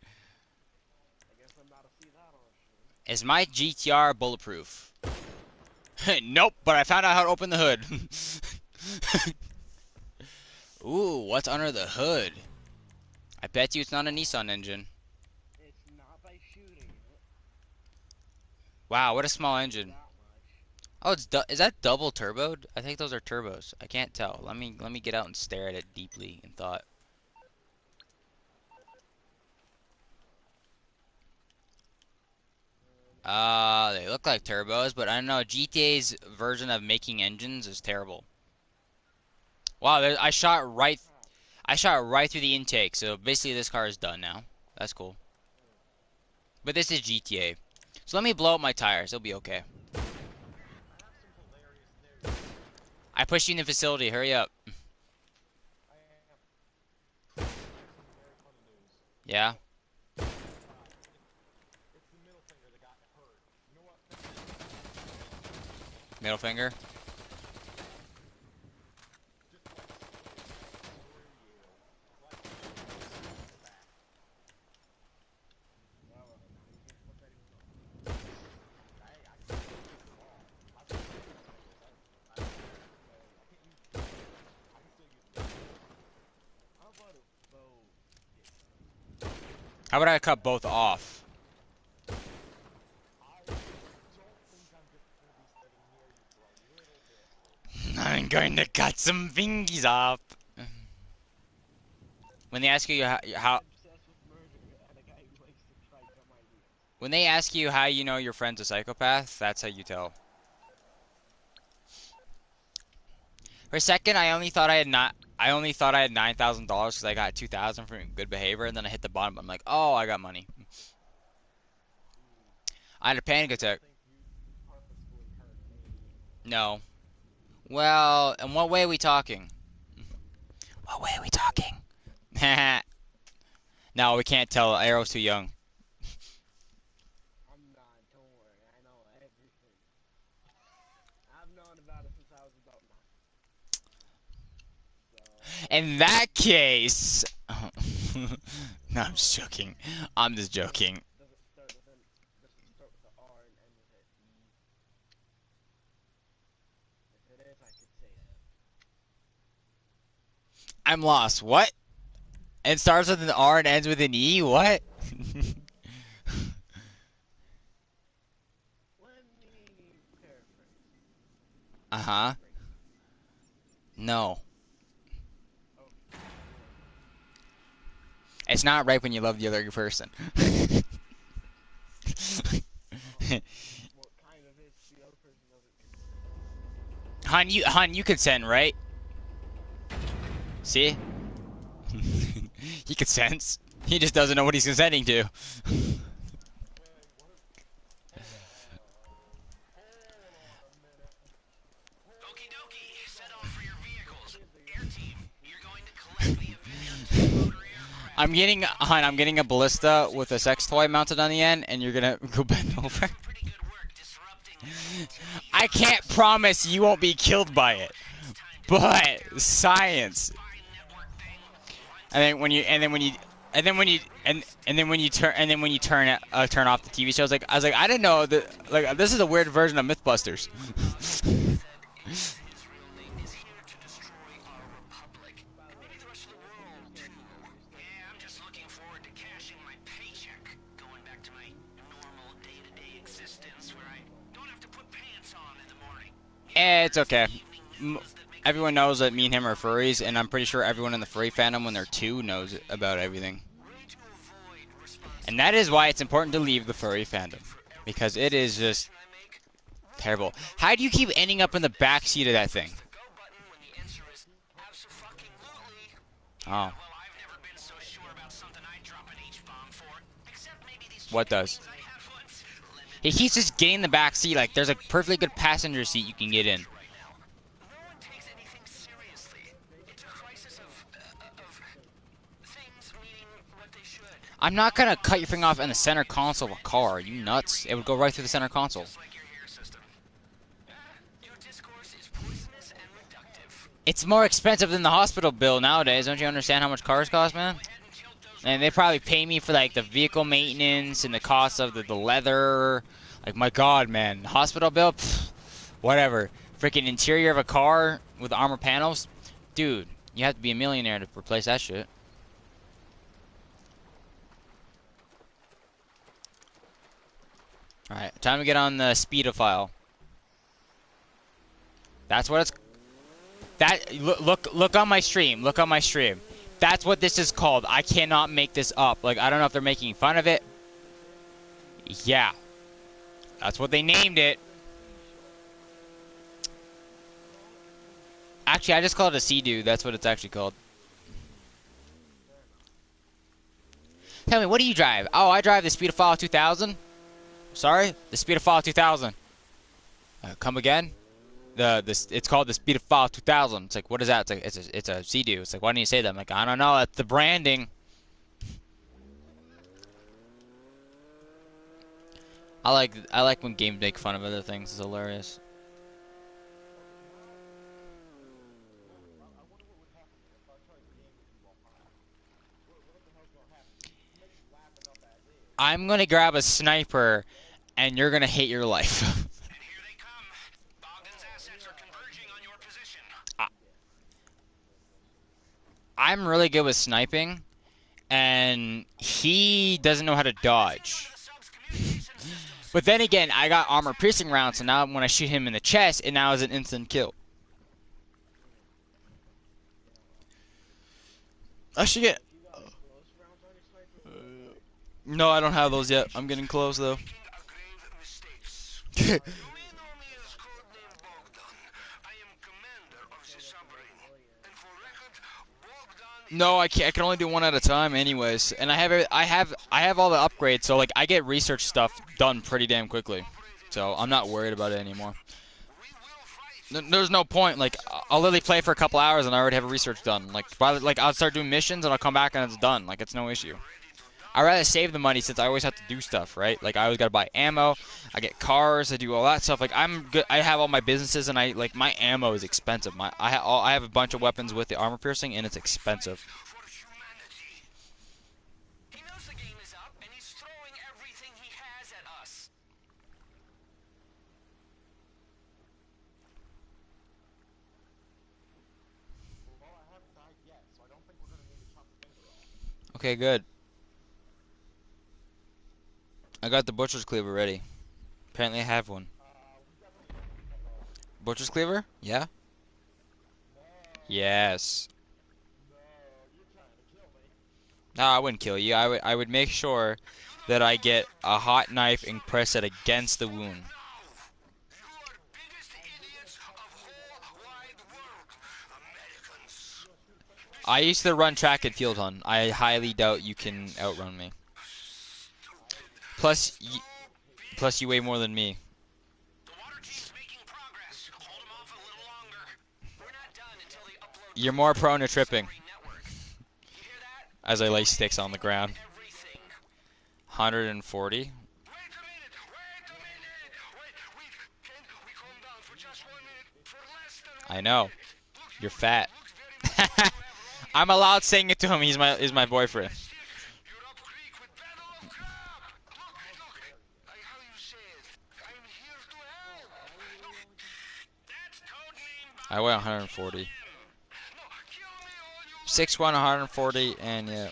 I guess I'm not to see that on stream. Is my GTR bulletproof? Nope, but I found out how to open the hood. Ooh, what's under the hood? I bet you it's not a Nissan engine. It's not by shooting it. Wow, what a small engine. That much. Oh, is that double turboed? I think those are turbos. I can't tell. Let me get out and stare at it deeply in thought. They look like turbos, but I don't know. GTA's version of making engines is terrible. Wow, I shot right through the intake, so basically this car is done now. That's cool. But this is GTA. So let me blow up my tires. It'll be okay. I have some hilarious news. I pushed you in the facility. Hurry up. I am. I have some very funny news. Yeah? It's the middle finger that got hurt. You know what? Middle finger. Just like screw you. Like back. Well, now you can't flip anyone off. Hey, I can still use them all. I can still use them. I can't use them. I can still use them. How about a bow? How about I cut both off? I don't think I'm just gonna be sitting near you for a little bit. I'm going to cut some fingies off. When they ask you how Obsessed with murder and a guy who likes to try dumb ideas. when they ask you how you know your friend's a psychopath, that's how you tell. For a second, I only thought I had $9,000 because I got 2,000 for good behavior, and then I hit the bottom. I'm like, oh, I got money. I had a panic attack. I think you purposefully hurt me. No. Well, in what way are we talking? What way are we talking? No, we can't tell. Arrow's too young. I'm not, don't worry, I know everything. I've known about it since I was about 9. So, In that case... No, I'm just joking. I'm just joking. does it start with an R and end with an E? If it is, I could say it. I'm lost. What? It starts with an R and ends with an E? What? Let me paraphrase. Uh-huh. No. Okay. It's not right when you love the other person. What kind of is the other person doesn't consent? Hun, you consent, right? See? He consents. He just doesn't know what he's consenting to. Wait, what? Hold on a minute. Okie dokie, set off for your vehicles. Air team, you're going to collect the Avenger 2 motor aircraft. I'm getting a ballista with a sex toy mounted on the end, and you're gonna go bend over. Pretty good work disrupting the I can't promise you won't be killed by it, but science. spy network thing. And then when you And then when you and then when you turn off the TV show, I was like I didn't know that like this is a weird version of MythBusters. His real name is here to destroy our republic. Maybe the rest of the world, too. Yeah, I'm just looking forward to cashing my paycheck. Going back to my normal day-to-day existence where I don't have to put pants on in the morning. It's okay. Evening M- news that makes Everyone knows that me and him are furries, and I'm pretty sure everyone in the furry fandom, when they're two, knows about everything. way to avoid And that is why it's responsibility. important to leave the furry fandom, because it is just I make terrible. How do you keep ending up in the back seat of that thing? the go button when the answer is abso-fucking-lutely. Oh, Well, I've never been so sure about something I'd drop an H-bomb for. Except maybe these what chicken does? wings I had once. He keeps just getting in the back seat. Like there's a perfectly good passenger seat you can get in. Right now, no one takes anything seriously. It's a crisis of things meaning what they should. I'm not gonna cut your finger off in the center console of a car. Are you nuts? It would go right through the center console. Just like your hair system. Your discourse is poisonous and reductive. It's more expensive than the hospital bill nowadays. Don't you understand how much cars cost, man? Hadn't killed those And they probably pay me for like the vehicle maintenance and the cost of the leather. Like my God, man, hospital bill, pfft, whatever. Freaking interior of a car with armor panels, dude. You have to be a millionaire to replace that shit. All right, time to get on the speedophile. That's what it's. That look on my stream. Look on my stream. That's what this is called. I cannot make this up. Like I don't know if they're making fun of it. Yeah, that's what they named it. Actually, I just call it a Sea-Doo. That's what it's actually called. Tell me, what do you drive? Oh, I drive the Speedophile 2000. Sorry, the Speedophile 2000. Come again? It's called the Speedophile 2000. It's like, what is that? It's a Sea-Doo. It's like, why didn't you say that? I'm like, I don't know. That's the branding. I like when games make fun of other things. It's hilarious. I wonder what would happen if I tried to game with you while high. What the hell's gonna happen? You make me laugh enough as is. I'm gonna grab a sniper, and you're gonna hate your life. And here they come. Bogdan's assets are converging on your position. I'm really good with sniping, and he doesn't know how to dodge. The sub's communication systems. But then again, I got armor piercing rounds, so now when I shoot him in the chest, it now is an instant kill. I should get. You got close rounds on your sniper? No, I don't have those yet. I'm getting close though. Making a grave mistakes. You may know me as codename Bogdan. I am commander of the submarine. And for record, Bogdan No, I can't. I can only do one at a time, anyways. And I have all the upgrades, so like I get research stuff done pretty damn quickly. So I'm not worried about it anymore. There's no point. Like I'll literally play for a couple hours and I already have research done. Like I'll start doing missions and I'll come back and it's done. Like it's no issue. I'd rather save the money since I always have to do stuff, right? Like I always gotta buy ammo. I get cars. I do all that stuff. Like I'm good. I have all my businesses and I like my ammo is expensive. I have a bunch of weapons with the armor piercing and it's expensive. for humanity. He knows the game is up, and he's throwing everything he has at us. Well, I haven't died yet, so I don't think we're gonna need to chop the finger off. Okay, good. I got the butcher's cleaver ready. Apparently I have one. Butcher's cleaver? Yeah? Yes. No, you're trying to kill me. No, I wouldn't kill you. I would make sure that I get a hot knife and press it against the wound. You are biggest idiots of whole wide world, Americans. I used to run track and field hunt. I highly doubt you can outrun me. Plus, plus you weigh more than me. The water team's making progress. Hold them off a little longer. We're not done until they upload You're more prone to tripping network. You hear that? as I lay sticks on the ground. Everything. 140. Wait a minute! Wait, can we calm down for just 1 minute? For less than I know. Look, You're fat. looks very I'm allowed saying it to him. He's my boyfriend. I weigh 140. 6'1", 140, and yeah. I would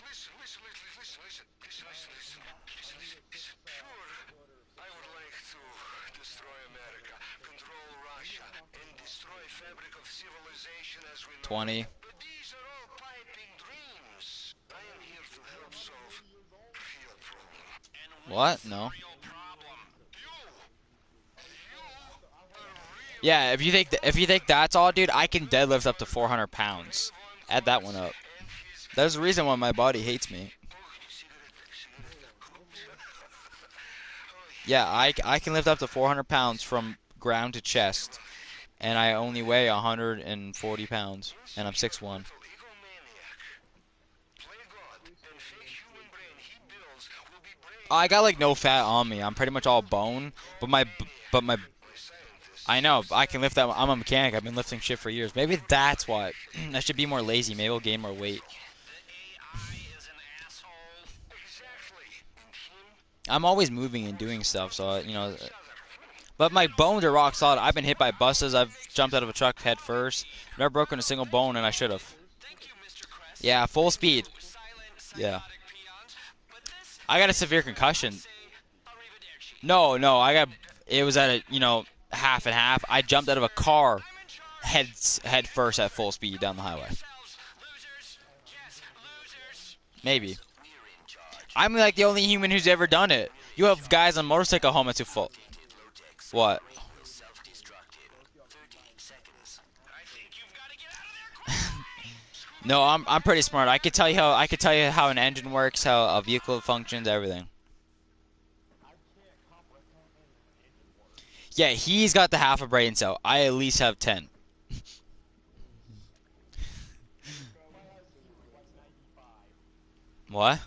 like to destroy America, control Russia, and destroy fabric of civilization as we know 20. it. But these are all piping dreams. I am here to help solve real problem. And What? what's the No. real problem? You! You are real. Yeah, if you think that's all, dude, I can deadlift up to 400 pounds. Add that one up. There's a reason why my body hates me. Yeah, I can lift up to 400 pounds from ground to chest, and I only weigh 140 pounds, and I'm 6'1". I got like no fat on me. I'm pretty much all bone, but my I know I can lift that. I'm a mechanic. I've been lifting shit for years. Maybe that's why. I should be more lazy. Maybe I'll gain more weight. I'm always moving and doing stuff, so you know. But my bones are rock solid. I've been hit by buses. I've jumped out of a truck head first. Never broken a single bone, and I should have. Yeah, full speed. Yeah. I got a severe concussion. No, I got. It was at a half and half. I jumped out of a car head first at full speed down the highway. Maybe. I'm like the only human who's ever done it. You have guys on motorcycle helmets who fall. What? No, I'm pretty smart. I could tell you how an engine works, how a vehicle functions, everything. Yeah, he's got the half a brain cell. I at least have 10. What?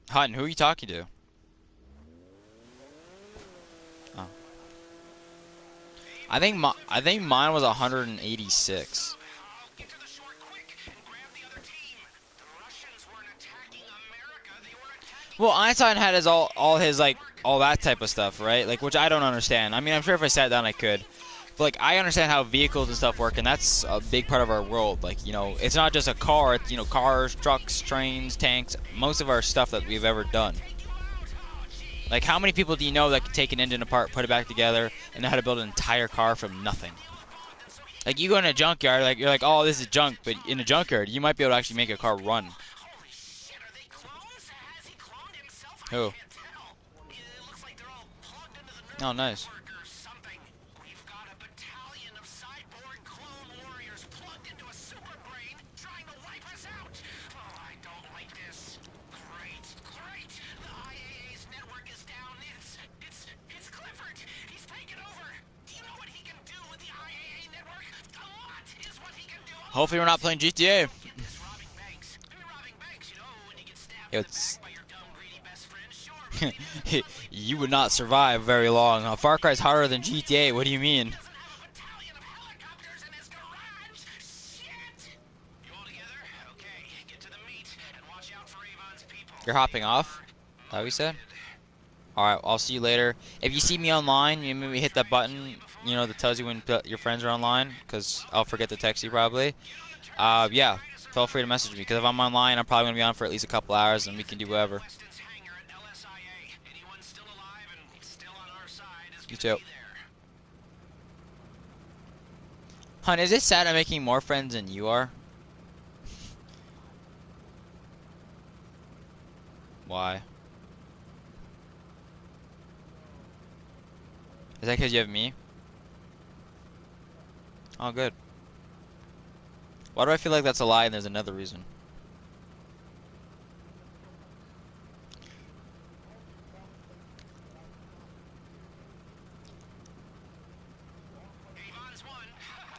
Hutton, who are you talking to? Oh. I think mine was 186. Well, Einstein had his all his like all that type of stuff, right? Like, which I don't understand. I mean, I'm sure if I sat down I could. But like, I understand how vehicles and stuff work, and that's a big part of our world. Like, it's not just a car. It's cars, trucks, trains, tanks. Most of our stuff that we've ever done. Like, how many people do you know that can take an engine apart, put it back together, and know how to build an entire car from nothing? Like, you go in a junkyard, like you're like, oh, this is junk, but in a junkyard, you might be able to actually make a car run. Who? Oh, nice. Hopefully we're not playing GTA. It's you would not survive very long. Far Cry's harder than GTA. What do you mean? You're hopping off? Is that what you said? Alright, I'll see you later. If you see me online, you maybe hit that button, that tells you when your friends are online, because I'll forget to text you probably. Yeah, feel free to message me, because if I'm online, I'm probably going to be on for at least a couple hours, and we can do whatever. You too. Hun, is it sad I'm making more friends than you are? Why? Is that because you have me? Oh, good. Why do I feel like that's a lie and there's another reason?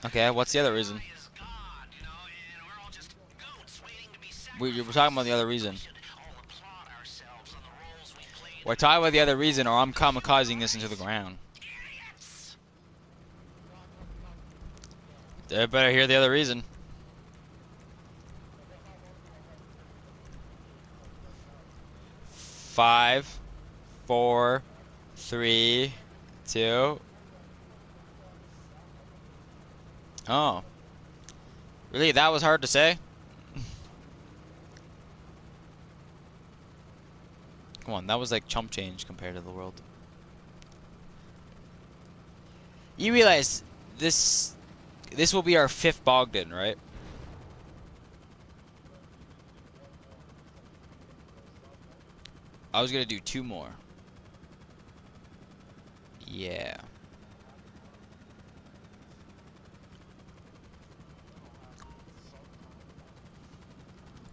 Okay, what's the other reason? We're talking about the other reason. We're talking about the other reason, or I'm kamikazing this into the ground. They better hear the other reason. Five, 4, 3, 2. Oh. Really? That was hard to say? Come on, that was like chump change compared to the world. You realize this will be our 5th Bogdan, right? I was gonna do 2 more. Yeah.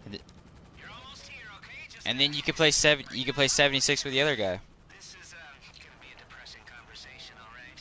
And, You're almost here, okay? Just and then you could play 76 with the other guy. This is gonna be a depressing conversation, all right?